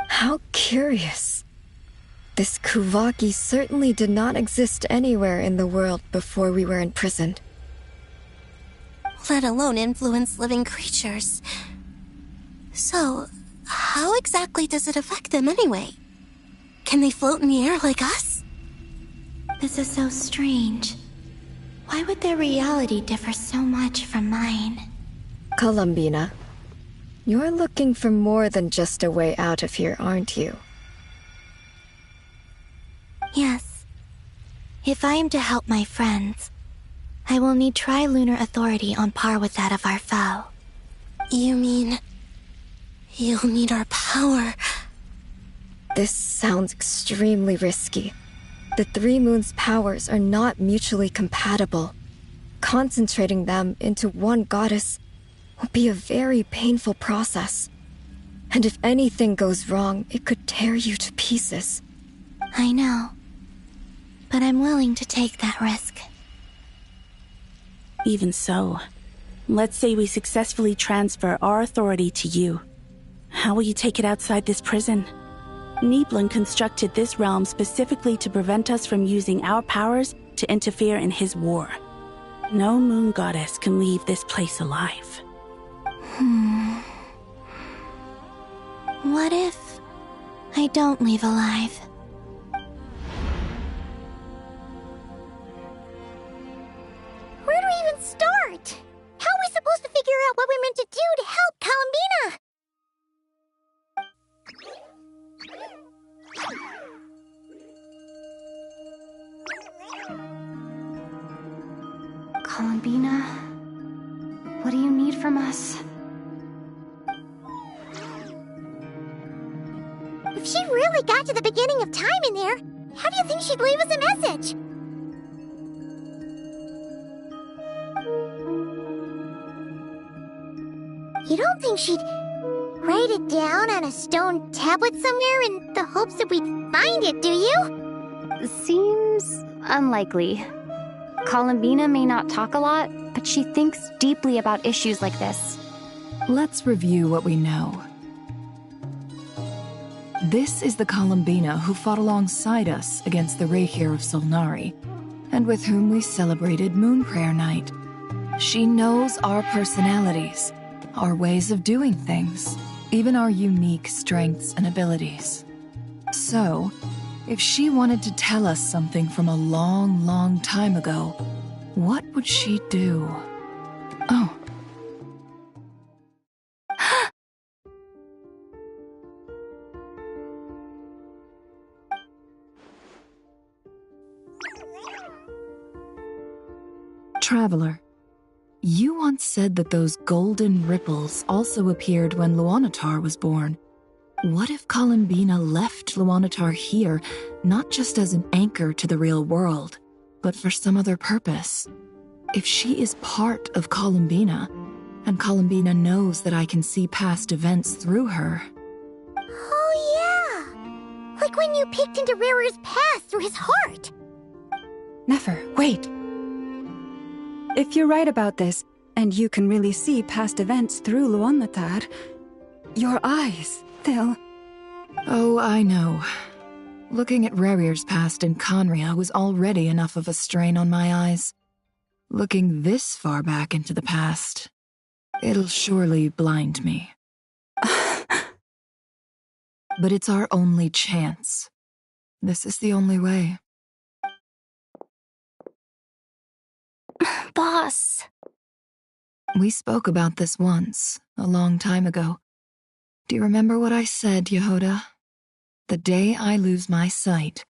How curious. This Kuvaki certainly did not exist anywhere in the world before we were imprisoned. Let alone influence living creatures. So, how exactly does it affect them anyway? Can they float in the air like us? This is so strange. Why would their reality differ so much from mine? Columbina, you're looking for more than just a way out of here, aren't you? Yes. If I am to help my friends, I will need tri-lunar authority on par with that of our foe. You mean... you'll need our power? This sounds extremely risky. The Three Moons' powers are not mutually compatible. Concentrating them into one goddess will be a very painful process. And if anything goes wrong, it could tear you to pieces. I know. But I'm willing to take that risk. Even so, let's say we successfully transfer our authority to you. How will you take it outside this prison? Nibelung constructed this realm specifically to prevent us from using our powers to interfere in his war. No moon goddess can leave this place alive. What if I don't leave alive? Where do we even start? How are we supposed to figure out what we're meant to do to help Columbina? Columbina, what do you need from us? If she really got to the beginning of time in there, how do you think she'd leave us a message? You don't think she'd write it down on a stone tablet somewhere in the hopes that we'd find it, do you? Seems unlikely. Columbina may not talk a lot, but she thinks deeply about issues like this. Let's review what we know. This is the Columbina who fought alongside us against the Reikir of Solnari, and with whom we celebrated Moon Prayer Night. She knows our personalities, our ways of doing things, even our unique strengths and abilities. So, if she wanted to tell us something from a long, long time ago, what would she do? Oh. Traveler, you once said that those golden ripples also appeared when Luanatar was born. What if Columbina left Luanatar here, not just as an anchor to the real world, but for some other purpose? If she is part of Columbina, and Columbina knows that I can see past events through her... Oh yeah! Like when you peeked into Rarer's past through his heart! Nefer, wait! If you're right about this, and you can really see past events through Luanatar, your eyes, they'll... Oh, I know. Looking at Rerir's past in Conria was already enough of a strain on my eyes. Looking this far back into the past, it'll surely blind me. But it's our only chance. This is the only way. Boss. We spoke about this once, a long time ago. Do you remember what I said, Yehoda? The day I lose my sight,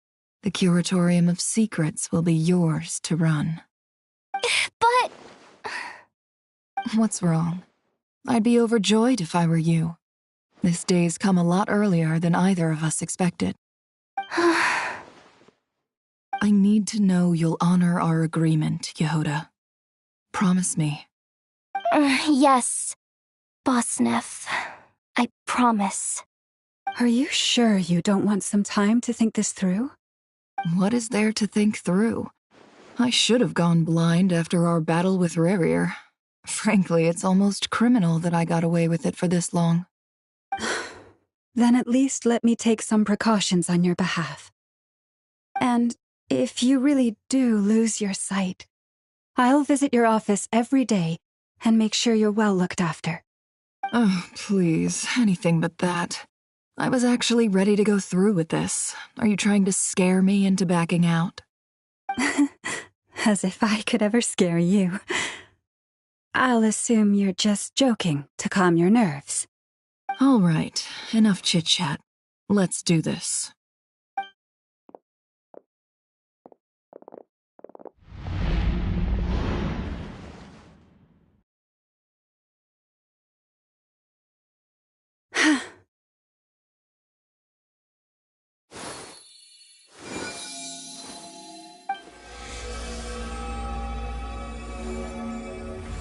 the Curatorium of Secrets will be yours to run. But... What's wrong? I'd be overjoyed if I were you. This day's come a lot earlier than either of us expected. I need to know you'll honor our agreement, Yehoda. Promise me. Yes, Boss Neff. I promise. Are you sure you don't want some time to think this through? What is there to think through? I should have gone blind after our battle with Rerir. Frankly, it's almost criminal that I got away with it for this long. Then at least let me take some precautions on your behalf. And if you really do lose your sight, I'll visit your office every day and make sure you're well looked after. Oh, please, anything but that. I was actually ready to go through with this. Are you trying to scare me into backing out? As if I could ever scare you. I'll assume you're just joking to calm your nerves. All right, enough chit-chat. Let's do this.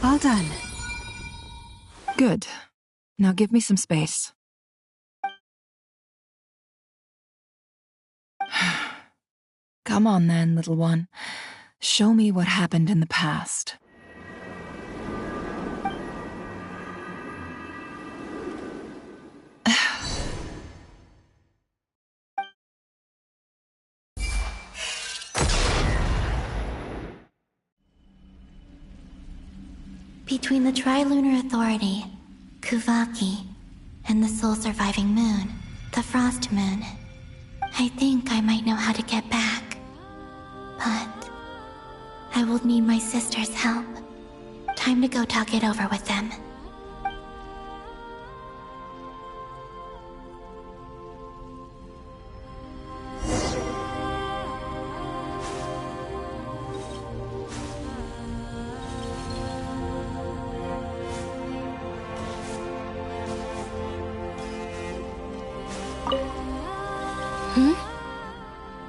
All done. Good. Now give me some space. Come on then, little one. Show me what happened in the past. Between the Trilunar Authority, Kuvaki, and the soul-surviving moon, the Frost Moon, I think I might know how to get back. But I will need my sister's help. Time to go talk it over with them.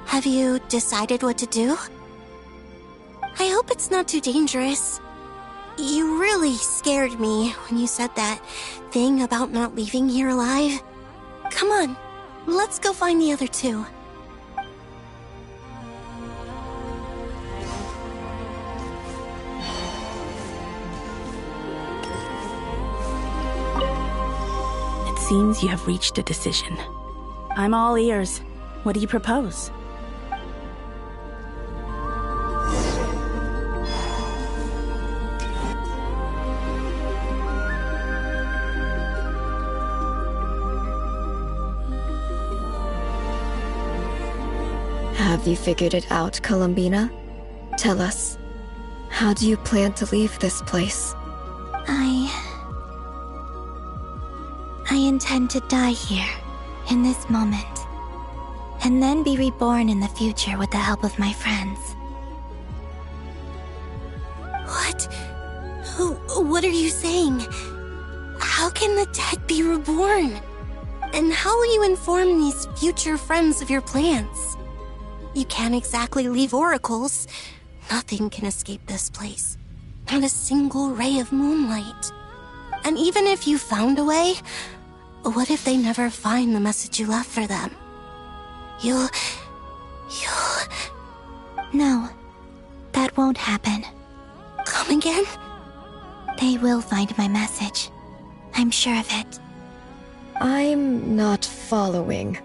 Have you decided what to do? I hope it's not too dangerous. You really scared me when you said that thing about not leaving here alive? Come on, let's go find the other two. It seems you have reached a decision. I'm all ears. What do you propose? Have you figured it out, Columbina? Tell us, how do you plan to leave this place? I intend to die here, in this moment, and then be reborn in the future with the help of my friends. What? What are you saying? How can the dead be reborn? And how will you inform these future friends of your plans? You can't exactly leave oracles. Nothing can escape this place. Not a single ray of moonlight. And even if you found a way, what if they never find the message you left for them? You'll... No, that won't happen. Come again? They will find my message. I'm sure of it. I'm not following.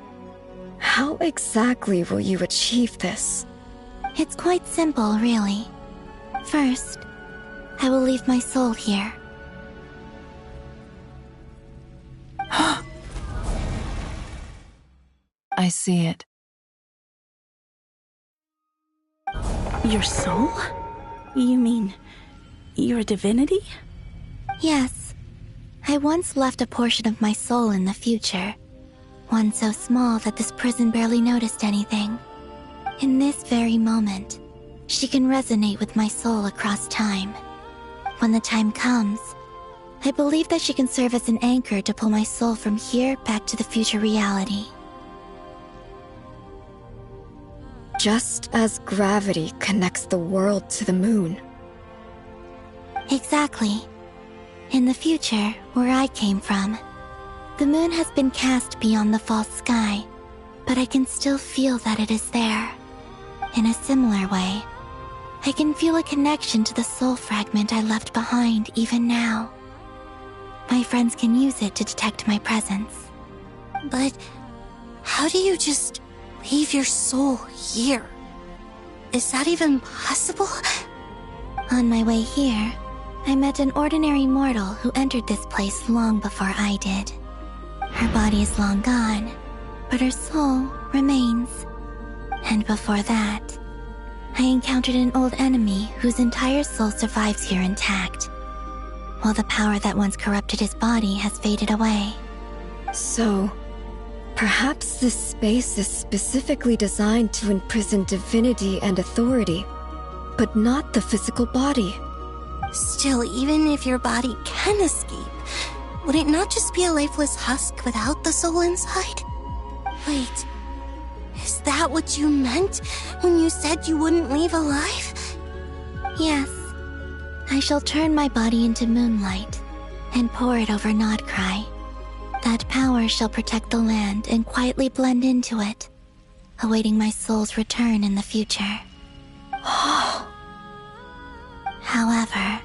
How exactly will you achieve this? It's quite simple, really. First, I will leave my soul here. I see it. Your soul? You mean you're a divinity? Yes. I once left a portion of my soul in the future. One so small that this prison barely noticed anything. In this very moment, she can resonate with my soul across time. When the time comes, I believe that she can serve as an anchor to pull my soul from here back to the future reality. Just as gravity connects the world to the moon. Exactly. In the future, where I came from, the moon has been cast beyond the false sky, but I can still feel that it is there. In a similar way, I can feel a connection to the soul fragment I left behind even now. My friends can use it to detect my presence. But how do you just leave your soul here? Is that even possible? On my way here, I met an ordinary mortal who entered this place long before I did. Her body is long gone, but her soul remains. And before that, I encountered an old enemy whose entire soul survives here intact, while the power that once corrupted his body has faded away. So, perhaps this space is specifically designed to imprison divinity and authority, but not the physical body. Still, even if your body can escape, would it not just be a lifeless husk without the soul inside? Wait, is that what you meant when you said you wouldn't leave alive? Yes. I shall turn my body into moonlight and pour it over Nodcry. That power shall protect the land and quietly blend into it, awaiting my soul's return in the future. However,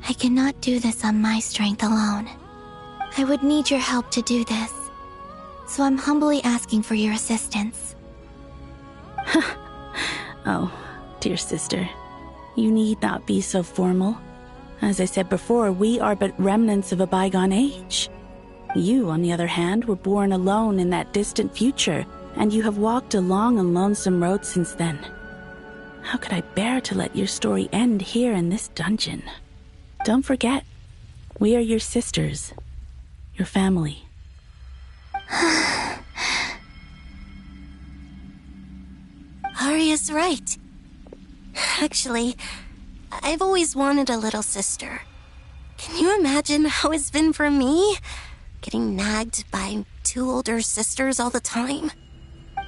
I cannot do this on my strength alone. I would need your help to do this, so I'm humbly asking for your assistance. Oh, dear sister, you need not be so formal. As I said before, we are but remnants of a bygone age. You, on the other hand, were born alone in that distant future, and you have walked a long and lonesome road since then. How could I bear to let your story end here in this dungeon? Don't forget, we are your sisters, your family. Arya's right. Actually, I've always wanted a little sister. Can you imagine how it's been for me? Getting nagged by two older sisters all the time.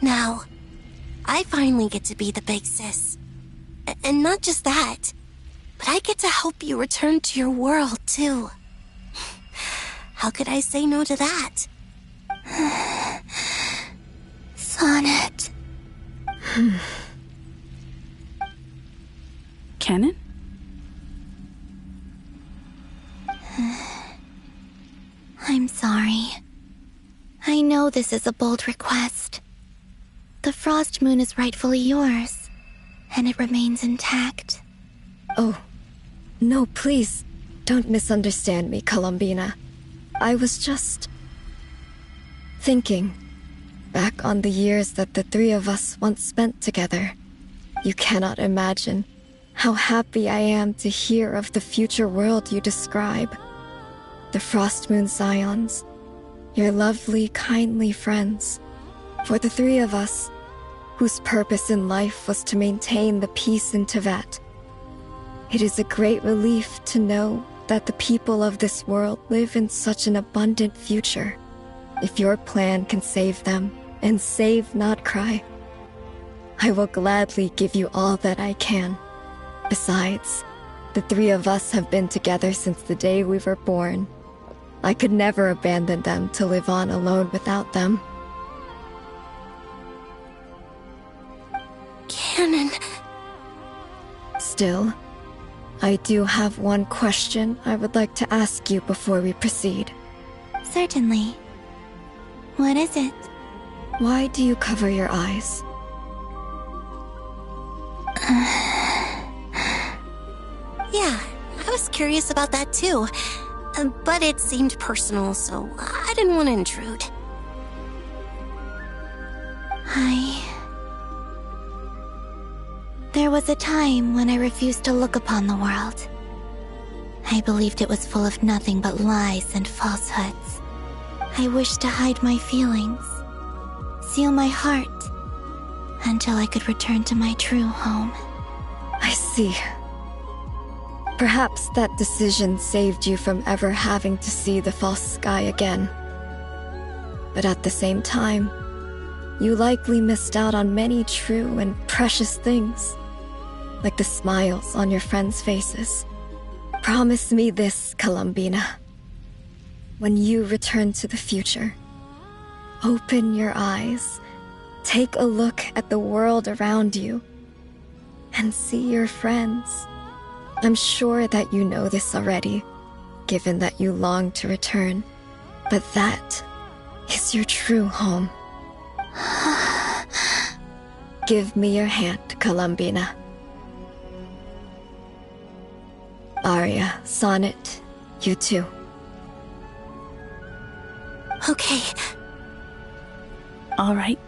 Now, I finally get to be the big sis. And not just that, but I get to help you return to your world, too. How could I say no to that? Sonnet. Canon? I'm sorry. I know this is a bold request. The Frost Moon is rightfully yours, and it remains intact. Oh, no, please, don't misunderstand me, Columbina. I was just thinking back on the years that the three of us once spent together. You cannot imagine how happy I am to hear of the future world you describe. The Frost Moon Scions, your lovely, kindly friends. For the three of us, whose purpose in life was to maintain the peace in Teyvat. It is a great relief to know that the people of this world live in such an abundant future. If your plan can save them, and save, not cry, I will gladly give you all that I can. Besides, the three of us have been together since the day we were born. I could never abandon them to live on alone without them. Canon. Still, I do have one question I would like to ask you before we proceed. Certainly. What is it? Why do you cover your eyes? Yeah, I was curious about that too. But it seemed personal, so I didn't want to intrude. There was a time when I refused to look upon the world. I believed it was full of nothing but lies and falsehoods. I wished to hide my feelings, seal my heart, until I could return to my true home. I see. Perhaps that decision saved you from ever having to see the false sky again. But at the same time, you likely missed out on many true and precious things, like the smiles on your friends' faces. Promise me this, Columbina. When you return to the future, open your eyes, take a look at the world around you, and see your friends. I'm sure that you know this already, given that you long to return, but that is your true home. Give me your hand, Columbina. Arya, Sonnet, you too. Okay. All right.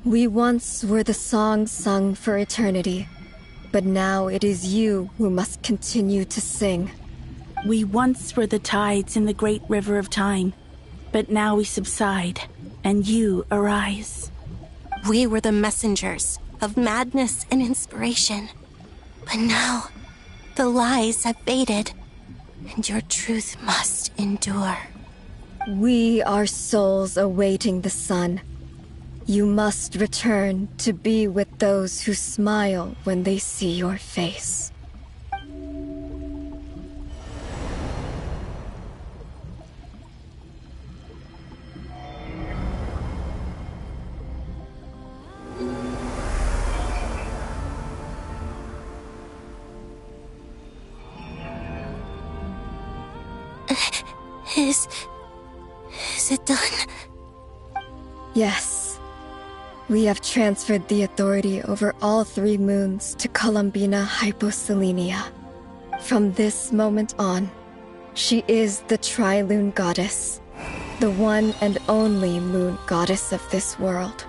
We once were the songs sung for eternity, but now it is you who must continue to sing. We once were the tides in the great river of time, but now we subside, and you arise. We were the messengers of madness and inspiration, but now the lies have faded, and your truth must endure. We are souls awaiting the sun. You must return to be with those who smile when they see your face. Is it done? Yes. We have transferred the authority over all 3 moons to Columbina Hyposelenia. From this moment on, she is the Tri-Lune Goddess, the one and only moon goddess of this world.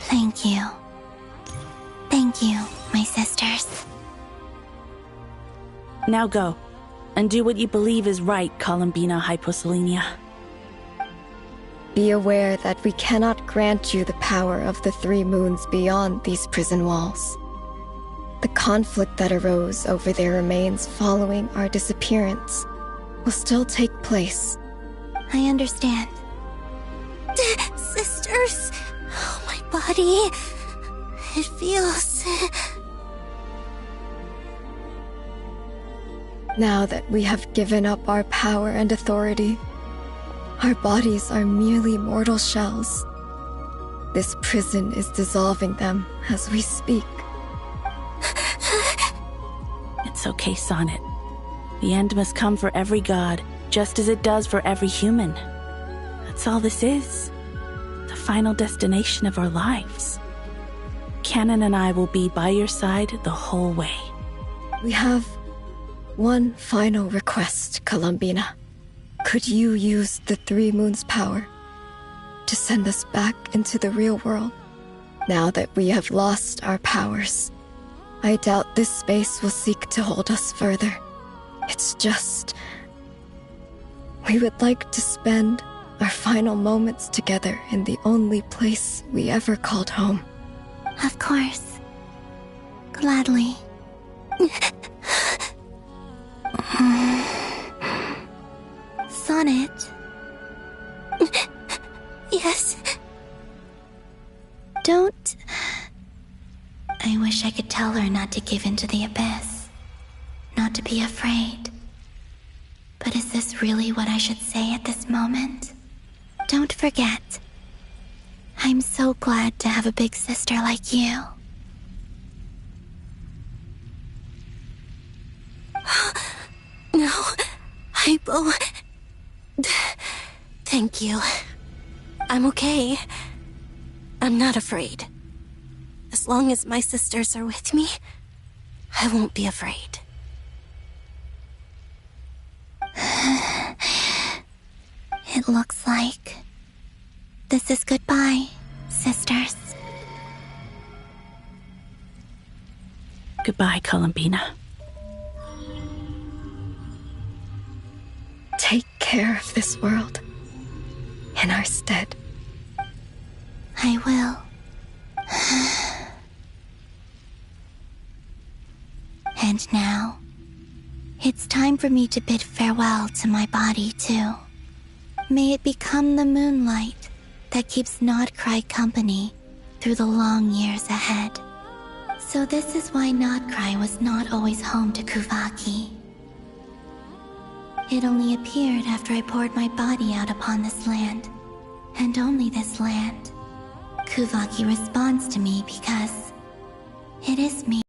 Thank you. Thank you, my sisters. Now go, and do what you believe is right, Columbina Hyposelenia. Be aware that we cannot grant you the power of the three moons beyond these prison walls. The conflict that arose over their remains following our disappearance will still take place. I understand. Sisters, oh, my body. It feels... Now that we have given up our power and authority, our bodies are merely mortal shells. This prison is dissolving them as we speak. It's okay, Sonnet. The end must come for every god, just as it does for every human. That's all this is. The final destination of our lives. Canon and I will be by your side the whole way. We have one final request, Columbina. Could you use the Three Moons' power to send us back into the real world? Now that we have lost our powers, I doubt this space will seek to hold us further. It's just... we would like to spend our final moments together in the only place we ever called home. Of course. Gladly. Sonnet? Yes? Don't... I wish I could tell her not to give in to the abyss. Not to be afraid. But is this really what I should say at this moment? Don't forget. I'm so glad to have a big sister like you. No, Hypo. Thank you. I'm okay. I'm not afraid. As long as my sisters are with me, I won't be afraid. It looks like this is goodbye, sisters. Goodbye, Columbina. Take care of this world in our stead. I will. And now, it's time for me to bid farewell to my body, too. May it become the moonlight that keeps Nodcry company through the long years ahead. So this is why Nodcry was not always home to Kuvaki. It only appeared after I poured my body out upon this land, and only this land. Kuvaki responds to me because it is me.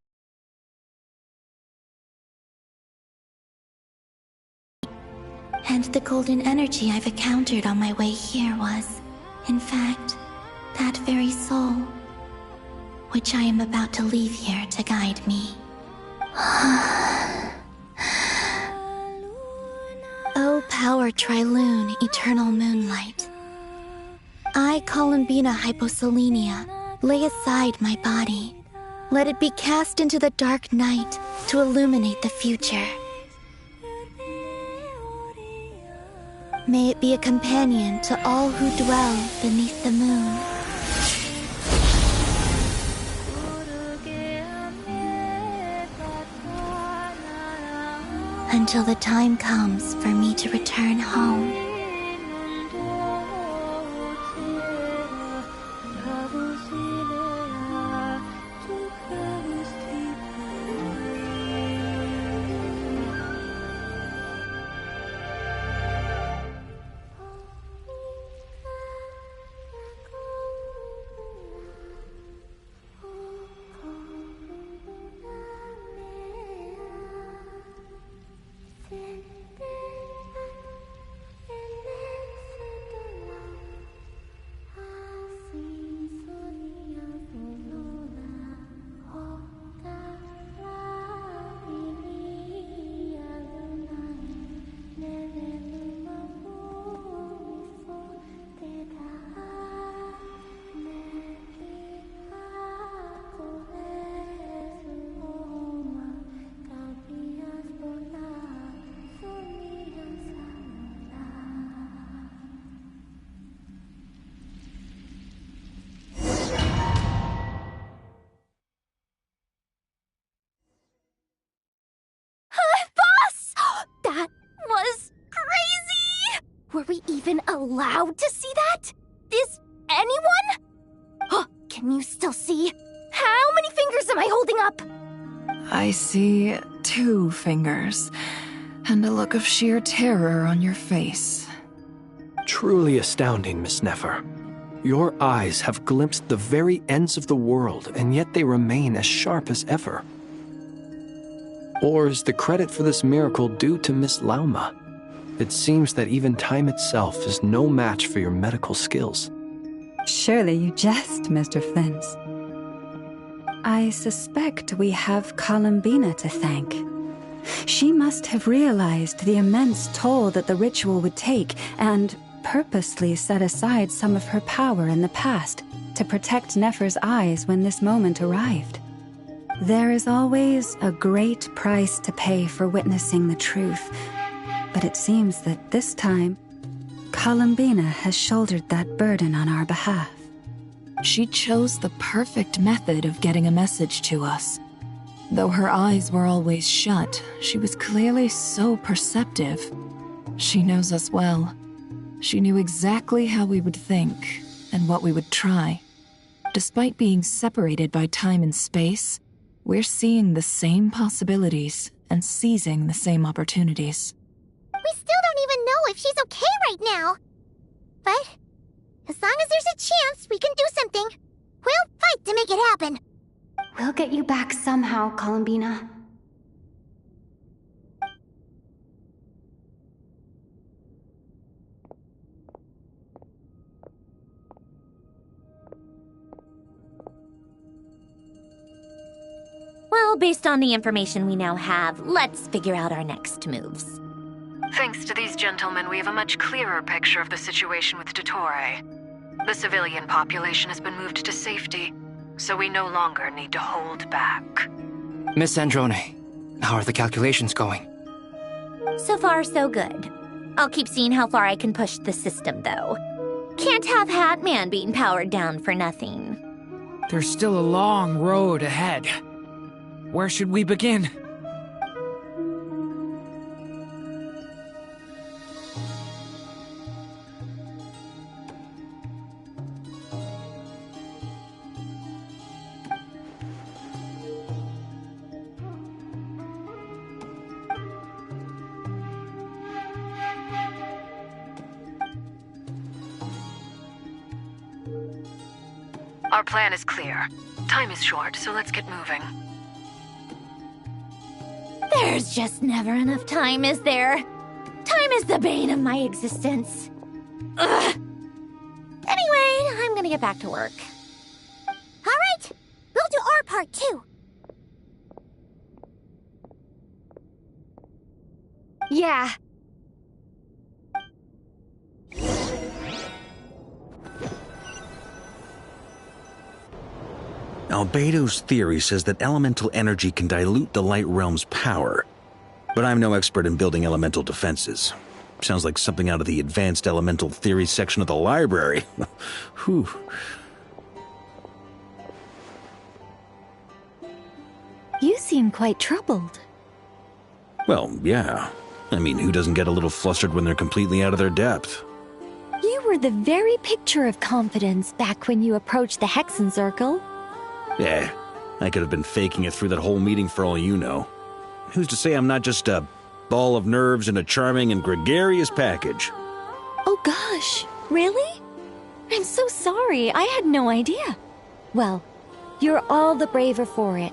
And the golden energy I've encountered on my way here was, in fact, that very soul, which I am about to leave here to guide me. O power Trilune, eternal moonlight. I, Columbina Hyposelenia, lay aside my body. Let it be cast into the dark night to illuminate the future. May it be a companion to all who dwell beneath the moon. Until the time comes for me to return home. even allowed to see that? Is anyone? Oh, can you still see? How many fingers am I holding up? I see 2 fingers, and a look of sheer terror on your face. Truly astounding, Miss Nefer. Your eyes have glimpsed the very ends of the world, and yet they remain as sharp as ever. Or is the credit for this miracle due to Miss Lauma? It seems that even time itself is no match for your medical skills. Surely you jest, Mr. Flint. I suspect we have Columbina to thank. She must have realized the immense toll that the ritual would take and purposely set aside some of her power in the past to protect Nefer's eyes when this moment arrived. There is always a great price to pay for witnessing the truth, but it seems that this time, Columbina has shouldered that burden on our behalf. She chose the perfect method of getting a message to us. Though her eyes were always shut, she was clearly so perceptive. She knows us well. She knew exactly how we would think and what we would try. Despite being separated by time and space, we're seeing the same possibilities and seizing the same opportunities. We still don't even know if she's okay right now. But as long as there's a chance we can do something, we'll fight to make it happen. We'll get you back somehow, Columbina. Well, based on the information we now have, let's figure out our next moves. Thanks to these gentlemen, we have a much clearer picture of the situation with Dottore. The civilian population has been moved to safety, so we no longer need to hold back. Miss Androne, how are the calculations going? So far, so good. I'll keep seeing how far I can push the system, though. Can't have Hatman being powered down for nothing. There's still a long road ahead. Where should we begin? Our plan is clear. Time is short, so let's get moving. There's just never enough time, is there? Time is the bane of my existence. Ugh. Anyway, I'm gonna get back to work. All right, we'll do our part too. Yeah. Albedo's theory says that elemental energy can dilute the light realm's power. But I'm no expert in building elemental defenses. Sounds like something out of the advanced elemental theory section of the library. Whew. You seem quite troubled. Well, yeah. I mean, who doesn't get a little flustered when they're completely out of their depth? You were the very picture of confidence back when you approached the Hexen Circle. Yeah, I could have been faking it through that whole meeting for all you know. Who's to say I'm not just a ball of nerves in a charming and gregarious package? Oh gosh, really? I'm so sorry, I had no idea. Well, you're all the braver for it.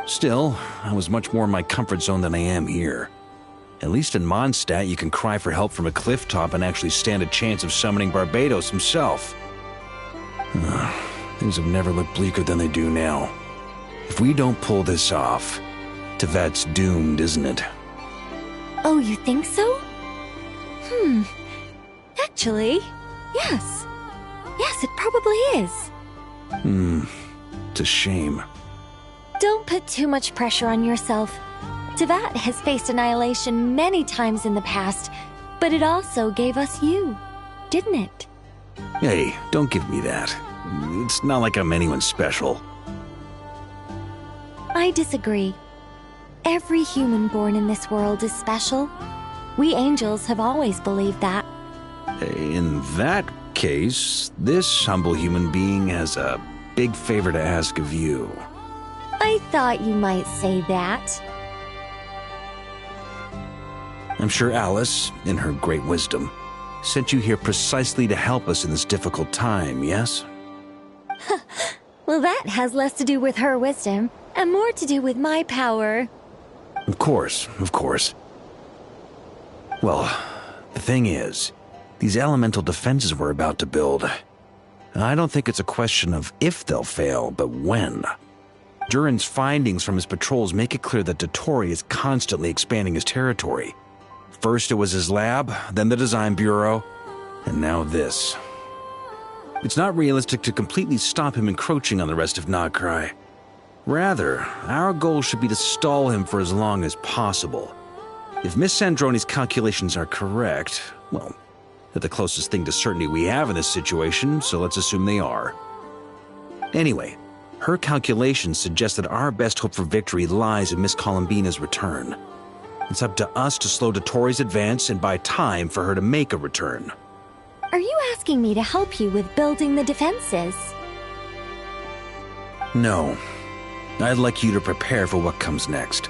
Still, I was much more in my comfort zone than I am here. At least in Mondstadt, you can cry for help from a cliff top and actually stand a chance of summoning Barbados himself. Things have never looked bleaker than they do now. If we don't pull this off, Tevat's doomed, isn't it? Oh, you think so? Actually, yes. Yes, it probably is. It's a shame. Don't put too much pressure on yourself. Tevat has faced annihilation many times in the past, but it also gave us you, didn't it? Hey, don't give me that. It's not like I'm anyone special. I disagree. Every human born in this world is special. We angels have always believed that. In that case, this humble human being has a big favor to ask of you. I thought you might say that. I'm sure Alice, in her great wisdom, sent you here precisely to help us in this difficult time, yes? Well, that has less to do with her wisdom and more to do with my power. Of course, of course. Well, the thing is, these elemental defenses we're about to build, I don't think it's a question of if they'll fail, but when. Durin's findings from his patrols make it clear that Dottore is constantly expanding his territory. First it was his lab, then the design bureau, and now this. It's not realistic to completely stop him encroaching on the rest of Nagrai. Rather, our goal should be to stall him for as long as possible. If Miss Sandroni's calculations are correct, well, they're the closest thing to certainty we have in this situation, so let's assume they are. Anyway, her calculations suggest that our best hope for victory lies in Miss Columbina's return. It's up to us to slow Dottore's advance and buy time for her to make a return. Are you asking me to help you with building the defenses? No. I'd like you to prepare for what comes next.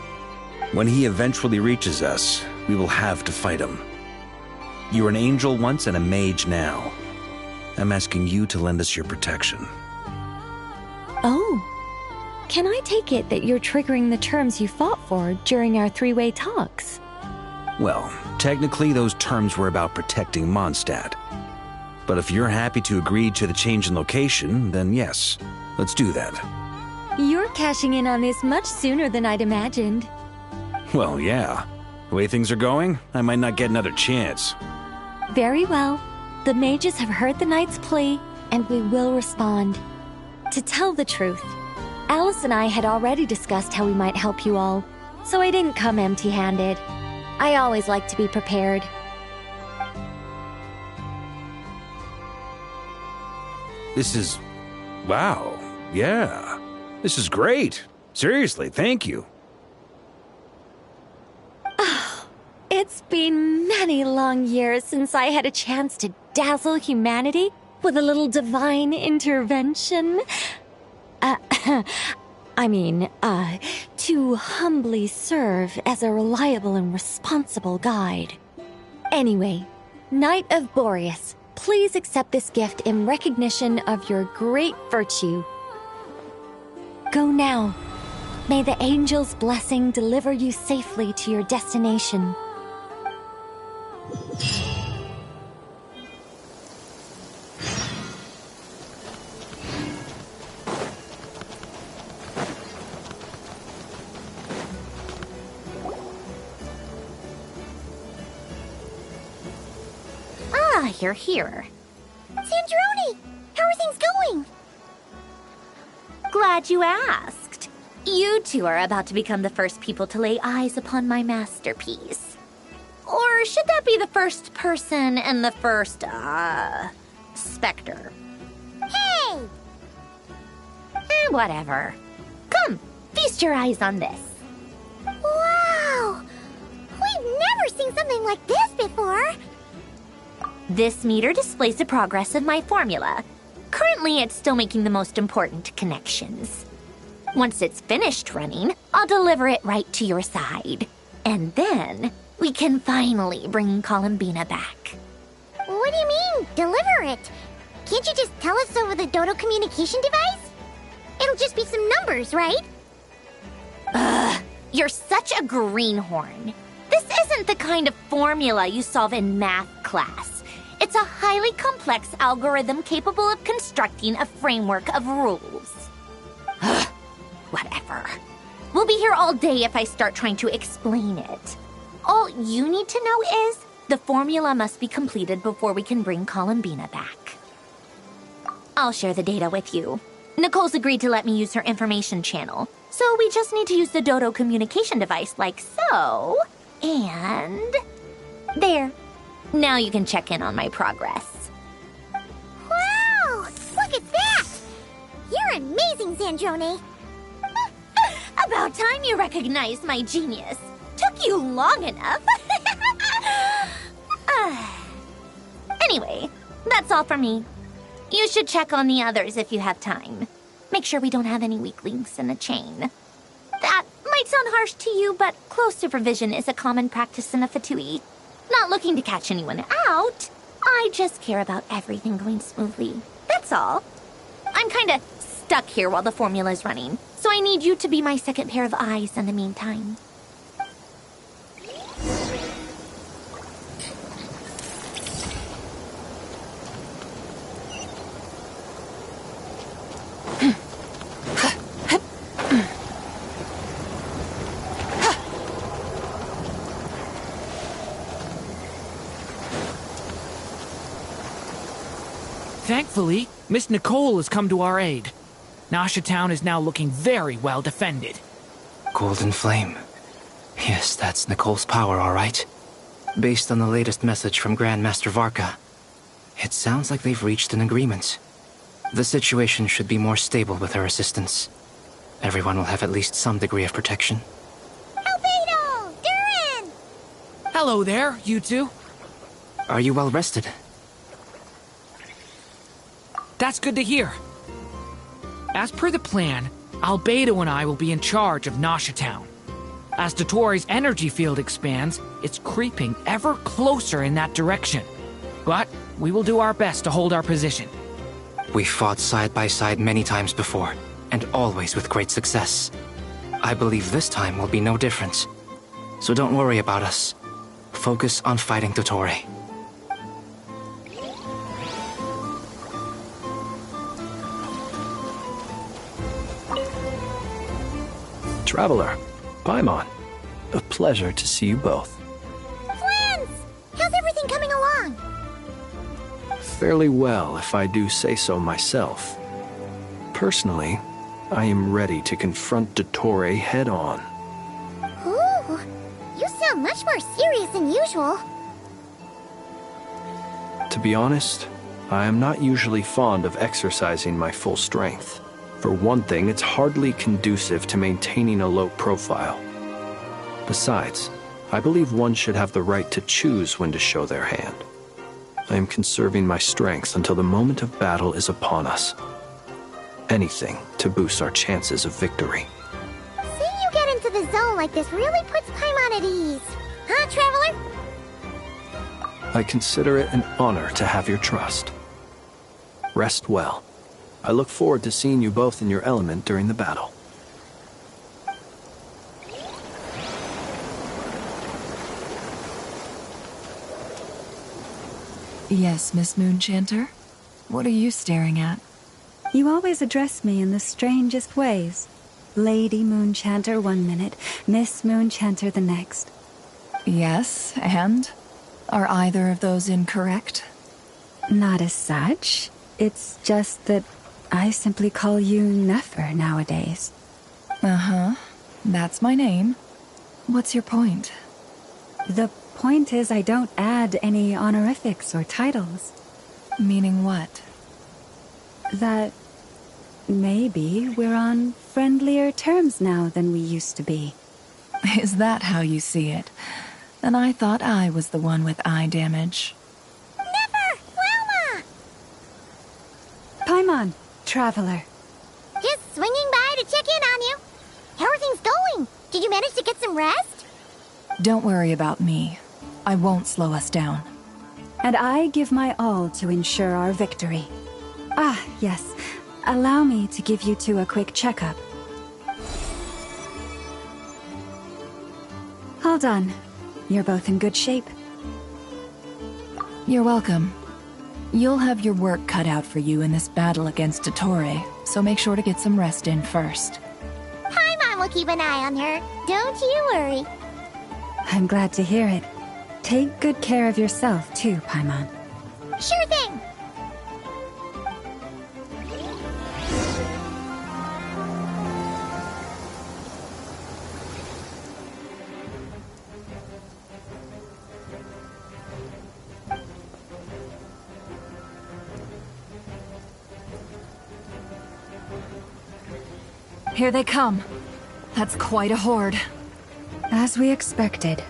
When he eventually reaches us, we will have to fight him. You were an angel once and a mage now. I'm asking you to lend us your protection. Oh. Can I take it that you're triggering the terms you fought for during our three-way talks? Well, technically those terms were about protecting Mondstadt. But if you're happy to agree to the change in location, then yes, let's do that. You're cashing in on this much sooner than I'd imagined. Well, yeah. The way things are going, I might not get another chance. Very well. The mages have heard the knight's plea, and we will respond. To tell the truth, Alice and I had already discussed how we might help you all, so I didn't come empty-handed. I always like to be prepared. This is... wow. Yeah. This is great. Seriously, thank you. It's been many long years since I had a chance to dazzle humanity with a little divine intervention. To humbly serve as a reliable and responsible guide. Anyway, Knight of Boreas, please accept this gift in recognition of your great virtue. Go now. May the angel's blessing deliver you safely to your destination. Ah, you're here. Sandroni! How are things going? Glad you asked. You two are about to become the first people to lay eyes upon my masterpiece. Or should that be the first person and the first, specter? Hey! Whatever. Come, feast your eyes on this. Wow! We've never seen something like this before! This meter displays the progress of my formula. Currently, it's still making the most important connections. Once it's finished running, I'll deliver it right to your side. And then, we can finally bring Columbina back. What do you mean, deliver it? Can't you just tell us over the Dodo communication device? It'll just be some numbers, right? Ugh, you're such a greenhorn. This isn't the kind of formula you solve in math class. It's a highly complex algorithm capable of constructing a framework of rules. Ugh, whatever. We'll be here all day if I start trying to explain it. All you need to know is the formula must be completed before we can bring Columbina back. I'll share the data with you. Nicole's agreed to let me use her information channel, so we just need to use the Dodo communication device like so. And... there. Now you can check in on my progress. Wow! Look at that! You're amazing, Sandroni! About time you recognized my genius. Took you long enough. Anyway, that's all from me. You should check on the others if you have time. Make sure we don't have any weak links in the chain. That might sound harsh to you, but close supervision is a common practice in a Fatui. Not looking to catch anyone out. I just care about everything going smoothly. That's all. I'm kinda stuck here while the formula's running, so I need you to be my second pair of eyes in the meantime. Thankfully, Miss Nicole has come to our aid. Nasha Town is now looking very well defended. Golden Flame. Yes, that's Nicole's power, all right. Based on the latest message from Grandmaster Varka, it sounds like they've reached an agreement. The situation should be more stable with her assistance. Everyone will have at least some degree of protection. Albedo! Durin! Hello there, you two. Are you well rested? That's good to hear. As per the plan, Albedo and I will be in charge of Nasha Town. As Dotori's energy field expands, it's creeping ever closer in that direction. But we will do our best to hold our position. We fought side by side many times before, and always with great success. I believe this time will be no different. So don't worry about us. Focus on fighting Dotori. Traveler, Paimon, a pleasure to see you both. Friends! How's everything coming along? Fairly well, if I do say so myself. Personally, I am ready to confront Dottore head-on. Ooh, you sound much more serious than usual. To be honest, I am not usually fond of exercising my full strength. For one thing, it's hardly conducive to maintaining a low profile. Besides, I believe one should have the right to choose when to show their hand. I am conserving my strength until the moment of battle is upon us. Anything to boost our chances of victory. Seeing you get into the zone like this really puts Paimon at ease. Huh, Traveler? I consider it an honor to have your trust. Rest well. I look forward to seeing you both in your element during the battle. Yes, Miss Moonchanter? What are you staring at? You always address me in the strangest ways. Lady Moonchanter one minute, Miss Moonchanter the next. Yes, and? Are either of those incorrect? Not as such. It's just that I simply call you Nefer nowadays. Uh-huh. That's my name. What's your point? The point is I don't add any honorifics or titles. Meaning what? That maybe we're on friendlier terms now than we used to be. Is that how you see it? Then I thought I was the one with eye damage. Never! Wilma! Paimon, Traveler. Just swinging by to check in on you. How are things going? Did you manage to get some rest? Don't worry about me. I won't slow us down. And I give my all to ensure our victory. Ah, yes. Allow me to give you two a quick checkup. All done. You're both in good shape. You're welcome. You'll have your work cut out for you in this battle against Dottore, so make sure to get some rest in first. Paimon will keep an eye on her. Don't you worry. I'm glad to hear it. Take good care of yourself, too, Paimon. Sure thing. Here they come. That's quite a horde. As we expected.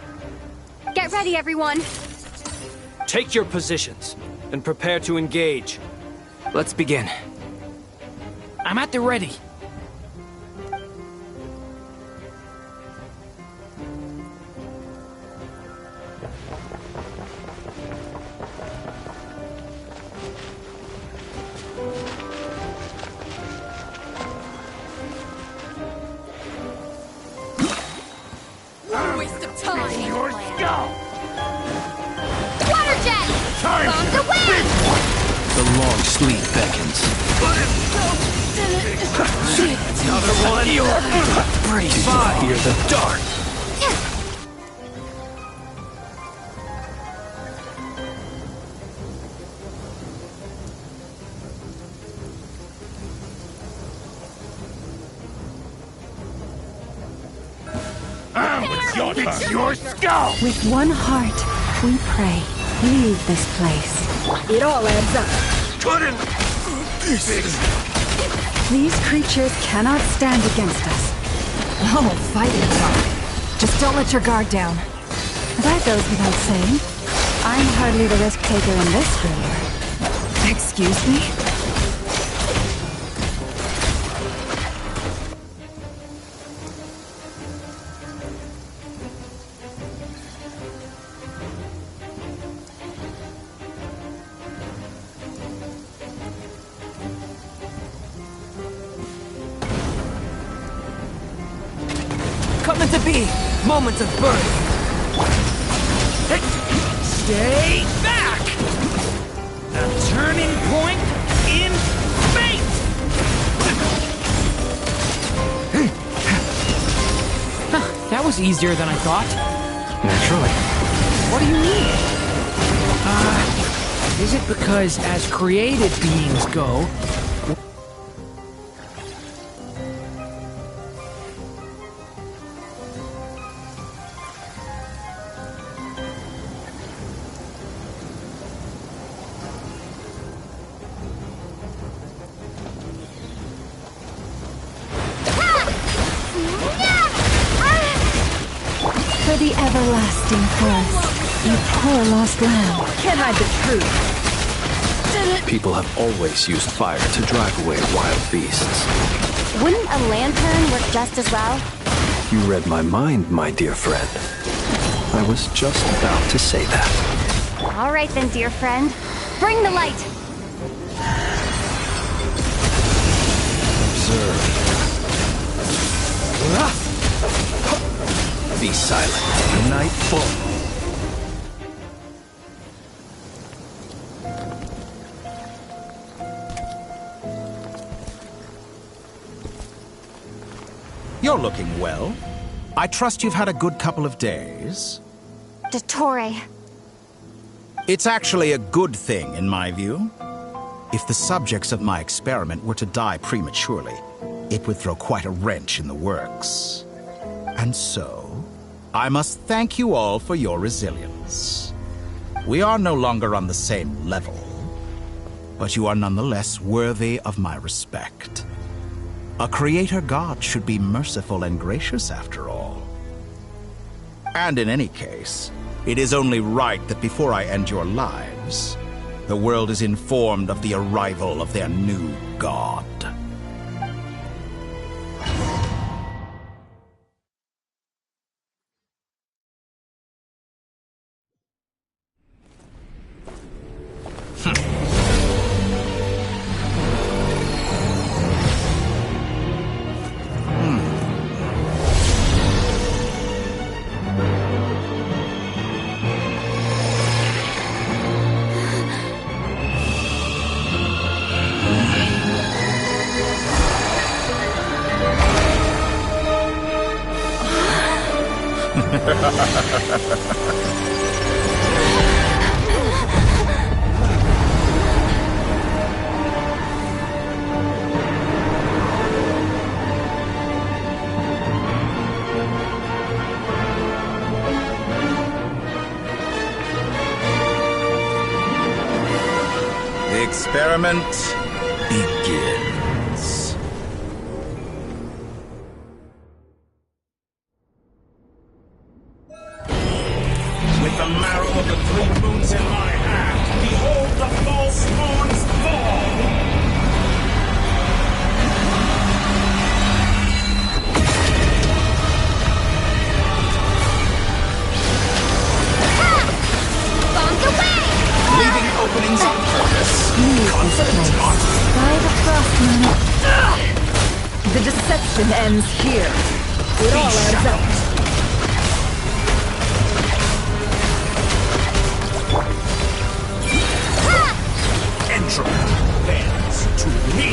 Get ready, everyone. Take your positions. and prepare to engage. Let's begin. I'm at the ready. Waste of time. Your skull! Water jet! Time! From the wind! The long sleep beckons. Another one! Breathe fire! Hear the dart! Your skull! With one heart, we pray. Leave this place. It all adds up. Couldn't! These creatures cannot stand against us. Oh, fighting talk. Just don't let your guard down. That goes without saying. I'm hardly the risk taker in this room. Excuse me? Coming to be! Moments of birth! Stay back! A turning point in fate! That was easier than I thought. Naturally. What do you mean? Is it because as created beings go, For the everlasting forest, you poor lost lamb. Can't hide the truth. People have always used fire to drive away wild beasts. Wouldn't a lantern work just as well? You read my mind, my dear friend. I was just about to say that. All right then, dear friend. Bring the light. Observe. Be silent. Nightfall. You're looking well. I trust you've had a good couple of days. Dottore. It's actually a good thing, in my view. If the subjects of my experiment were to die prematurely, it would throw quite a wrench in the works. And so, I must thank you all for your resilience. We are no longer on the same level, but you are nonetheless worthy of my respect. A creator god should be merciful and gracious after all. And in any case, it is only right that before I end your lives, the world is informed of the arrival of their new god. The experiment begins. With the marrow of the 3 moons in my hand, behold the The deception ends here. It all adds up. Entropy bends to me.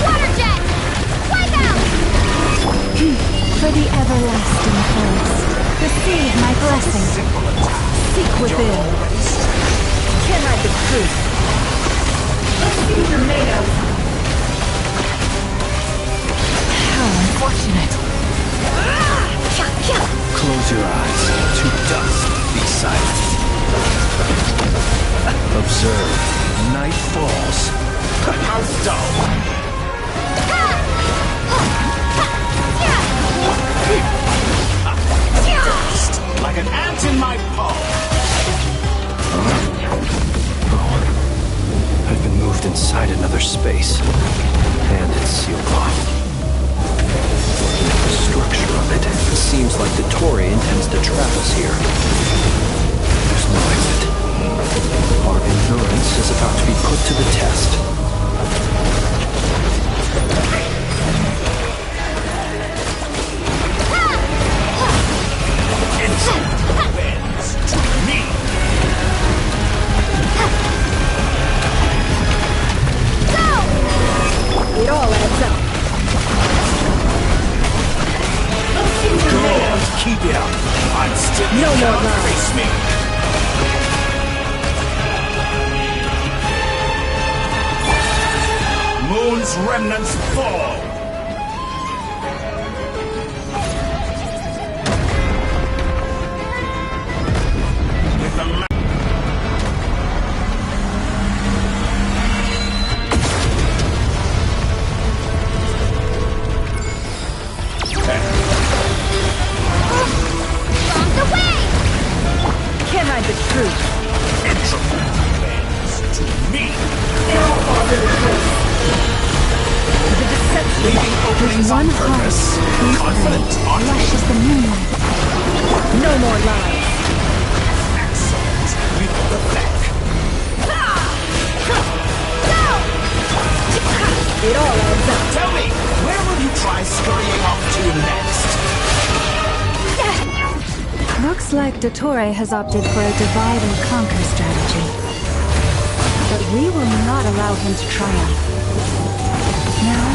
Water jet! Wipe out! For the everlasting forest, receive my blessing. Seek within. Can't hide the truth. Let's see what you're made of. How unfortunate. Close your eyes. To dust. Be silent. Observe. Night falls. How dull. Dust like an ant in my palm. I've been moved inside another space, and it's sealed off. Looking at the structure of it, it seems like the Torii intends to trap us here. There's no exit. Our endurance is about to be put to the test. Bends to me. It all adds up. Good. Keep it up. I'm still No more lies. Face me. Moon's remnants fall. With the Can't hide the truth. entropy bends to me. It'll fall to the truth. The deception. Leaving openings on purpose. Confident on Flesh is the moonlight. No more lies. excellent with the back. It all adds up. Tell me, where will you try scurrying off to next? Looks like Dottore has opted for a divide and conquer strategy. But we will not allow him to triumph. Now,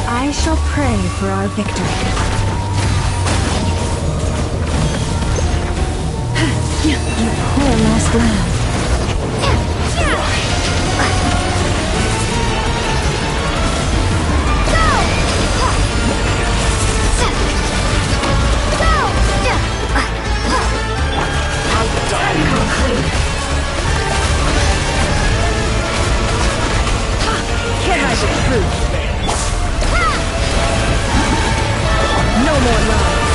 I shall pray for our victory. You poor lost lamb. Can't hide the truth. No more lies.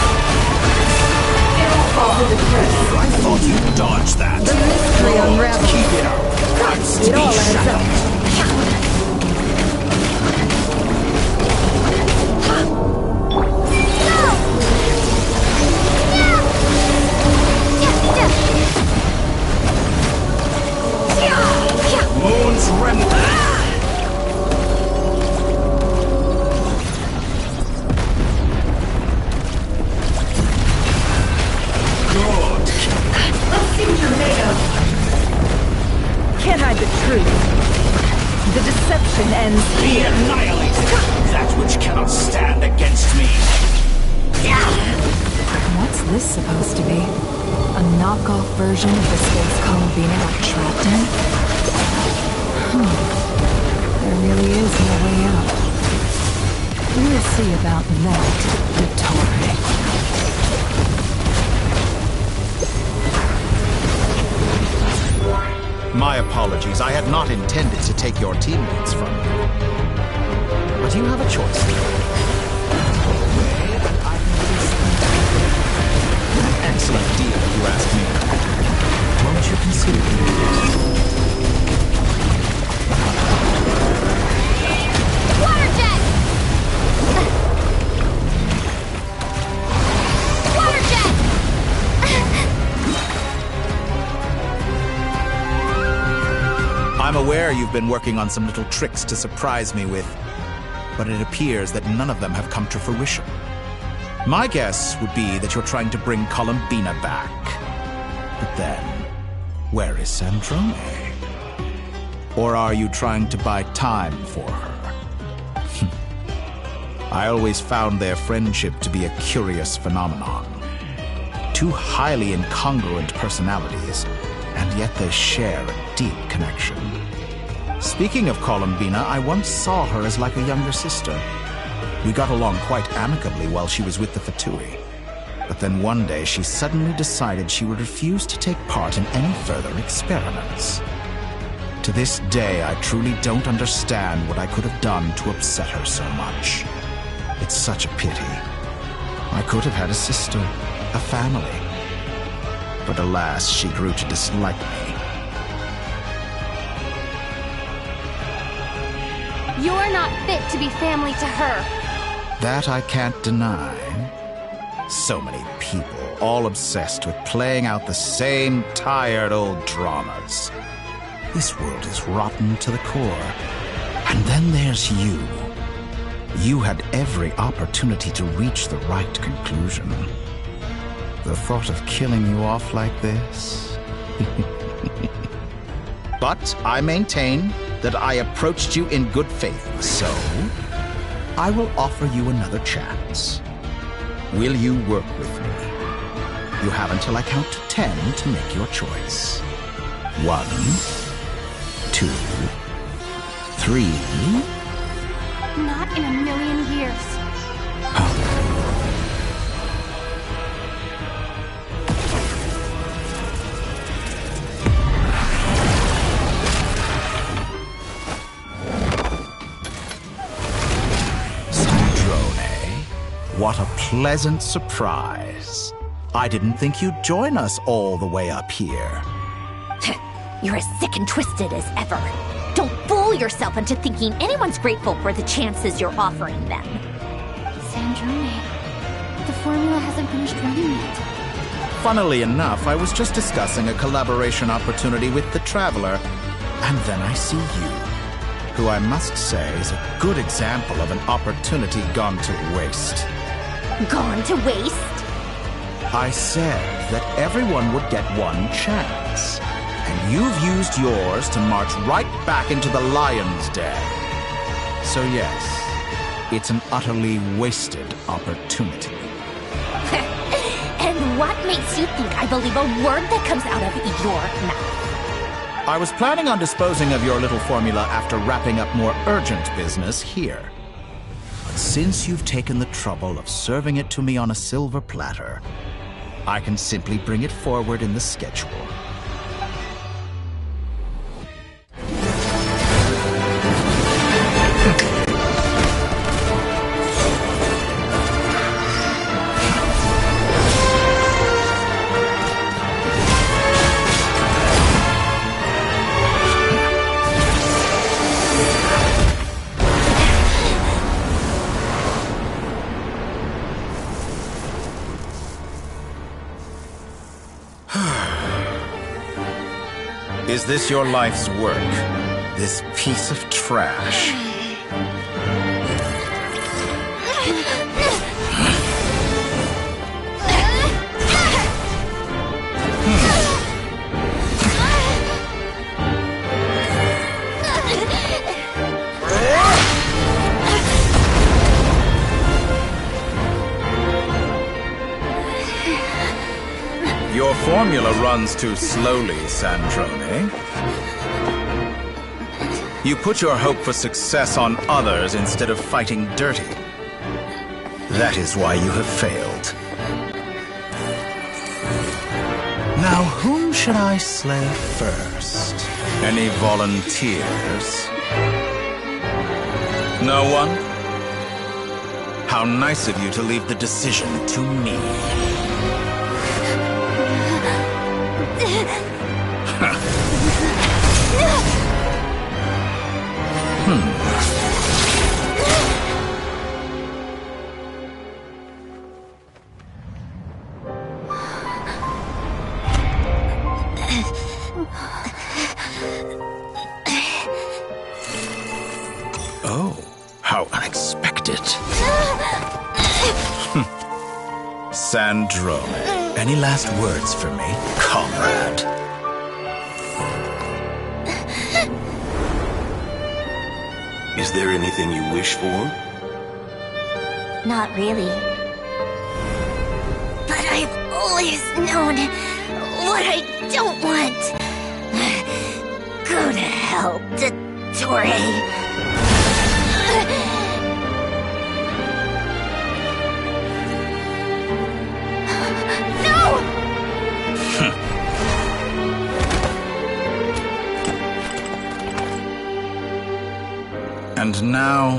It'll fall to the truth. I thought you dodged that. The mystery unravels. Keep it up. I'm It still all adds up. Moon's remnant. Good. Let's see what you're made of. Can't hide the truth. The deception ends Be here. annihilated. That which cannot stand against me. What's this supposed to be? A knockoff version of the space Columbina got trapped in? There really is no way out. We'll see about that, Dottore. My apologies. I had not intended to take your teammates from you. But you have a choice. An excellent deal, if you ask me. Won't you consider it? Water jet! Water jet! I'm aware you've you've been working on some little tricks to surprise me with, but it appears that none of them have come to fruition. My guess would be that you're trying to bring Columbina back. But then, where is Sandrone? Or are you trying to buy time for her? I always found their friendship to be a curious phenomenon. Two highly incongruent personalities, and yet they share a deep connection. Speaking of Columbina, I once saw her as like a younger sister. We got along quite amicably while she was with the Fatui. But then one day she suddenly decided she would refuse to take part in any further experiments. To this day, I truly don't understand what I could have done to upset her so much. It's such a pity. I could have had a sister, a family. But alas, she grew to dislike me. You're not fit to be family to her. That I can't deny. So many people, all obsessed with playing out the same tired old dramas. This world is rotten to the core. And then there's you. You had every opportunity to reach the right conclusion. The thought of killing you off like this? But I maintain that I approached you in good faith, so I will offer you another chance. Will you work with me? You have until I count to 10 to make your choice. 1, 2, 3. Not in a million years. What a pleasant surprise. I didn't think you'd join us all the way up here. You're as sick and twisted as ever. Don't fool yourself into thinking anyone's grateful for the chances you're offering them. Sandrone, the formula hasn't finished running yet. Funnily enough, I was just discussing a collaboration opportunity with the Traveler, and then I see you, who I must say is a good example of an opportunity gone to waste. Gone to waste? I said that everyone would get one chance, and you've used yours to march right back into the lion's den. So yes, it's an utterly wasted opportunity. And what makes you think I believe a word that comes out of your mouth? I was planning on disposing of your little formula after wrapping up more urgent business here. But since you've taken the trouble of serving it to me on a silver platter, I can simply bring it forward in the schedule. Is this your life's work? This piece of trash? Your formula runs too slowly, Sandrone. You put your hope for success on others instead of fighting dirty. That is why you have failed. Now, whom should I slay first? Any volunteers? No one? How nice of you to leave the decision to me. Oh, how unexpected. Sandrone, any last words for me, comrade? Is there anything you wish for? Not really. But I've always known what I don't want. Go to hell, Dottore. And now,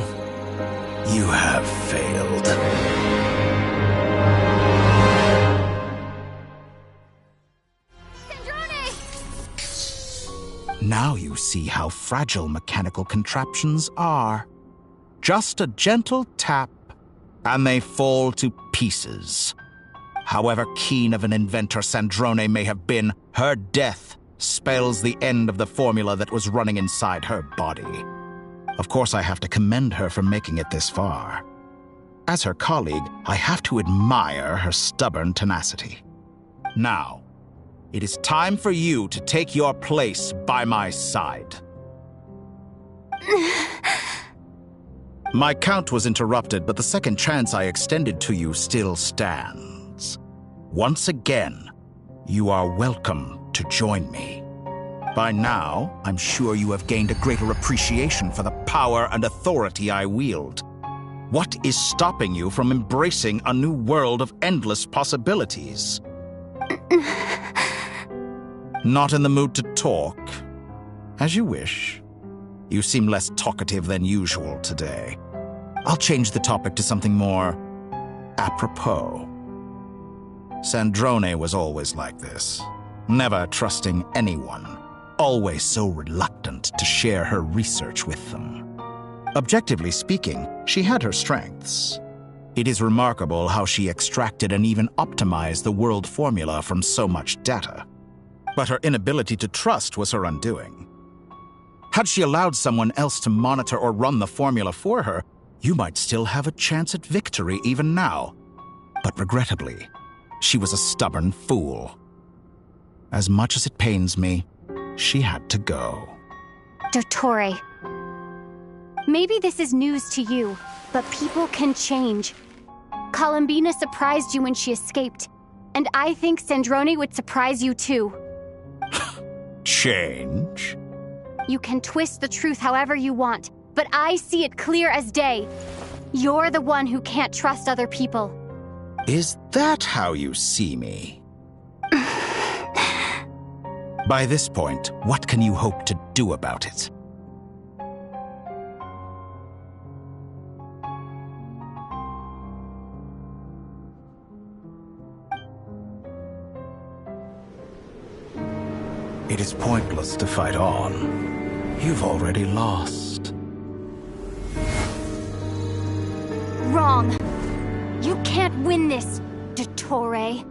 you have failed. Now you see how fragile mechanical contraptions are. Just a gentle tap, and they fall to pieces. However keen of an inventor Sandrone may have been, her death spells the end of the formula that was running inside her body. Of course, I have to commend her for making it this far. As her colleague, I have to admire her stubborn tenacity. Now, it is time for you to take your place by my side. My count was interrupted, but the second chance I extended to you still stands. Once again, you are welcome to join me. By now, I'm sure you have gained a greater appreciation for the power and authority I wield. What is stopping you from embracing a new world of endless possibilities? Not in the mood to talk? As you wish. You seem less talkative than usual today. I'll change the topic to something more apropos. Sandrone was always like this, never trusting anyone. Always so reluctant to share her research with them. Objectively speaking, she had her strengths. It is remarkable how she extracted and even optimized the world formula from so much data. But her inability to trust was her undoing. Had she allowed someone else to monitor or run the formula for her, you might still have a chance at victory even now. But regrettably, she was a stubborn fool. As much as it pains me, she had to go. Dottore. Maybe this is news to you, but people can change. Columbina surprised you when she escaped, and I think Sandrone would surprise you too. Change? You can twist the truth however you want, but I see it clear as day. You're the one who can't trust other people. Is that how you see me? By this point, what can you hope to do about it? It is pointless to fight on. You've already lost. Wrong. You can't win this, Dottore.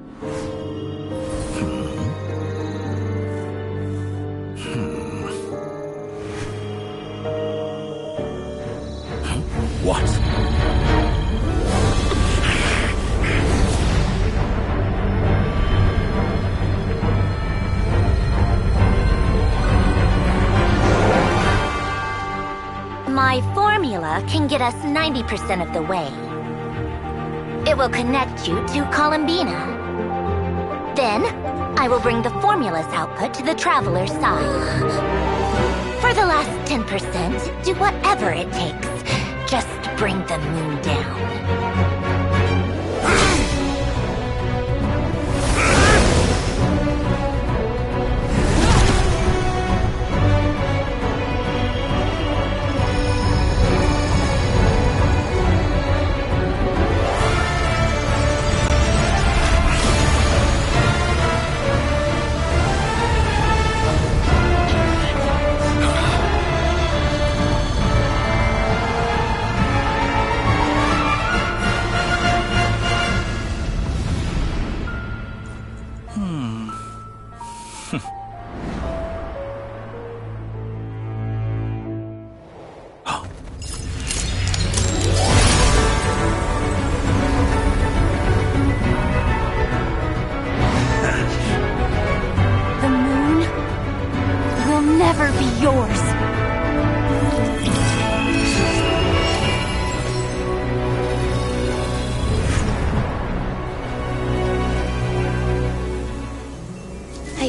What? My formula can get us 90% of the way. It will connect you to Columbina. Then, I will bring the formula's output to the Traveler's side. For the last 10%, do whatever it takes. Just bring the moon down.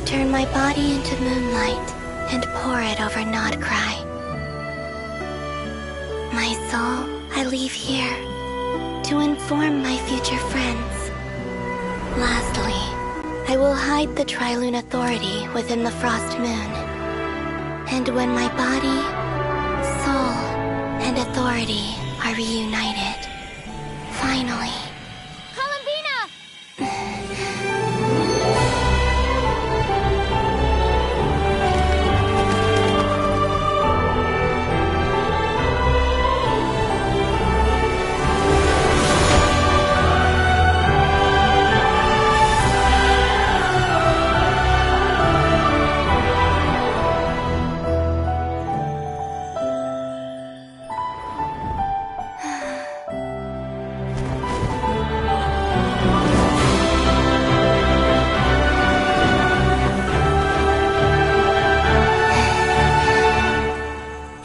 Turn my body into moonlight and pour it over Nodcry. My soul, I leave here to inform my future friends. Lastly, I will hide the Trilune Authority within the Frost Moon. And when my body, soul, and authority are reunited, finally...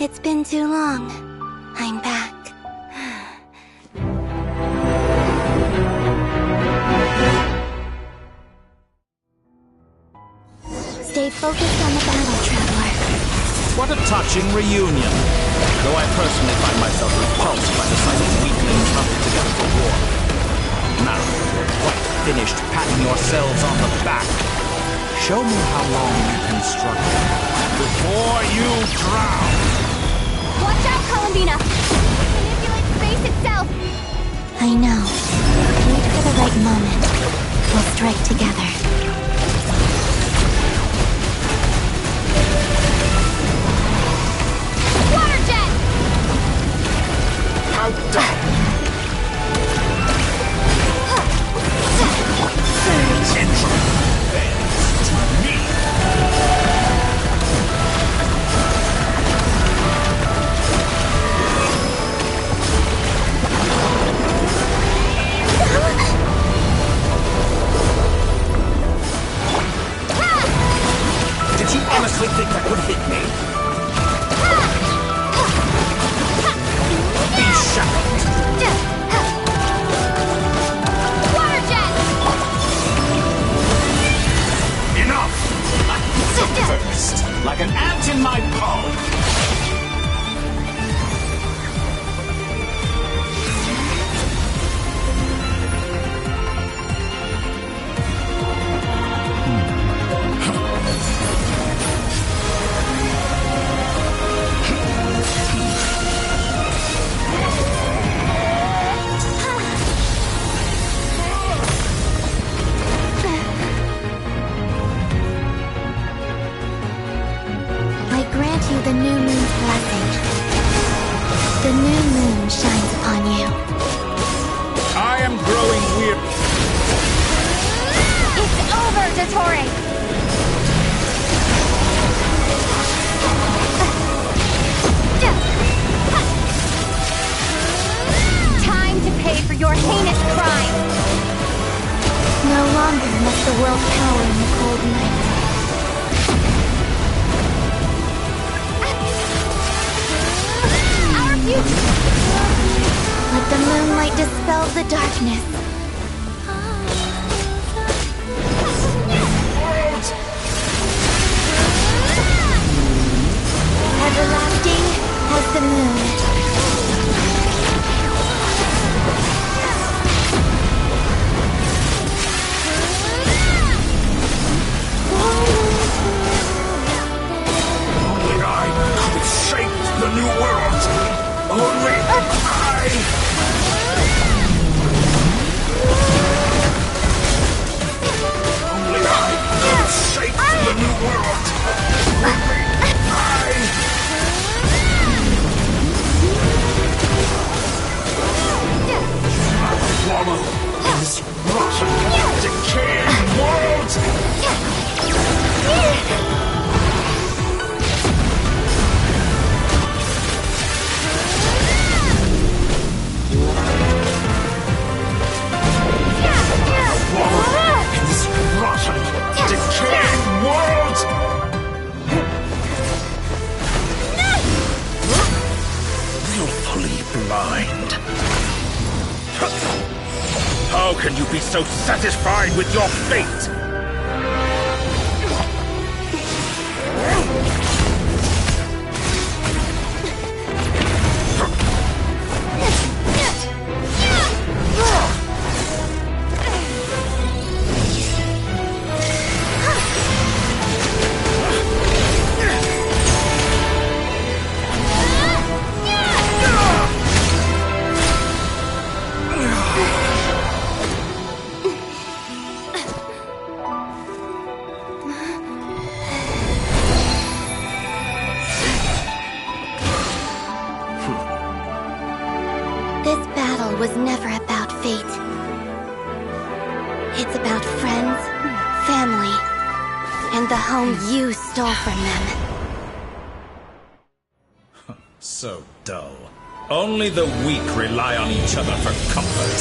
It's been too long. I'm back. Stay focused on the battle, Traveler. What a touching reunion. Though I personally find myself repulsed by the sight of weaklings huddled together for war. Now, quite finished patting yourselves on the back. Show me how long you can struggle before you drown. Watch out, Columbina! Manipulate space itself! I know. Wait for the right moment. We'll strike together. Water jet! How dare! Attention! Thanks to me! Did you honestly think that would hit me? Be shackled! Water jet! Enough! First, like an ant in my palm! The new moon's blessing. The new moon shines upon you. I am growing weary. It's over, Dottore! Time to pay for your heinous crime! No longer must the world cower in the cold night. Let the moonlight dispel the darkness. Everlasting as the moon. Only I could shape the new world. Only I! Only I could shape the new world! Only I! Wallow in this rotten, decaying world! Decaying world! Willfully blind. How can you be so satisfied with your fate? This battle was never about fate. It's about friends, family, and the home you stole from them. So dull. Only the weak rely on each other for comfort.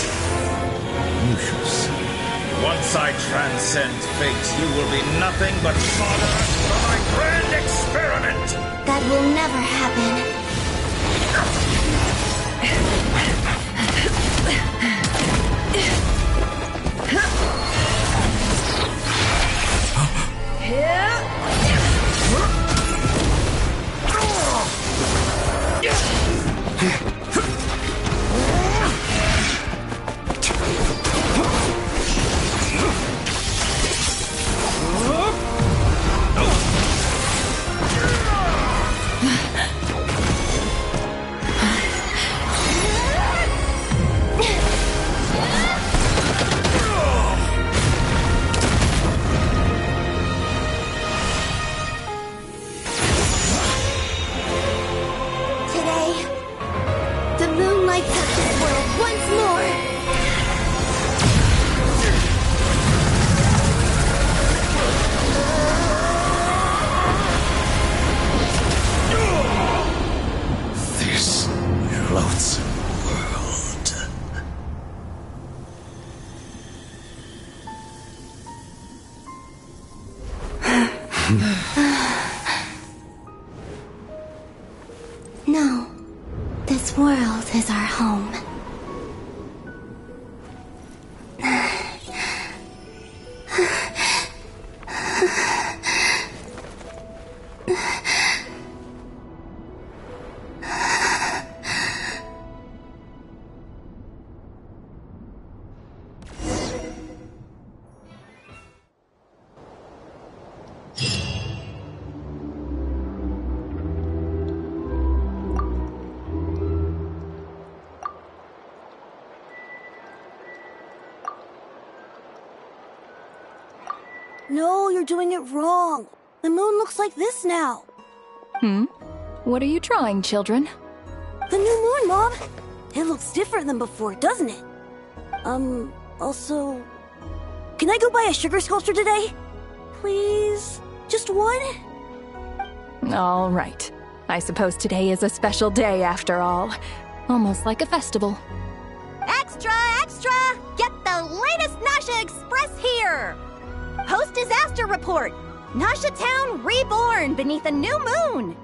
You shall see. Once I transcend fate, you will be nothing but fodder for my grand experiment! That will never happen. No, this world is our home. No, you're doing it wrong. The moon looks like this now. What are you drawing, children? The new moon, Mom. It looks different than before, doesn't it? Also... Can I go buy a sugar sculpture today? Please? Just one? All right. I suppose today is a special day after all. Almost like a festival. Extra, extra! Get the latest Nasha Express here! Post-disaster report! Nasha Town reborn beneath a new moon!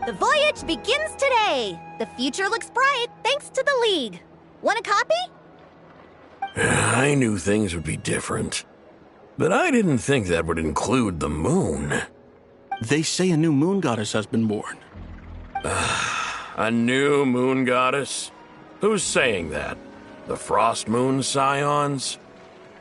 The voyage begins today! The future looks bright thanks to the League. Want a copy? I knew things would be different. But I didn't think that would include the moon. They say a new moon goddess has been born. A new moon goddess? Who's saying that? The Frost Moon Scions?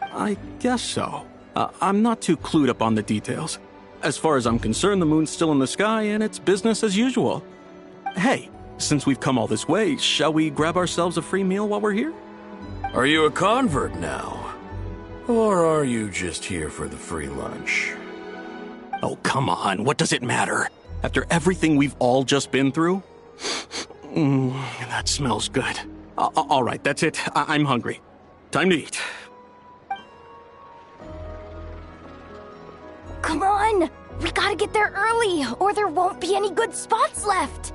I guess so. I'm not too clued up on the details. As far as I'm concerned, the moon's still in the sky and it's business as usual. Hey, since we've come all this way, shall we grab ourselves a free meal while we're here? Are you a convert now? Or are you just here for the free lunch? Oh, come on. What does it matter? After everything we've all just been through? That smells good. All right, that's it. I'm hungry. Time to eat. Come on! We gotta get there early, or there won't be any good spots left!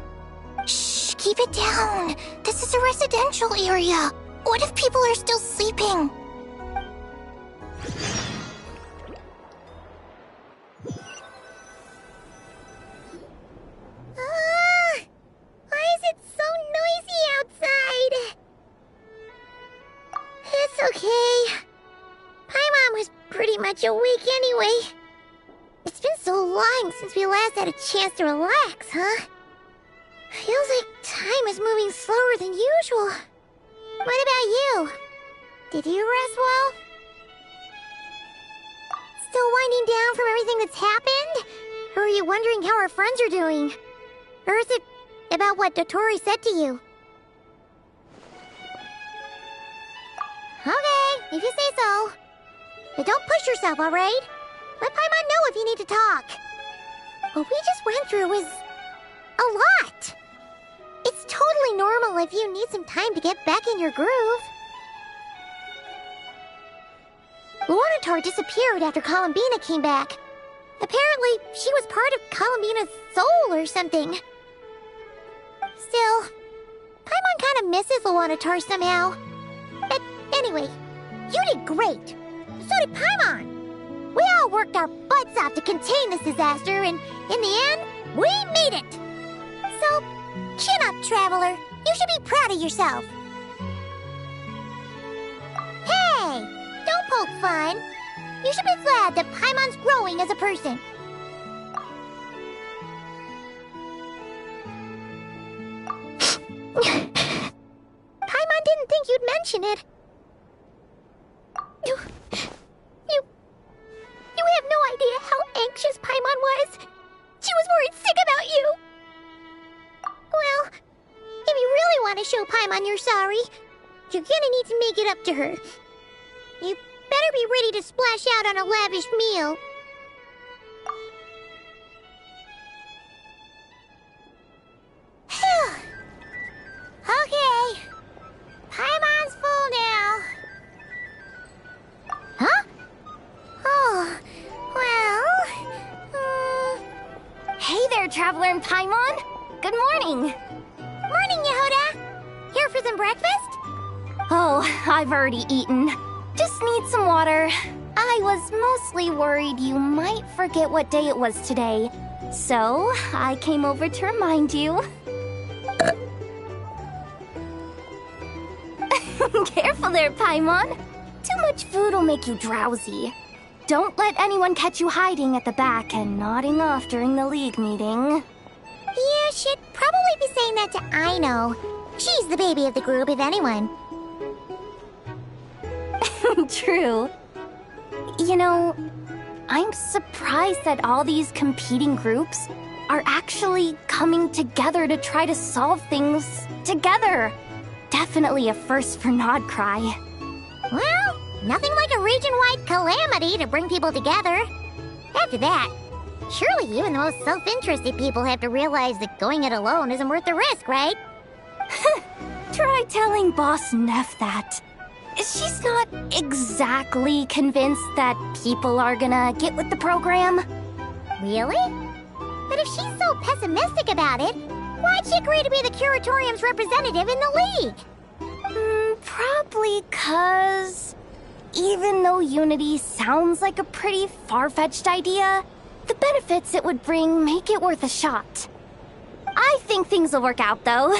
Shh, keep it down. This is a residential area. What if people are still sleeping? Why is it so noisy outside? It's okay. Paimon was pretty much awake anyway. It's been so long since we last had a chance to relax, huh? Feels like time is moving slower than usual. What about you? Did you rest well? Still winding down from everything that's happened? Or are you wondering how our friends are doing? Or is it about what Dotori said to you? Okay, if you say so. But don't push yourself, alright? Let Paimon know if you need to talk. What we just went through was a lot. It's totally normal if you need some time to get back in your groove. Luanatar disappeared after Columbina came back. Apparently, she was part of Columbina's soul or something. Still, Paimon kind of misses Luanatar somehow. But anyway, you did great. So did Paimon. We all worked our butts off to contain this disaster, and in the end, we made it. So, chin up, Traveler. You should be proud of yourself. Hey, don't poke fun. You should be glad that Paimon's growing as a person. Paimon didn't think you'd mention it. You have no idea how anxious Paimon was. She was worried sick about you. Well, if you really want to show Paimon you're sorry, you're gonna need to make it up to her. You better be ready to splash out on a lavish meal. Okay. Paimon's full now. Huh? Oh, well... Hey there, Traveler and Paimon! Good morning! Morning, Yehuda! Here for some breakfast? Oh, I've already eaten. Just need some water. I was mostly worried you might forget what day it was today. So, I came over to remind you. Careful there, Paimon. Too much food will make you drowsy. Don't let anyone catch you hiding at the back and nodding off during the League meeting. Yeah, she'd probably be saying that to Aino. She's the baby of the group, if anyone. True. You know, I'm surprised that all these competing groups are actually coming together to try to solve things together. Definitely a first for Nodcry. Well, nothing like a region-wide calamity to bring people together. After that, surely even the most self-interested people have to realize that going it alone isn't worth the risk, right? Try telling Boss Neff that. She's not exactly convinced that people are gonna get with the program. Really? But if she's so pessimistic about it, why'd she agree to be the Curatorium's representative in the League? Probably 'cause even though Unity sounds like a pretty far-fetched idea, the benefits it would bring make it worth a shot. I think things will work out, though.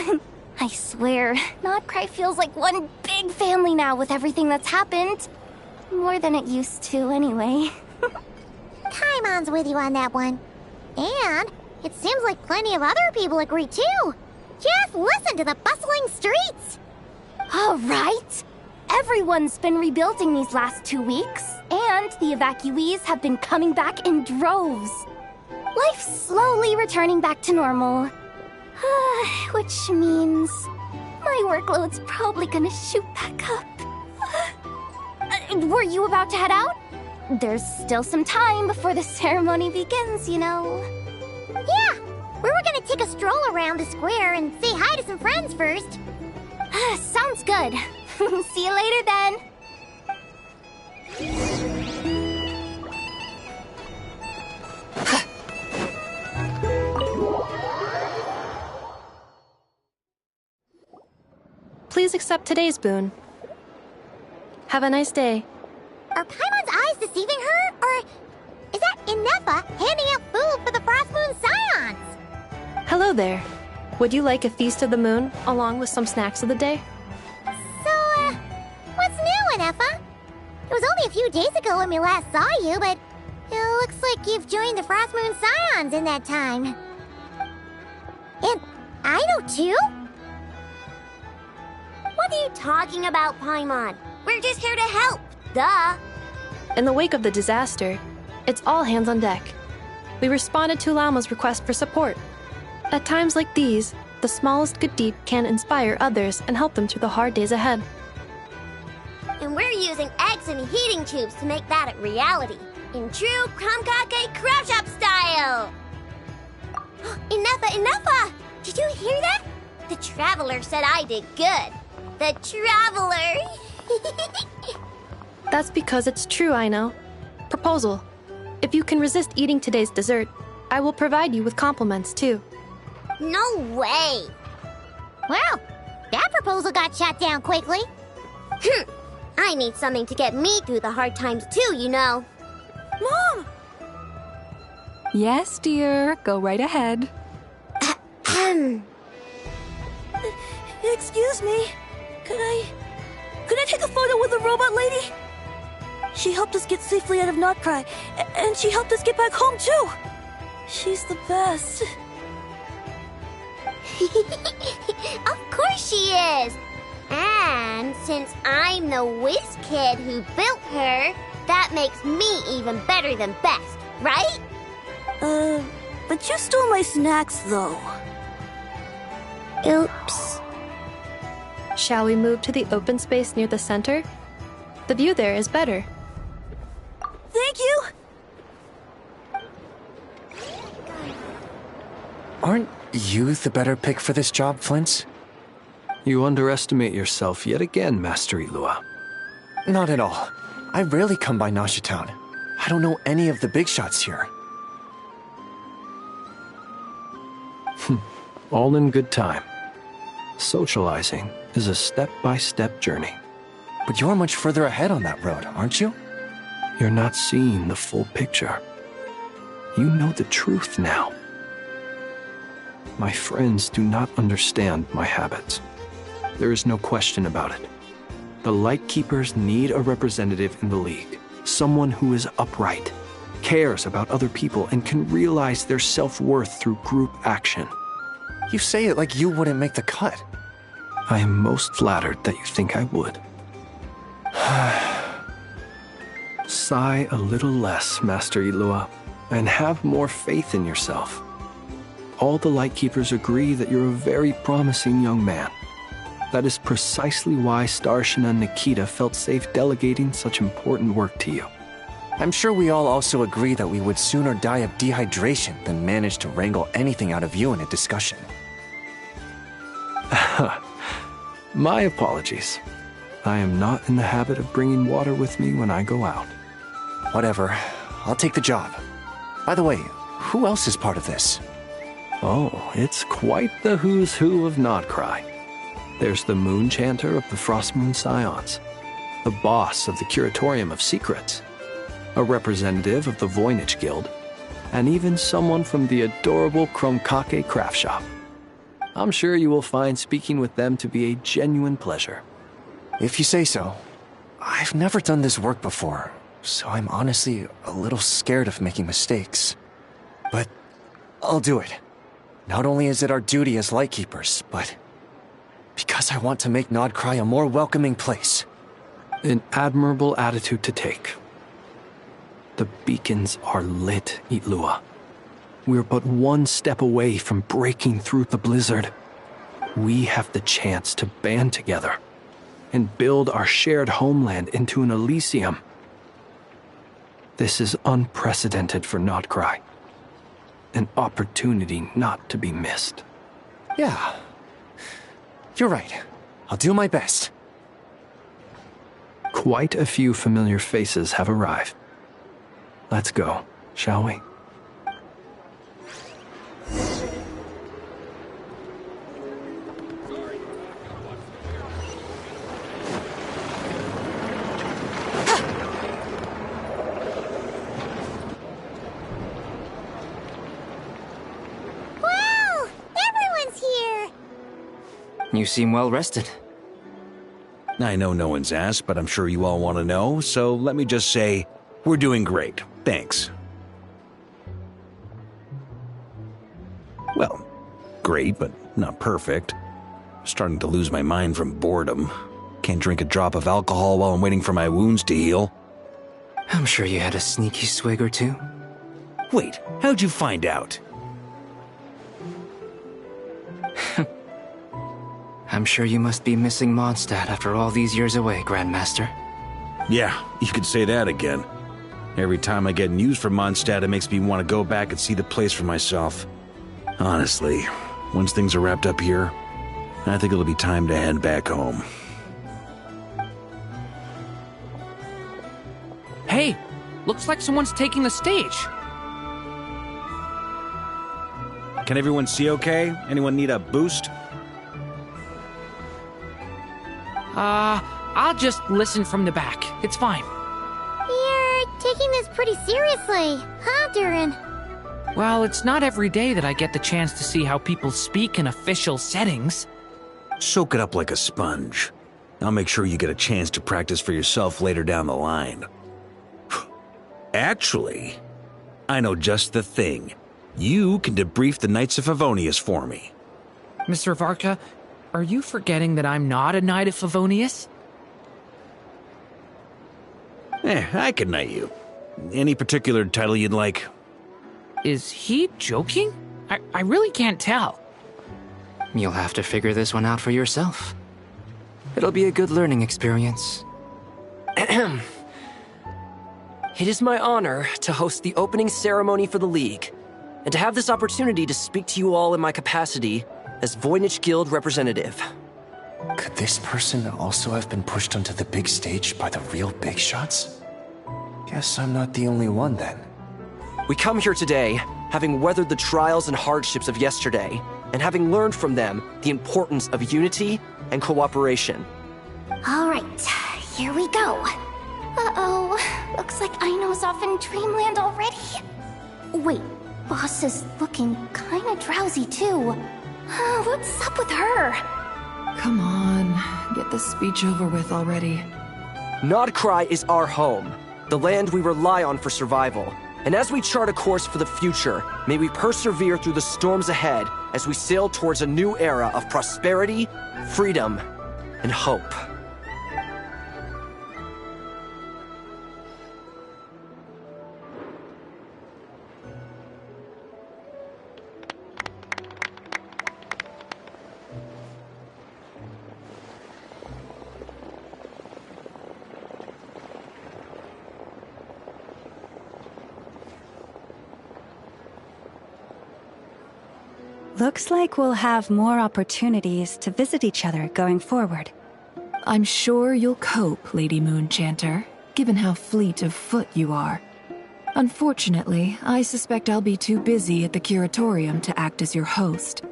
I swear, Nodcry feels like one big family now with everything that's happened. More than it used to, anyway. Paimon's with you on that one. And it seems like plenty of other people agree, too. Just listen to the bustling streets. All right. Everyone's been rebuilding these last 2 weeks, and the evacuees have been coming back in droves. Life's slowly returning back to normal. Which means my workload's probably gonna shoot back up. Were you about to head out? There's still some time before the ceremony begins, you know. Yeah, we were gonna take a stroll around the square and say hi to some friends first. Sounds good. See you later then. Please accept today's boon. Have a nice day. Are Paimon's eyes deceiving her? Or is that Inefa handing out food for the Frost Moon Scions? Hello there. Would you like a feast of the moon, along with some snacks of the day? So, what's new, Inefa? It was only a few days ago when we last saw you, but it looks like you've joined the Frost Moon Scions in that time. And Aino, too? What are you talking about, Paimon? We're just here to help, duh! In the wake of the disaster, it's all hands on deck. We responded to Lama's request for support. At times like these, the smallest good deed can inspire others and help them through the hard days ahead. And we're using eggs and heating tubes to make that a reality, in true Krumkake Crab Shop style! Inefa! Did you hear that? The Traveler said I did good. The Traveler! That's because it's true, I know. Proposal. If you can resist eating today's dessert, I will provide you with compliments, too. No way! Well, that proposal got shot down quickly. I need something to get me through the hard times too, you know. Mom! Yes, dear. Go right ahead. Excuse me. Could I take a photo with the robot lady? She helped us get safely out of Notcry, and she helped us get back home too. She's the best. Of course she is! And since I'm the whiz kid who built her, that makes me even better than best, right? But you stole my snacks, though. Oops. Shall we move to the open space near the center? The view there is better. Thank you! Aren't you the better pick for this job, Flint? You underestimate yourself yet again, Master Ilua. Not at all. I rarely come by Nasha Town. I don't know any of the big shots here. All in good time. Socializing is a step-by-step journey. But you're much further ahead on that road, aren't you? You're not seeing the full picture. You know the truth now. My friends do not understand my habits. There is no question about it. The Lightkeepers need a representative in the League. Someone who is upright, cares about other people, and can realize their self-worth through group action. You say it like you wouldn't make the cut. I am most flattered that you think I would. Sigh a little less, Master Ilua, and have more faith in yourself. All the Lightkeepers agree that you're a very promising young man. That is precisely why Starshina and Nikita felt safe delegating such important work to you. I'm sure we all also agree that we would sooner die of dehydration than manage to wrangle anything out of you in a discussion. My apologies. I am not in the habit of bringing water with me when I go out. Whatever. I'll take the job. By the way, who else is part of this? Oh, it's quite the who's who of Notcry. There's the Moon Chanter of the Frostmoon Scions, the boss of the Curatorium of Secrets, a representative of the Voynich Guild, and even someone from the adorable Kromkake craft shop. I'm sure you will find speaking with them to be a genuine pleasure. If you say so. I've never done this work before, so I'm honestly a little scared of making mistakes. But I'll do it. Not only is it our duty as Lightkeepers, but because I want to make Notcry a more welcoming place. An admirable attitude to take. The beacons are lit, Ilua. We're but one step away from breaking through the blizzard. We have the chance to band together and build our shared homeland into an Elysium. This is unprecedented for Notcry. An opportunity not to be missed. Yeah. You're right. I'll do my best. Quite a few familiar faces have arrived. Let's go, shall we? Wow! Everyone's here! You seem well rested. I know no one's asked, but I'm sure you all want to know, so let me just say, we're doing great. Thanks. Well, great, but not perfect. Starting to lose my mind from boredom. Can't drink a drop of alcohol while I'm waiting for my wounds to heal. I'm sure you had a sneaky swig or two. Wait, how'd you find out? I'm sure you must be missing Mondstadt after all these years away, Grandmaster. Yeah, you could say that again. Every time I get news from Mondstadt, it makes me want to go back and see the place for myself. Honestly, once things are wrapped up here, I think it'll be time to head back home. Hey, looks like someone's taking the stage. Can everyone see okay? Anyone need a boost? I'll just listen from the back. It's fine. You're taking this pretty seriously, huh, Durin? Well, it's not every day that I get the chance to see how people speak in official settings. Soak it up like a sponge. I'll make sure you get a chance to practice for yourself later down the line. Actually, I know just the thing. You can debrief the Knights of Favonius for me. Mr. Varka, are you forgetting that I'm not a Knight of Favonius? I can knight you. Any particular title you'd like? Is he joking? I really can't tell. You'll have to figure this one out for yourself. It'll be a good learning experience. It is my honor to host the opening ceremony for the League, and to have this opportunity to speak to you all in my capacity as Voynich Guild representative. Could this person also have been pushed onto the big stage by the real big shots? Guess I'm not the only one then. We come here today, having weathered the trials and hardships of yesterday, and having learned from them the importance of unity and cooperation. All right, here we go. Uh-oh, looks like Aino's off in Dreamland already. Wait, Boss is looking kinda drowsy too. What's up with her? Come on, get this speech over with already. Nodcry is our home, the land we rely on for survival. And as we chart a course for the future, may we persevere through the storms ahead as we sail towards a new era of prosperity, freedom, and hope. Looks like we'll have more opportunities to visit each other going forward. I'm sure you'll cope, Lady Moonchanter, given how fleet of foot you are. Unfortunately, I suspect I'll be too busy at the Curatorium to act as your host.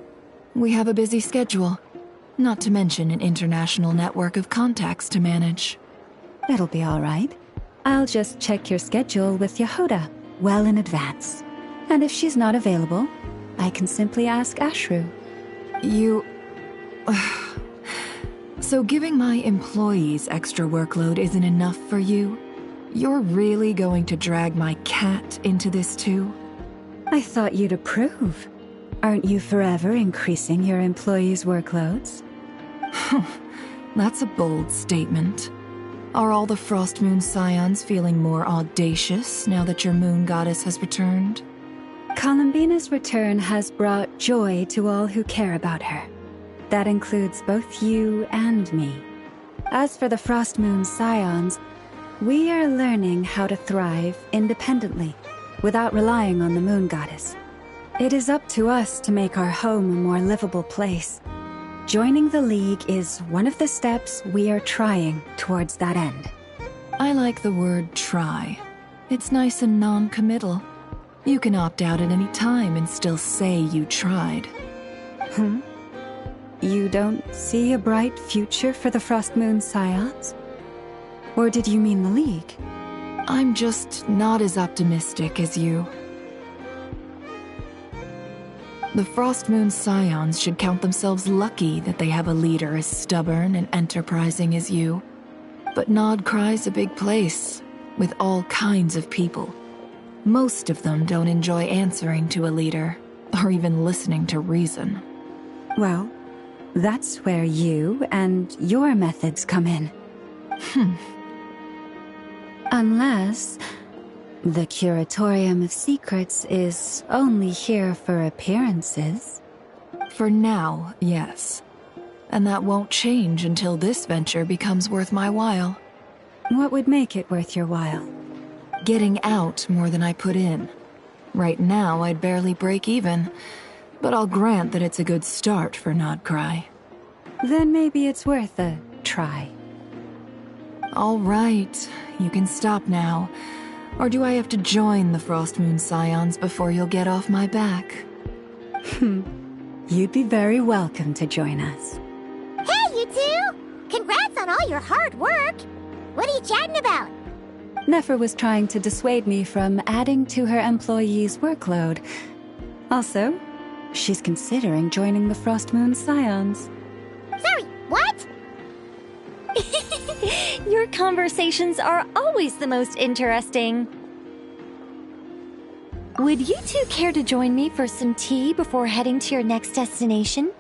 We have a busy schedule, not to mention an international network of contacts to manage. That'll be all right. I'll just check your schedule with Yehoda well in advance. And if she's not available, I can simply ask Ashru. So giving my employees extra workload isn't enough for you? You're really going to drag my cat into this too? I thought you'd approve. Aren't you forever increasing your employees' workloads? That's a bold statement. Are all the Frost Moon Scions feeling more audacious now that your moon goddess has returned? Columbina's return has brought joy to all who care about her. That includes both you and me. As for the Frost Moon Scions, we are learning how to thrive independently, without relying on the moon goddess. It is up to us to make our home a more livable place. Joining the League is one of the steps we are trying towards that end. I like the word try. It's nice and non-committal. You can opt out at any time and still say you tried. You don't see a bright future for the Frost Moon Scions? Or did you mean the League? I'm just not as optimistic as you. The Frost Moon Scions should count themselves lucky that they have a leader as stubborn and enterprising as you. But Nodcry's a big place, with all kinds of people. Most of them don't enjoy answering to a leader, or even listening to reason. Well, that's where you and your methods come in. Unless the Curatorium of Secrets is only here for appearances. For now, yes. And that won't change until this venture becomes worth my while. What would make it worth your while? Getting out more than I put in. Right now, I'd barely break even, but I'll grant that it's a good start for Nodcry. then maybe it's worth a try. All right, you can stop now. Or do I have to join the Frost Moon Scions before you'll get off my back? You'd be very welcome to join us. Hey, you two! Congrats on all your hard work! What are you chatting about? Nefer was trying to dissuade me from adding to her employees' workload. Also, she's considering joining the Frost Moon Scions. Sorry, what? Your conversations are always the most interesting. Would you two care to join me for some tea before heading to your next destination?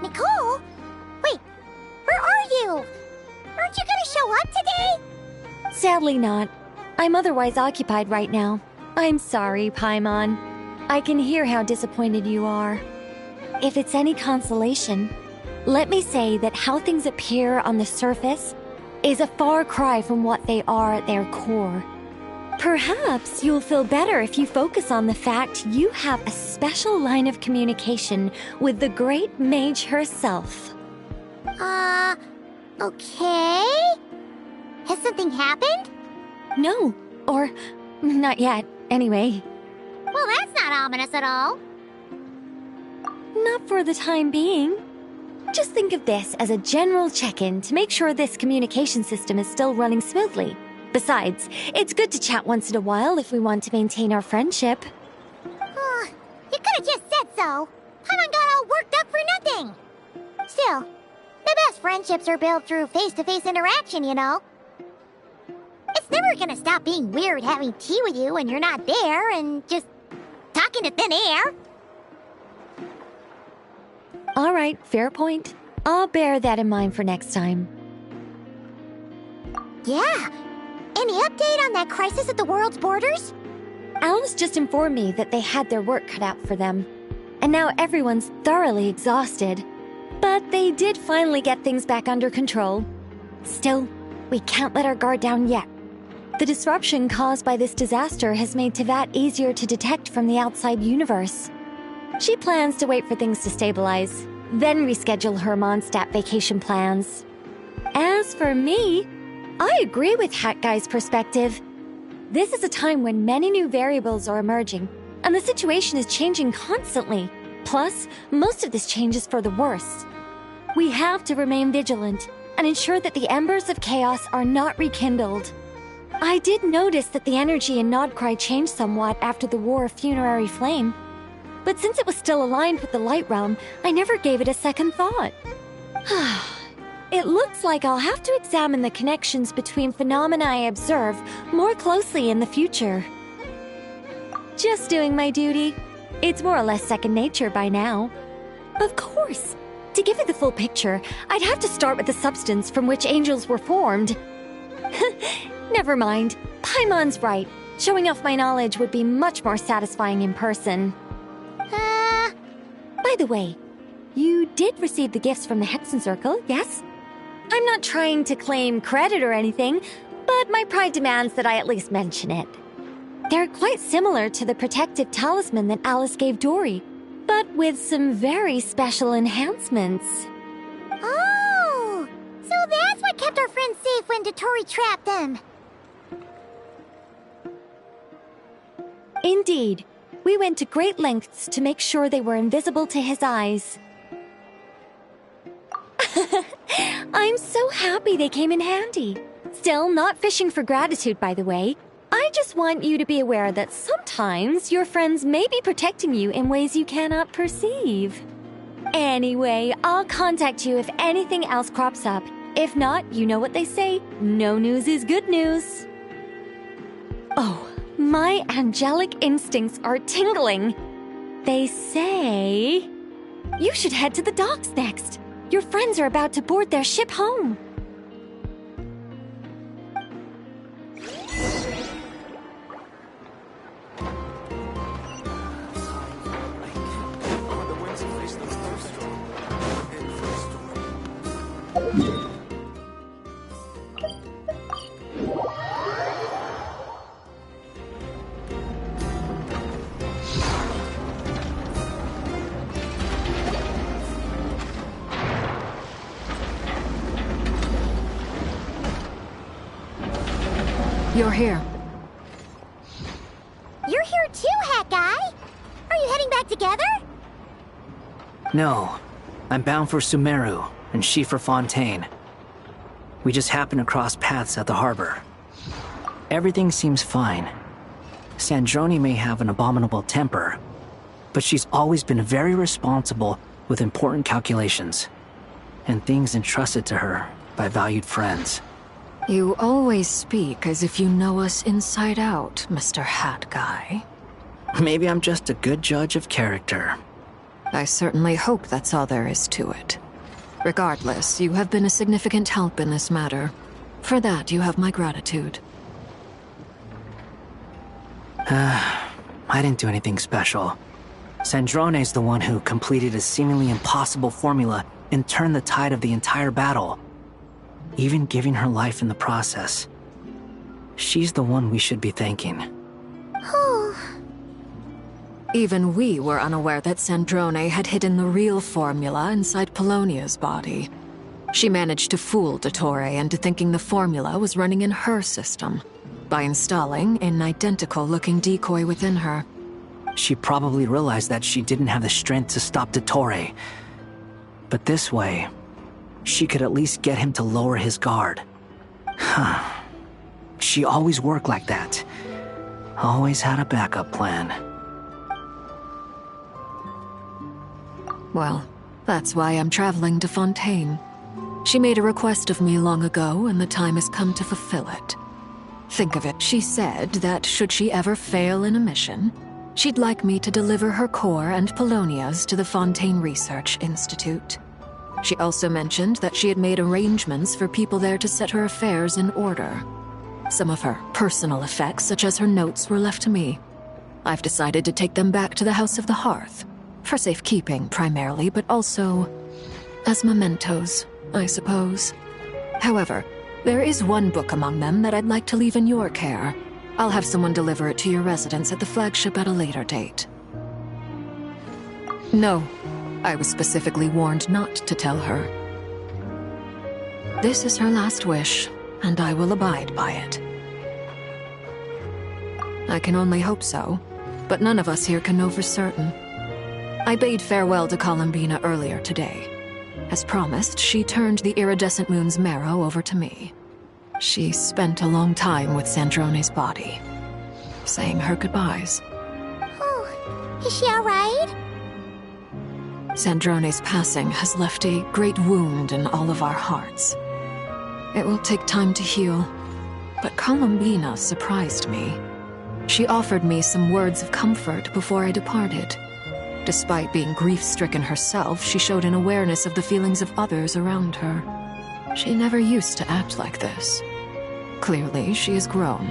Nicole? Wait, where are you? Aren't you gonna show up today? Sadly not. I'm otherwise occupied right now. I'm sorry, Paimon. I can hear how disappointed you are. If it's any consolation, let me say that how things appear on the surface is a far cry from what they are at their core. Perhaps you'll feel better if you focus on the fact you have a special line of communication with the great mage herself. Okay? Has something happened? No, or not yet, anyway. Well, that's not ominous at all. Not for the time being. Just think of this as a general check-in to make sure this communication system is still running smoothly. Besides, it's good to chat once in a while if we want to maintain our friendship. You could have just said so. Paimon got all worked up for nothing. Still, the best friendships are built through face-to-face interaction, you know. It's never gonna stop being weird having tea with you when you're not there and just talking to thin air. All right, fair point. I'll bear that in mind for next time. Yeah. Any update on that crisis at the world's borders? Alice just informed me that they had their work cut out for them. And now everyone's thoroughly exhausted. But they did finally get things back under control. Still, we can't let our guard down yet. The disruption caused by this disaster has made Teyvat easier to detect from the outside universe. She plans to wait for things to stabilize, then reschedule her Mondstadt vacation plans. As for me, I agree with Hat Guy's perspective. This is a time when many new variables are emerging, and the situation is changing constantly. Plus, most of this change is for the worse. We have to remain vigilant and ensure that the embers of chaos are not rekindled. I did notice that the energy in Nodcry changed somewhat after the War of Funerary Flame. But since it was still aligned with the Light Realm, I never gave it a second thought. It looks like I'll have to examine the connections between phenomena I observe more closely in the future. Just doing my duty. It's more or less second nature by now. Of course. To give you the full picture, I'd have to start with the substance from which angels were formed. Never mind. Paimon's right. Showing off my knowledge would be much more satisfying in person. By the way, you did receive the gifts from the Hexen Circle, yes? I'm not trying to claim credit or anything, but my pride demands that I at least mention it. They're quite similar to the protective talisman that Alice gave Dory, but with some very special enhancements. Oh! So that's what kept our friends safe when Dotori trapped them. Indeed. We went to great lengths to make sure they were invisible to his eyes. I'm so happy they came in handy. Still, not fishing for gratitude, by the way. I just want you to be aware that sometimes your friends may be protecting you in ways you cannot perceive. Anyway, I'll contact you if anything else crops up. If not, you know what they say, no news is good news. Oh, my angelic instincts are tingling. They say you should head to the docks next. Your friends are about to board their ship home. You're here. You're here too, Hat Guy! Are you heading back together? No. I'm bound for Sumeru, and she for Fontaine. We just happened to cross paths at the harbor. Everything seems fine. Sandrone may have an abominable temper, but she's always been very responsible with important calculations, and things entrusted to her by valued friends. You always speak as if you know us inside out, Mr. Hat Guy. Maybe I'm just a good judge of character. I certainly hope that's all there is to it. Regardless, you have been a significant help in this matter. For that, you have my gratitude. I didn't do anything special. Sandrone's the one who completed a seemingly impossible formula and turned the tide of the entire battle, even giving her life in the process. She's the one we should be thanking. Even we were unaware that Sandrone had hidden the real formula inside Polonia's body. She managed to fool Dottore into thinking the formula was running in her system by installing an identical-looking decoy within her. She probably realized that she didn't have the strength to stop Dottore. But this way, she could at least get him to lower his guard. She always worked like that. Always had a backup plan. Well, that's why I'm traveling to Fontaine. She made a request of me long ago, and the time has come to fulfill it. Think of it, she said that should she ever fail in a mission, she'd like me to deliver her core and Polonia's to the Fontaine Research Institute. She also mentioned that she had made arrangements for people there to set her affairs in order. Some of her personal effects, such as her notes, were left to me. I've decided to take them back to the House of the Hearth. For safekeeping, primarily, but also as mementos, I suppose. However, there is one book among them that I'd like to leave in your care. I'll have someone deliver it to your residence at the flagship at a later date. No, I was specifically warned not to tell her. This is her last wish, and I will abide by it. I can only hope so, but none of us here can know for certain. I bade farewell to Columbina earlier today. As promised, she turned the iridescent moon's marrow over to me. She spent a long time with Sandrone's body, saying her goodbyes. Oh, is she alright? Sandrone's passing has left a great wound in all of our hearts. It will take time to heal, but Columbina surprised me. She offered me some words of comfort before I departed. Despite being grief-stricken herself, she showed an awareness of the feelings of others around her. She never used to act like this. Clearly, she has grown.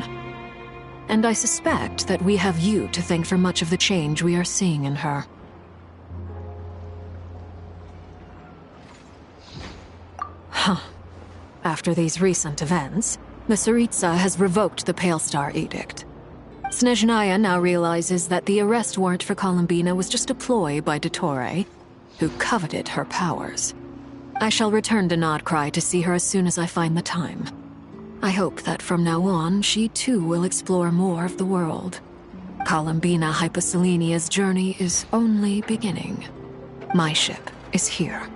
And I suspect that we have you to thank for much of the change we are seeing in her. Huh. After these recent events, the Tsaritsa has revoked the Pale Star Edict. Snezhnaya now realizes that the arrest warrant for Columbina was just a ploy by Dottore, who coveted her powers. I shall return to Nodcry to see her as soon as I find the time. I hope that from now on, she too will explore more of the world. Columbina Hyposelenia's journey is only beginning. My ship is here.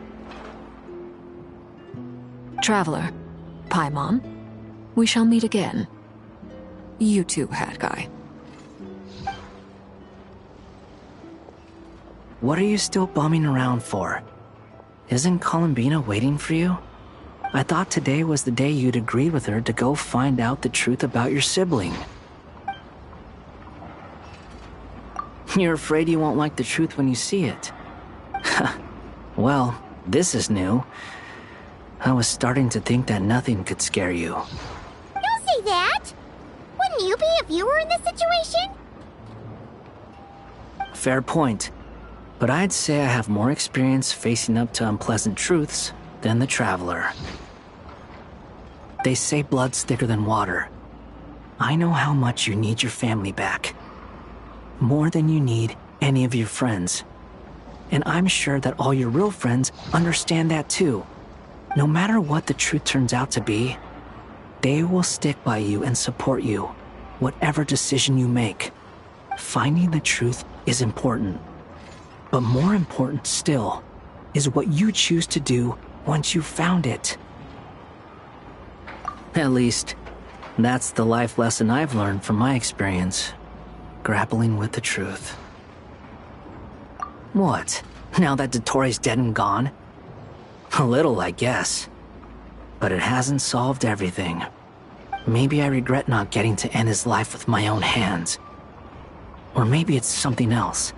Traveler, Paimon, we shall meet again. You too, Hat Guy. What are you still bumming around for? Isn't Columbina waiting for you? I thought today was the day you'd agreed with her to go find out the truth about your sibling. You're afraid you won't like the truth when you see it. Well, this is new. I was starting to think that nothing could scare you. Don't say that! Wouldn't you be if you were in this situation? Fair point. But I'd say I have more experience facing up to unpleasant truths than the Traveler. They say blood's thicker than water. I know how much you need your family back. More than you need any of your friends. And I'm sure that all your real friends understand that too. No matter what the truth turns out to be, They will stick by you and support you, whatever decision you make. Finding the truth is important. But more important still is what you choose to do once you've found it. At least, that's the life lesson I've learned from my experience, grappling with the truth. What? Now that Dottoro's dead and gone? A little, I guess. But it hasn't solved everything. Maybe I regret not getting to end his life with my own hands. Or maybe it's something else.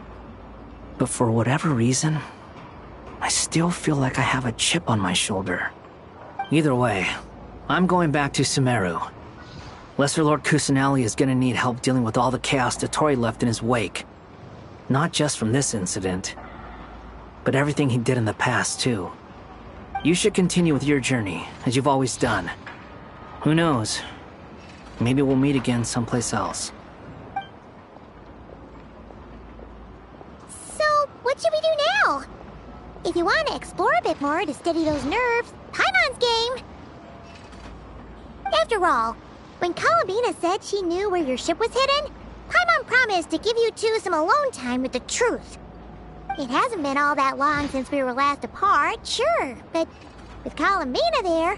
But for whatever reason, I still feel like I have a chip on my shoulder. Either way, I'm going back to Sumeru. Lesser Lord Kusanali is gonna need help dealing with all the chaos Dottori left in his wake. Not just from this incident, but everything he did in the past, too. You should continue with your journey, as you've always done. Who knows? Maybe we'll meet again someplace else. So, what should we do now? If you want to explore a bit more to steady those nerves, Paimon's game! After all, when Columbina said she knew where your ship was hidden, Paimon promised to give you two some alone time with the truth. It hasn't been all that long since we were last apart, sure, but with Columbina there,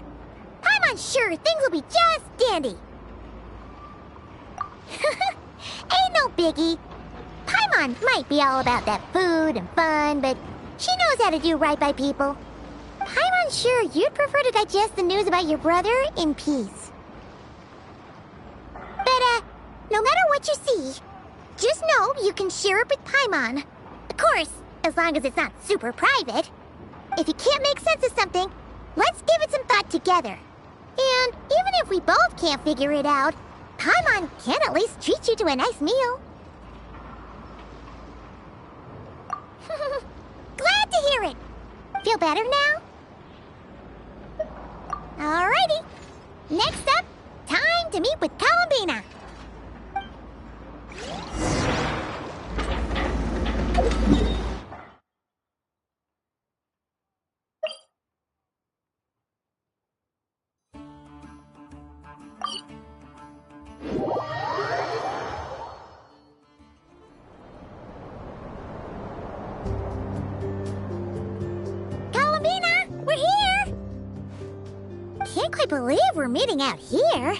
Paimon's sure things will be just dandy. Ain't no biggie. Paimon might be all about that food and fun, but she knows how to do right by people. Paimon's sure you'd prefer to digest the news about your brother in peace. But, no matter what you see, just know you can share it with Paimon. Of course, as long as it's not super private. If you can't make sense of something, let's give it some thought together. And even if we both can't figure it out, Paimon can at least treat you to a nice meal. Glad to hear it. Feel better now? Alrighty. Next up, time to meet with Columbina. Columbina, we're here! Can't quite believe we're meeting out here.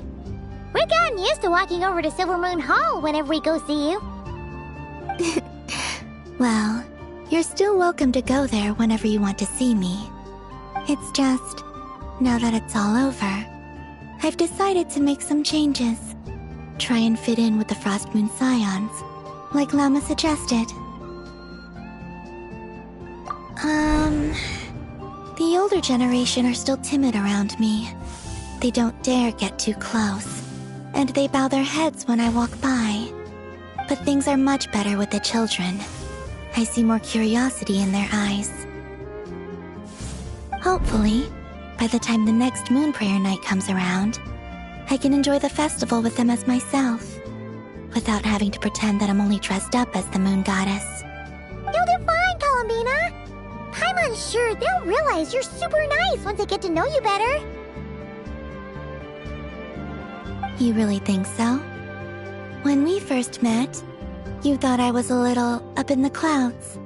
We've gotten used to walking over to Silver Moon Hall whenever we go see you. Well, you're still welcome to go there whenever you want to see me. It's just, now that it's all over, I've decided to make some changes. Try and fit in with the Frost Moon Scions, like Lama suggested. The older generation are still timid around me. They don't dare get too close, and they bow their heads when I walk by. But things are much better with the children. I see more curiosity in their eyes. Hopefully, by the time the next Moon Prayer Night comes around, I can enjoy the festival with them as myself, without having to pretend that I'm only dressed up as the Moon Goddess. You'll do fine, Columbina. Paimon's sure they'll realize you're super nice once they get to know you better. You really think so? When we first met, you thought I was a little up in the clouds.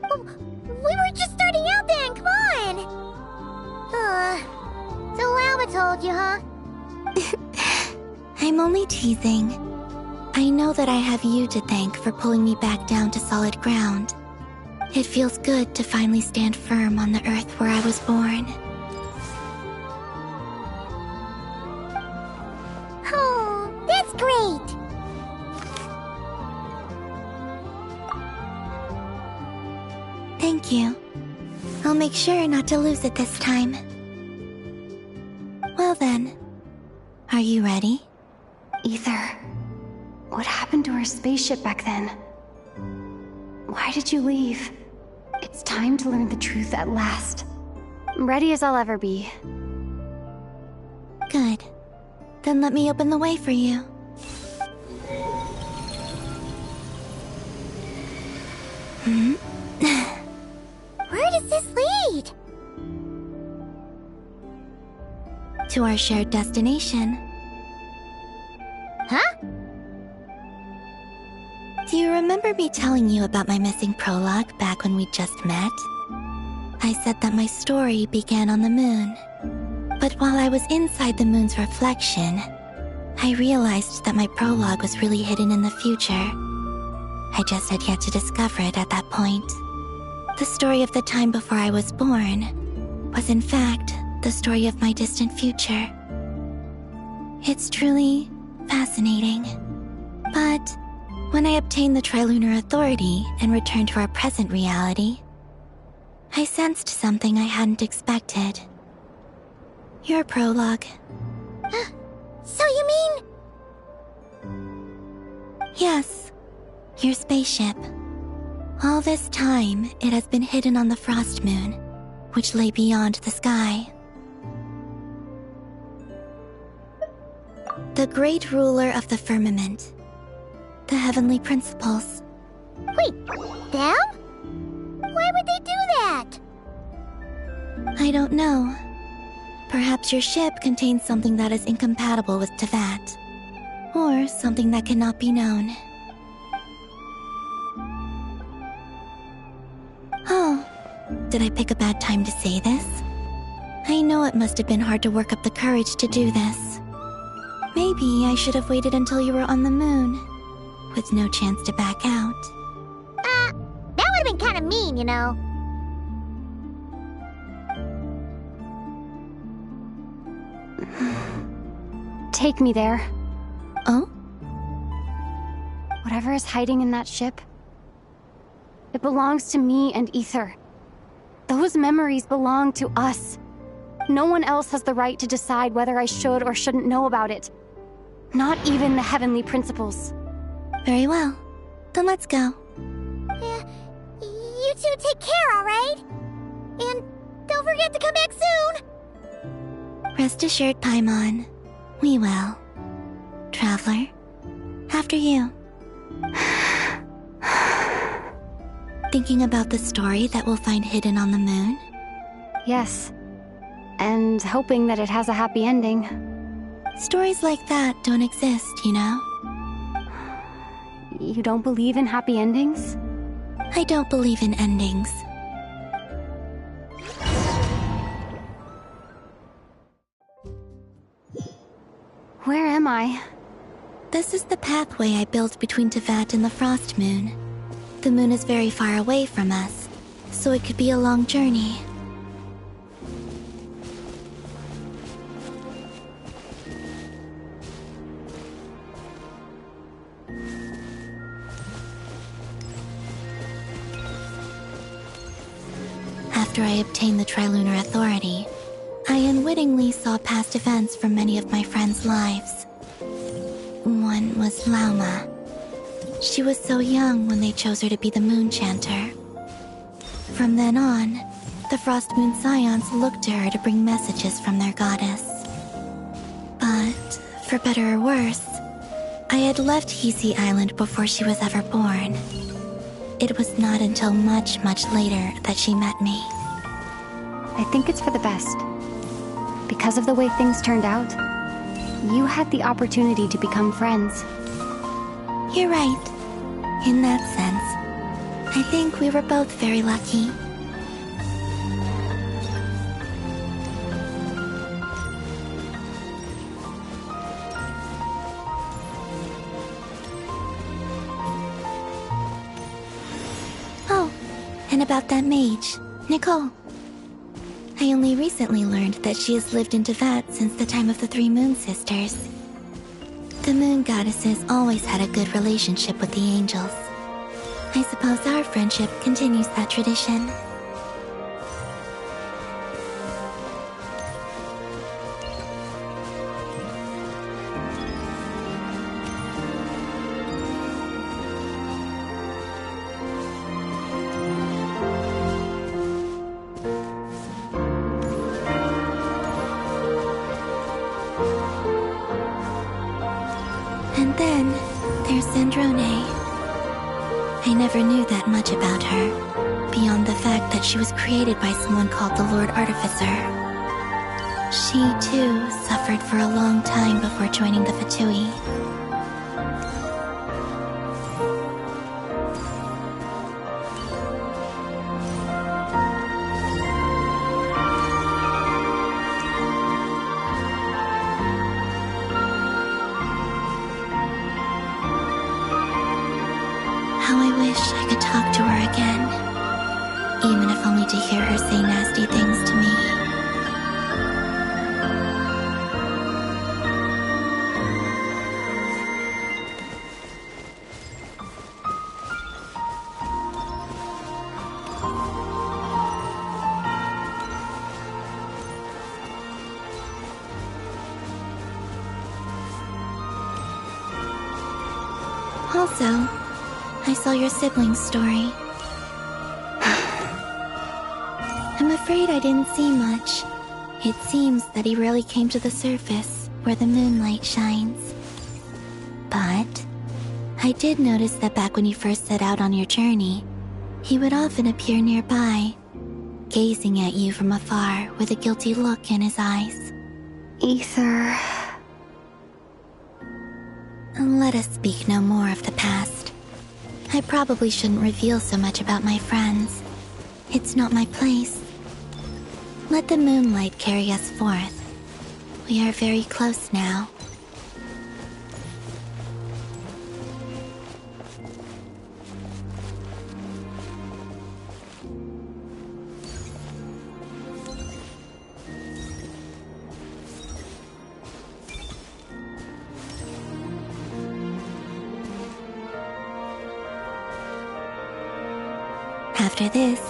We were just starting out then, come on! So Lama told you, huh? I'm only teasing. I know that I have you to thank for pulling me back down to solid ground. It feels good to finally stand firm on the earth where I was born. Oh, that's great! Thank you. I'll make sure not to lose it this time. Well then, are you ready? Ether, what happened to our spaceship back then? Why did you leave? It's time to learn the truth at last. Ready as I'll ever be. Good. Then let me open the way for you. Where does this lead? To our shared destination. Huh? Do you remember me telling you about my missing prologue back when we just met? I said that my story began on the moon. But while I was inside the moon's reflection, I realized that my prologue was really hidden in the future. I just had yet to discover it at that point. The story of the time before I was born was in fact the story of my distant future. It's truly fascinating. But when I obtained the Trilunar Authority and returned to our present reality, I sensed something I hadn't expected. Your prologue. So you mean... Yes, your spaceship. All this time, it has been hidden on the Frost Moon, which lay beyond the sky. The great ruler of the firmament. The heavenly principles. Wait, them? Why would they do that? I don't know. Perhaps your ship contains something that is incompatible with Teyvat. Or something that cannot be known. Oh, did I pick a bad time to say this? I know it must have been hard to work up the courage to do this. Maybe I should have waited until you were on the moon, with no chance to back out. That would have been kind of mean, you know. Take me there. Oh? Whatever is hiding in that ship, it belongs to me and Ether. Those memories belong to us. No one else has the right to decide whether I should or shouldn't know about it. Not even the heavenly principles. Very well. Then let's go. Yeah, you two take care, alright? And don't forget to come back soon! Rest assured, Paimon. We will. Traveler, after you. Thinking about the story that we'll find hidden on the moon? Yes. And hoping that it has a happy ending. Stories like that don't exist, you know? You don't believe in happy endings? I don't believe in endings. Where am I? This is the pathway I built between Teyvat and the Frost Moon. The moon is very far away from us, so it could be a long journey. After I obtained the Trilunar Authority, I unwittingly saw past events from many of my friends' lives. One was Lauma. She was so young when they chose her to be the Moon Chanter. From then on, the Frost Moon Scions looked to her to bring messages from their goddess. But, for better or worse, I had left Hisi Island before she was ever born. It was not until much, much later that she met me. I think it's for the best. Because of the way things turned out, you had the opportunity to become friends. You're right. In that sense, I think we were both very lucky. Oh, and about that mage, Nicole. I only recently learned that she has lived in Teyvat since the time of the Three Moon Sisters. The Moon Goddesses always had a good relationship with the angels. I suppose our friendship continues that tradition. And then, there's Sandrone. I never knew that much about her, beyond the fact that she was created by someone called the Lord Artificer. She, too, suffered for a long time before joining the Fatui. How I wish I could talk to her again, even if only to hear her say nasty things to me. Also, I saw your siblings' story. I'm afraid I didn't see much. It seems that he rarely came to the surface, where the moonlight shines. But I did notice that back when you first set out on your journey, he would often appear nearby, gazing at you from afar with a guilty look in his eyes. Ether... Let us speak no more of the past. I probably shouldn't reveal so much about my friends. It's not my place. Let the moonlight carry us forth. We are very close now. After this,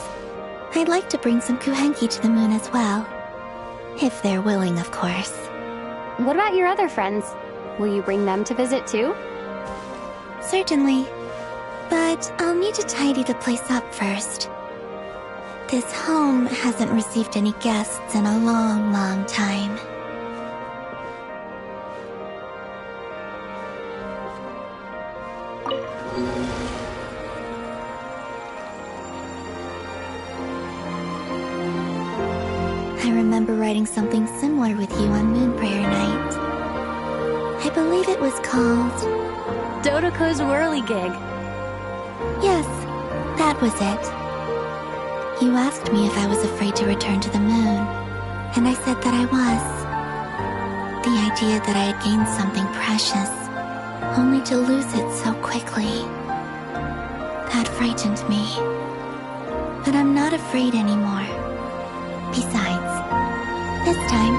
I'd like to bring some kuhenki to the moon as well. If they're willing, of course. What about your other friends? Will you bring them to visit too? Certainly. But I'll need to tidy the place up first. This home hasn't received any guests in a long, long time. I remember writing something similar with you on Moon Prayer Night. I believe it was called... Dodoko's Whirligig. Yes, that was it. You asked me if I was afraid to return to the moon, and I said that I was. The idea that I had gained something precious, only to lose it so quickly, that frightened me. But I'm not afraid anymore. Besides, this time,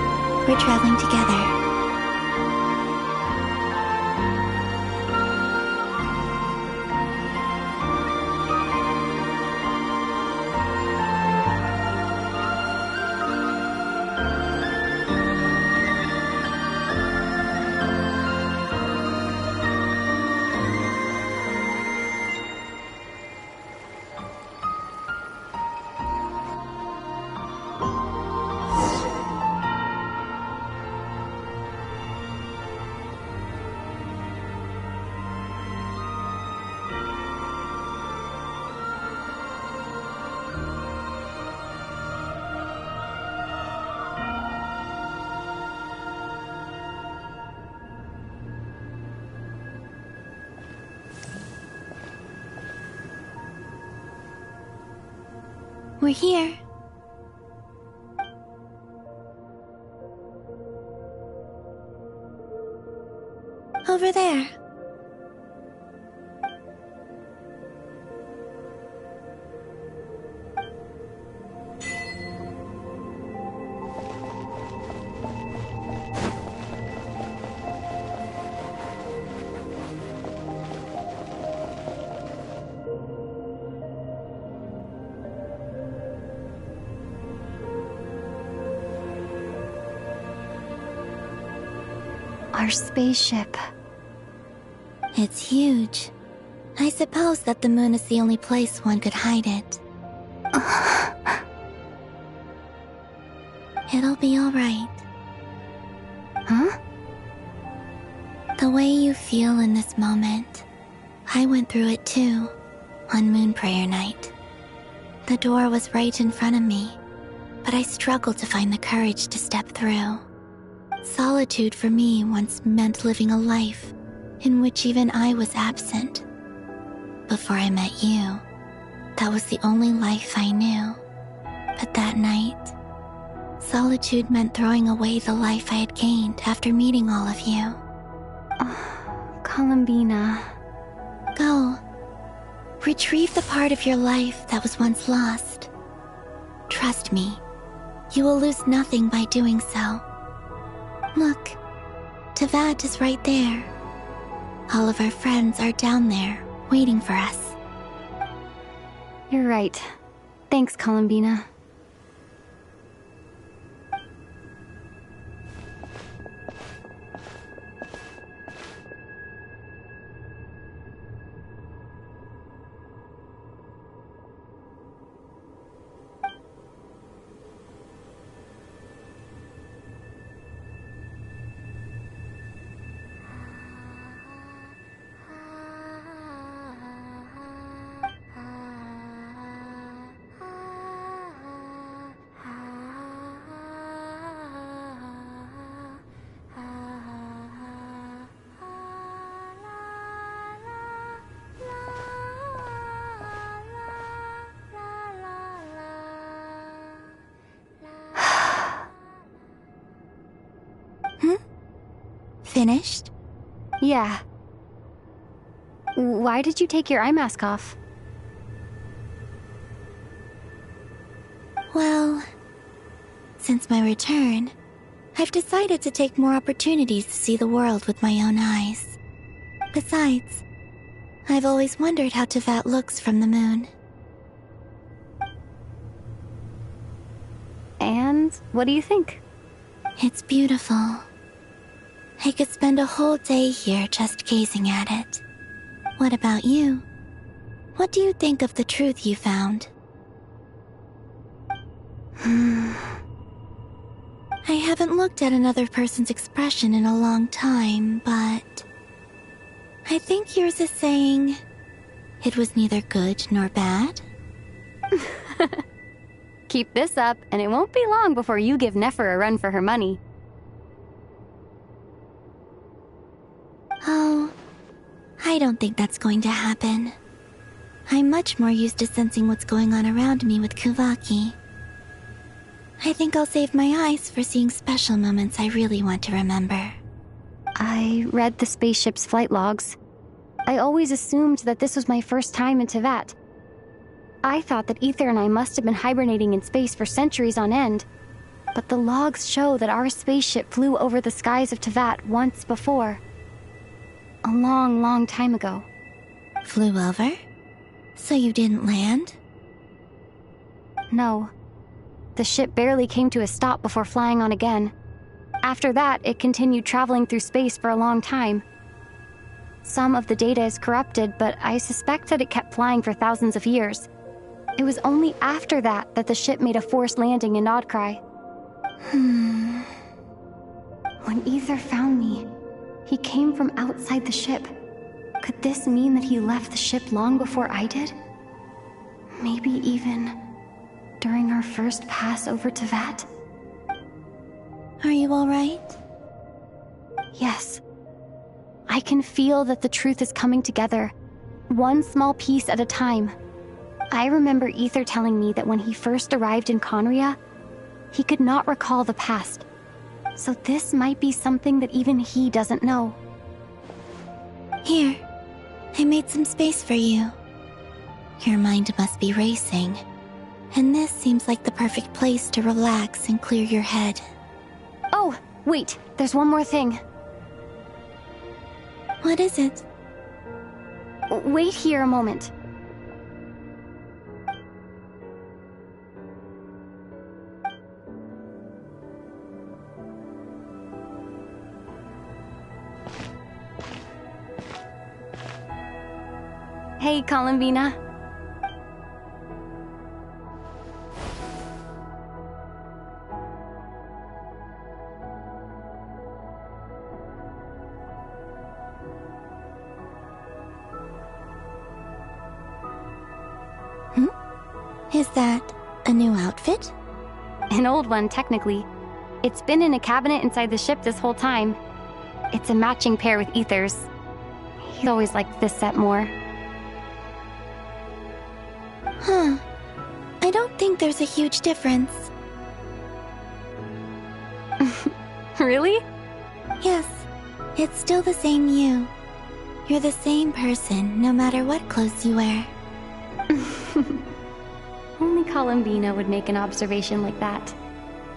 we're traveling together. We're here. Over there. Our spaceship. It's huge. I suppose that the moon is the only place one could hide it. It'll be alright. Huh? The way you feel in this moment, I went through it too, on Moon Prayer Night. The door was right in front of me, but I struggled to find the courage to step through. Solitude for me once meant living a life in which even I was absent. Before I met you, that was the only life I knew. But that night, solitude meant throwing away the life I had gained after meeting all of you. Columbina. Go. Retrieve the part of your life that was once lost. Trust me, you will lose nothing by doing so. Look, Teyvat is right there. All of our friends are down there, waiting for us. You're right. Thanks, Columbina. Finished? Yeah. Why did you take your eye mask off? Well, since my return, I've decided to take more opportunities to see the world with my own eyes. Besides, I've always wondered how Teyvat looks from the moon. And what do you think? It's beautiful. I could spend a whole day here just gazing at it. What about you? What do you think of the truth you found? I haven't looked at another person's expression in a long time, but I think yours is saying it was neither good nor bad. Keep this up, and it won't be long before you give Nefer a run for her money. Oh, I don't think that's going to happen. I'm much more used to sensing what's going on around me with Kuvaki. I think I'll save my eyes for seeing special moments I really want to remember. I read the spaceship's flight logs. I always assumed that this was my first time in Teyvat. I thought that Ether and I must have been hibernating in space for centuries on end. But the logs show that our spaceship flew over the skies of Teyvat once before. A long, long time ago. Flew over? So you didn't land? No. The ship barely came to a stop before flying on again. After that, it continued traveling through space for a long time. Some of the data is corrupted, but I suspect that it kept flying for thousands of years. It was only after that that the ship made a forced landing in Nodcry. When Ether found me, he came from outside the ship. Could this mean that he left the ship long before I did? Maybe even during our first pass over Teyvat? Are you alright? Yes. I can feel that the truth is coming together, one small piece at a time. I remember Ether telling me that when he first arrived in Conria, he could not recall the past. So this might be something that even he doesn't know. Here, I made some space for you. Your mind must be racing, and this seems like the perfect place to relax and clear your head. Oh, wait, there's one more thing. What is it? Wait here a moment. Hey, Columbina. Is that a new outfit? An old one, technically. It's been in a cabinet inside the ship this whole time. It's a matching pair with Ether's. He always liked this set more. Huh. I don't think there's a huge difference. Really? Yes. It's still the same you. You're the same person, no matter what clothes you wear. Only Columbina would make an observation like that.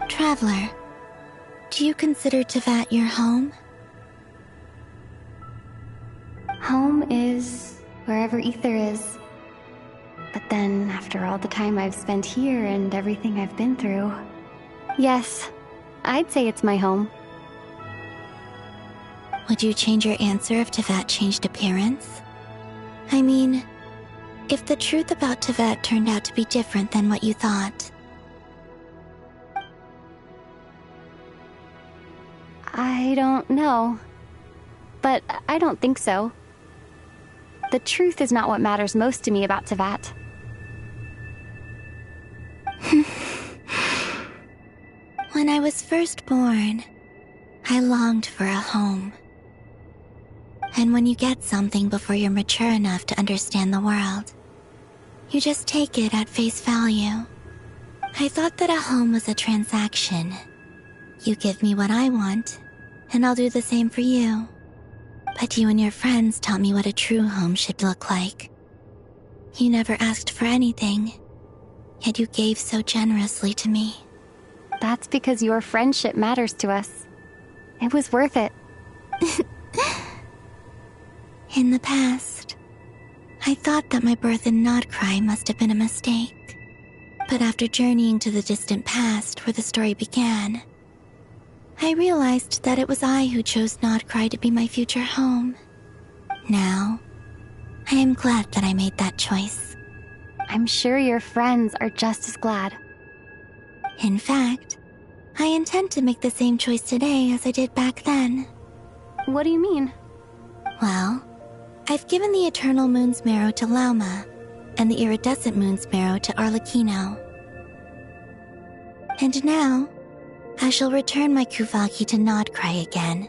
Traveler, do you consider Tevat your home? Home is wherever Ether is. But then, after all the time I've spent here and everything I've been through, yes, I'd say it's my home. Would you change your answer if Tevat changed appearance? I mean, if the truth about Tevat turned out to be different than what you thought. I don't know. But I don't think so. The truth is not what matters most to me about Tevat. When I was first born, I longed for a home. And when you get something before you're mature enough to understand the world, you just take it at face value. I thought that a home was a transaction. You give me what I want, and I'll do the same for you. But you and your friends taught me what a true home should look like. You never asked for anything, yet you gave so generously to me. That's because your friendship matters to us. It was worth it. In the past, I thought that my birth in Nodcry must have been a mistake. But after journeying to the distant past where the story began, I realized that it was I who chose Nodcry to be my future home. Now, I am glad that I made that choice. I'm sure your friends are just as glad. In fact, I intend to make the same choice today as I did back then. What do you mean? Well, I've given the Eternal Moon's Marrow to Lauma, and the Iridescent Moon's Marrow to Arlecchino. And now, I shall return my Kuvaki to Nodcry again,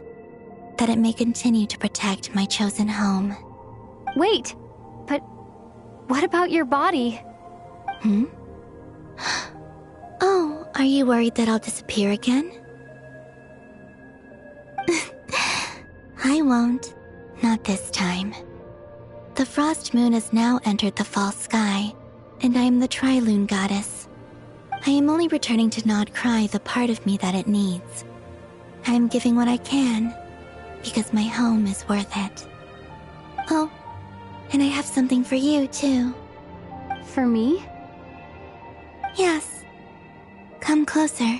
that it may continue to protect my chosen home. Wait, but what about your body? Oh, are you worried that I'll disappear again? I won't. Not this time. The Frost Moon has now entered the fall sky, and I am the Tri-Lune Goddess. I am only returning to Nodcry the part of me that it needs. I am giving what I can, because my home is worth it. Oh, and I have something for you, too. For me? Yes. Come closer.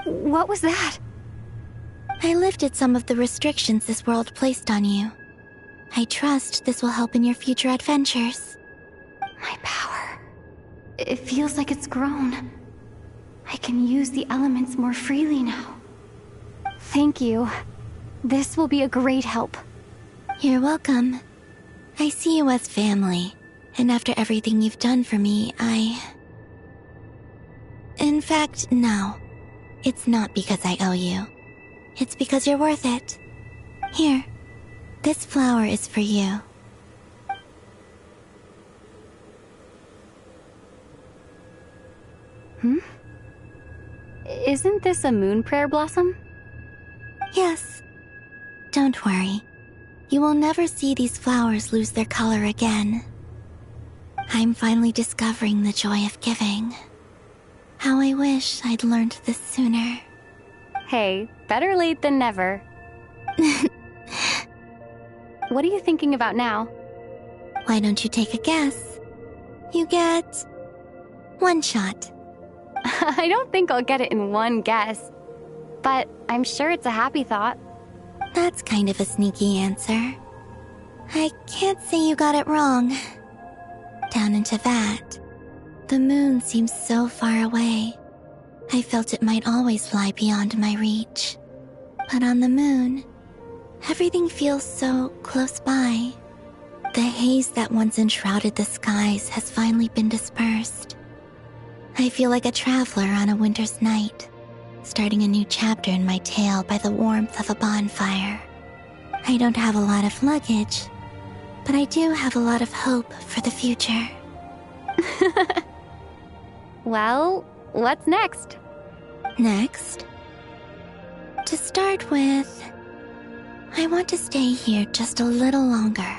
What was that? I lifted some of the restrictions this world placed on you. I trust this will help in your future adventures. My power. It feels like it's grown. I can use the elements more freely now. Thank you. This will be a great help. You're welcome. I see you as family, and after everything you've done for me, In fact, no. It's not because I owe you. It's because you're worth it. Here, this flower is for you. Isn't this a moon prayer blossom? Yes. Don't worry. You will never see these flowers lose their color again. I'm finally discovering the joy of giving. How I wish I'd learned this sooner. Hey, better late than never. What are you thinking about now? Why don't you take a guess? You get 1 shot. I don't think I'll get it in one guess, but I'm sure it's a happy thought. That's kind of a sneaky answer. I can't say you got it wrong. Down into that, the moon seems so far away. I felt it might always lie beyond my reach. But on the moon, everything feels so close by. The haze that once enshrouded the skies has finally been dispersed. I feel like a traveler on a winter's night, starting a new chapter in my tale by the warmth of a bonfire. I don't have a lot of luggage, but I do have a lot of hope for the future. Well, what's next? Next? To start with, I want to stay here just a little longer.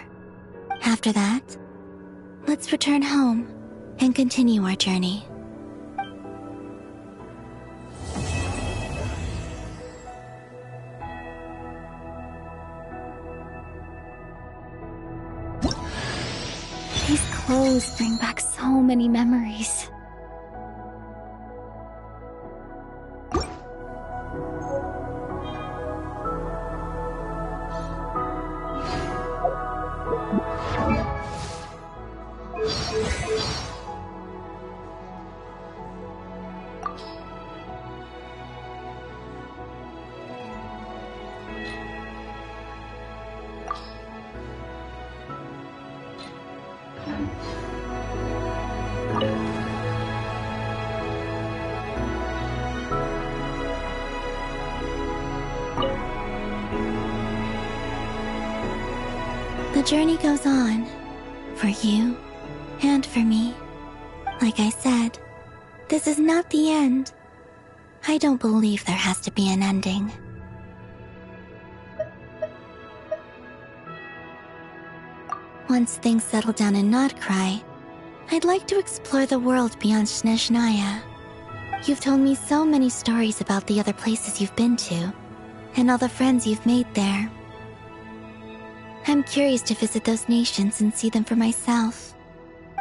After that, let's return home and continue our journey. These clothes bring back so many memories. The journey goes on, for you and for me. Like I said, this is not the end. I don't believe there has to be an ending. Once things settle down in Notcry, I'd like to explore the world beyond Snezhnaya. You've told me so many stories about the other places you've been to, and all the friends you've made there. I'm curious to visit those nations and see them for myself.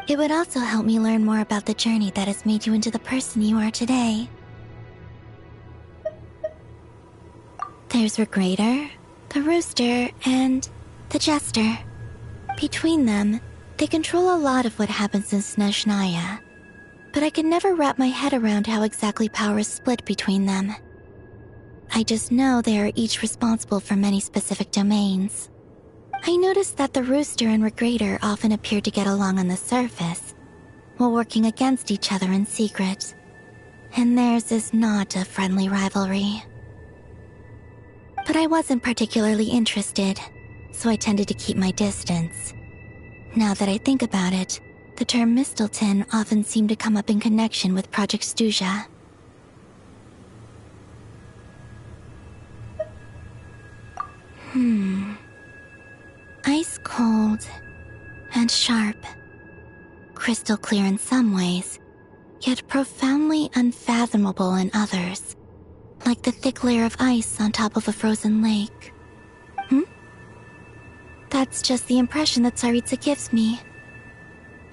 It would also help me learn more about the journey that has made you into the person you are today. There's Regrator, the Rooster, and the Jester. Between them, they control a lot of what happens in Snezhnaya, but I can never wrap my head around how exactly power is split between them. I just know they are each responsible for many specific domains. I noticed that the Rooster and Regrator often appear to get along on the surface, while working against each other in secret. And theirs is not a friendly rivalry. But I wasn't particularly interested, so I tended to keep my distance. Now that I think about it, the term Mistelton often seemed to come up in connection with Project Stuja. Ice cold and sharp. Crystal clear in some ways, yet profoundly unfathomable in others. Like the thick layer of ice on top of a frozen lake. That's just the impression that Tsaritsa gives me.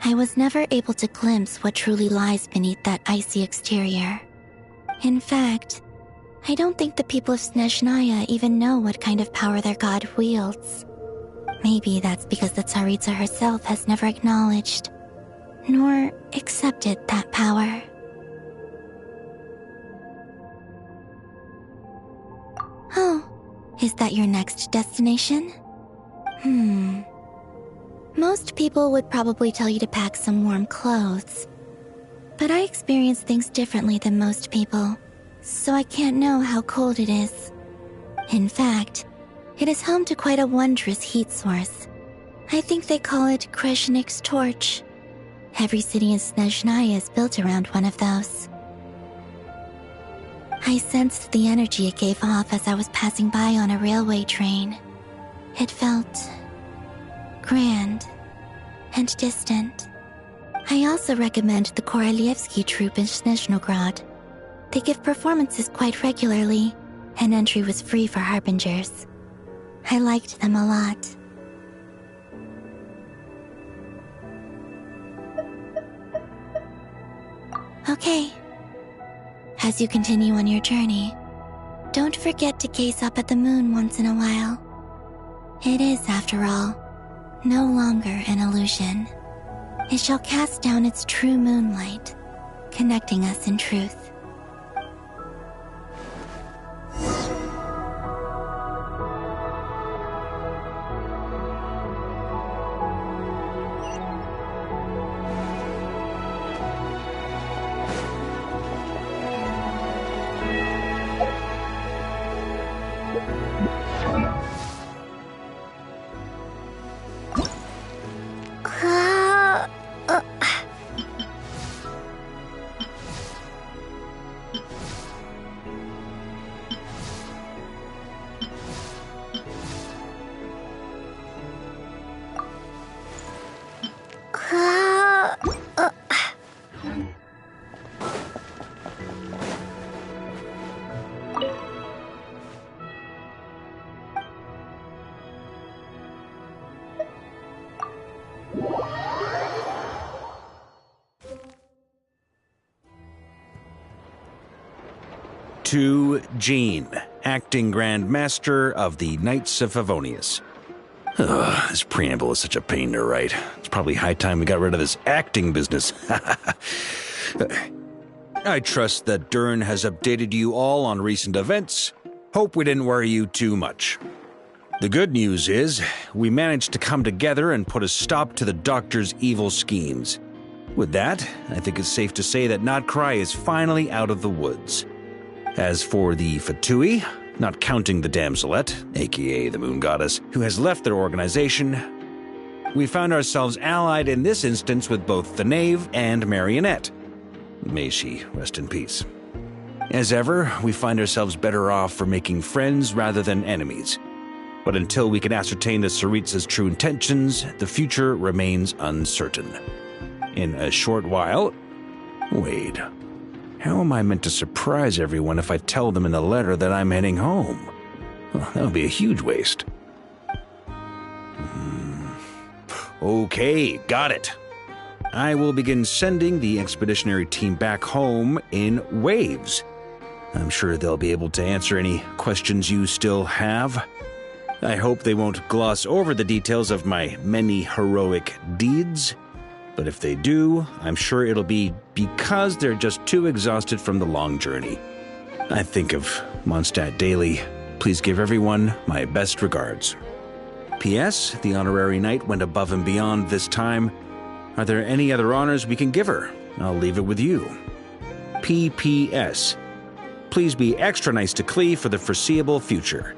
I was never able to glimpse what truly lies beneath that icy exterior. In fact, I don't think the people of Snezhnaya even know what kind of power their god wields. Maybe that's because the Tsaritsa herself has never acknowledged nor accepted that power. Oh, is that your next destination? Most people would probably tell you to pack some warm clothes. But I experience things differently than most people, so I can't know how cold it is. In fact, it is home to quite a wondrous heat source. I think they call it Kreshnik's torch. Every city in Snezhnaya is built around one of those. I sensed the energy it gave off as I was passing by on a railway train. It felt grand and distant. I also recommend the Korolievsky troupe in Snezhnograd. They give performances quite regularly, and entry was free for harbingers. I liked them a lot. Okay. As you continue on your journey, don't forget to gaze up at the moon once in a while. It is, after all, no longer an illusion. It shall cast down its true moonlight, connecting us in truth. To Jean, acting Grand Master of the Knights of Favonius. This preamble is such a pain to write. It's probably high time we got rid of this acting business. I trust that Dern has updated you all on recent events. Hope we didn't worry you too much. The good news is, we managed to come together and put a stop to the Doctor's evil schemes. With that, I think it's safe to say that Notcry is finally out of the woods. As for the Fatui, not counting the Damselette, aka the Moon Goddess, who has left their organization, we found ourselves allied in this instance with both the Knave and Marionette. May she rest in peace. As ever, we find ourselves better off for making friends rather than enemies. But until we can ascertain the Tsaritsa's true intentions, the future remains uncertain. In a short while... Wait... How am I meant to surprise everyone if I tell them in the letter that I'm heading home? Well, that would be a huge waste. Okay, got it. I will begin sending the expeditionary team back home in waves. I'm sure they'll be able to answer any questions you still have. I hope they won't gloss over the details of my many heroic deeds. But if they do, I'm sure it'll be because they're just too exhausted from the long journey. I think of Mondstadt daily. Please give everyone my best regards. P.S. The honorary knight went above and beyond this time. Are there any other honors we can give her? I'll leave it with you. P.P.S. Please be extra nice to Klee for the foreseeable future.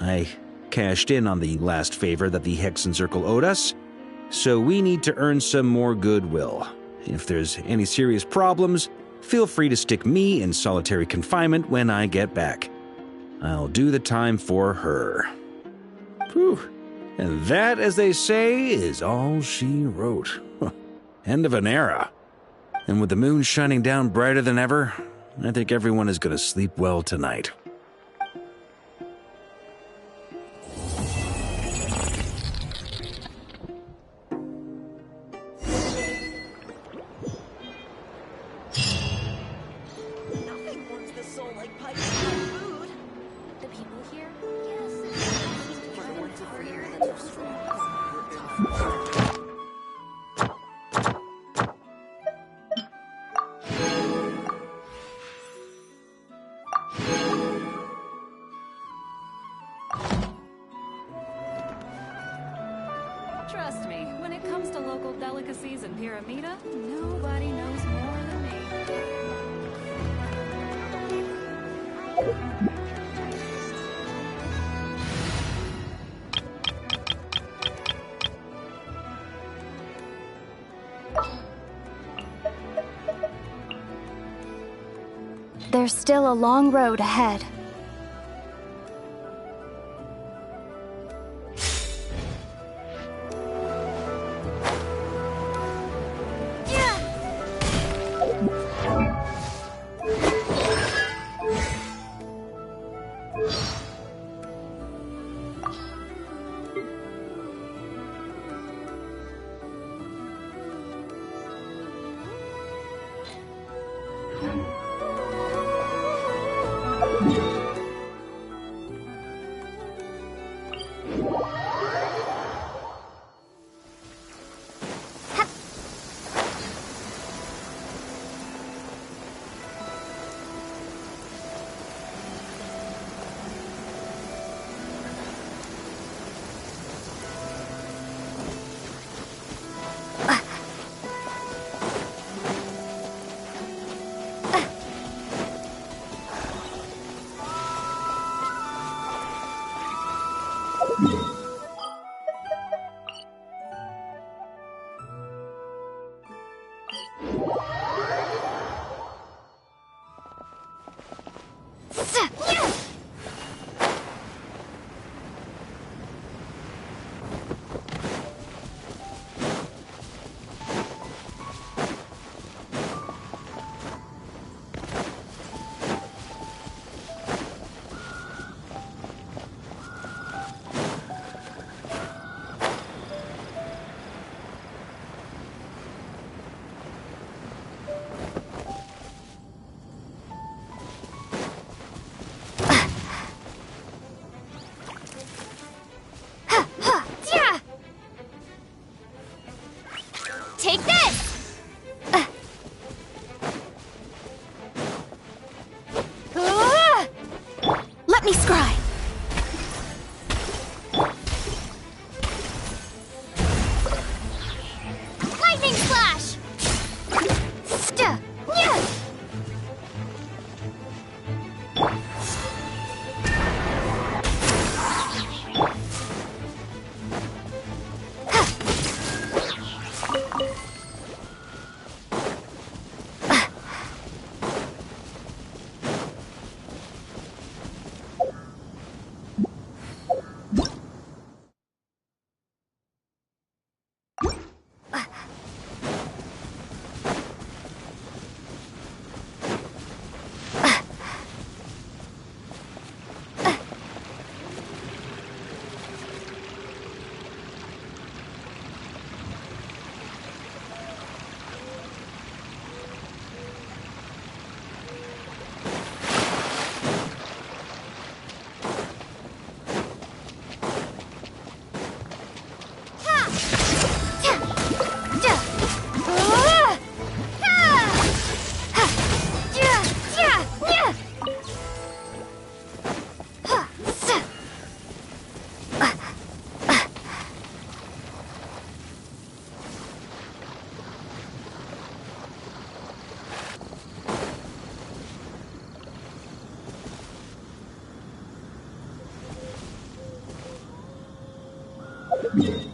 I cashed in on the last favor that the Hexen Circle owed us, so we need to earn some more goodwill. If there's any serious problems, feel free to stick me in solitary confinement when I get back. I'll do the time for her. Whew. And that, as they say, is all she wrote. End of an era. And with the moon shining down brighter than ever, I think everyone is going to sleep well tonight. Nothing warms the soul like piping hot food. intricacies in Pyramida, nobody knows more than me. There's still a long road ahead. Take this! Let me scry! Lightning slash! Yeah.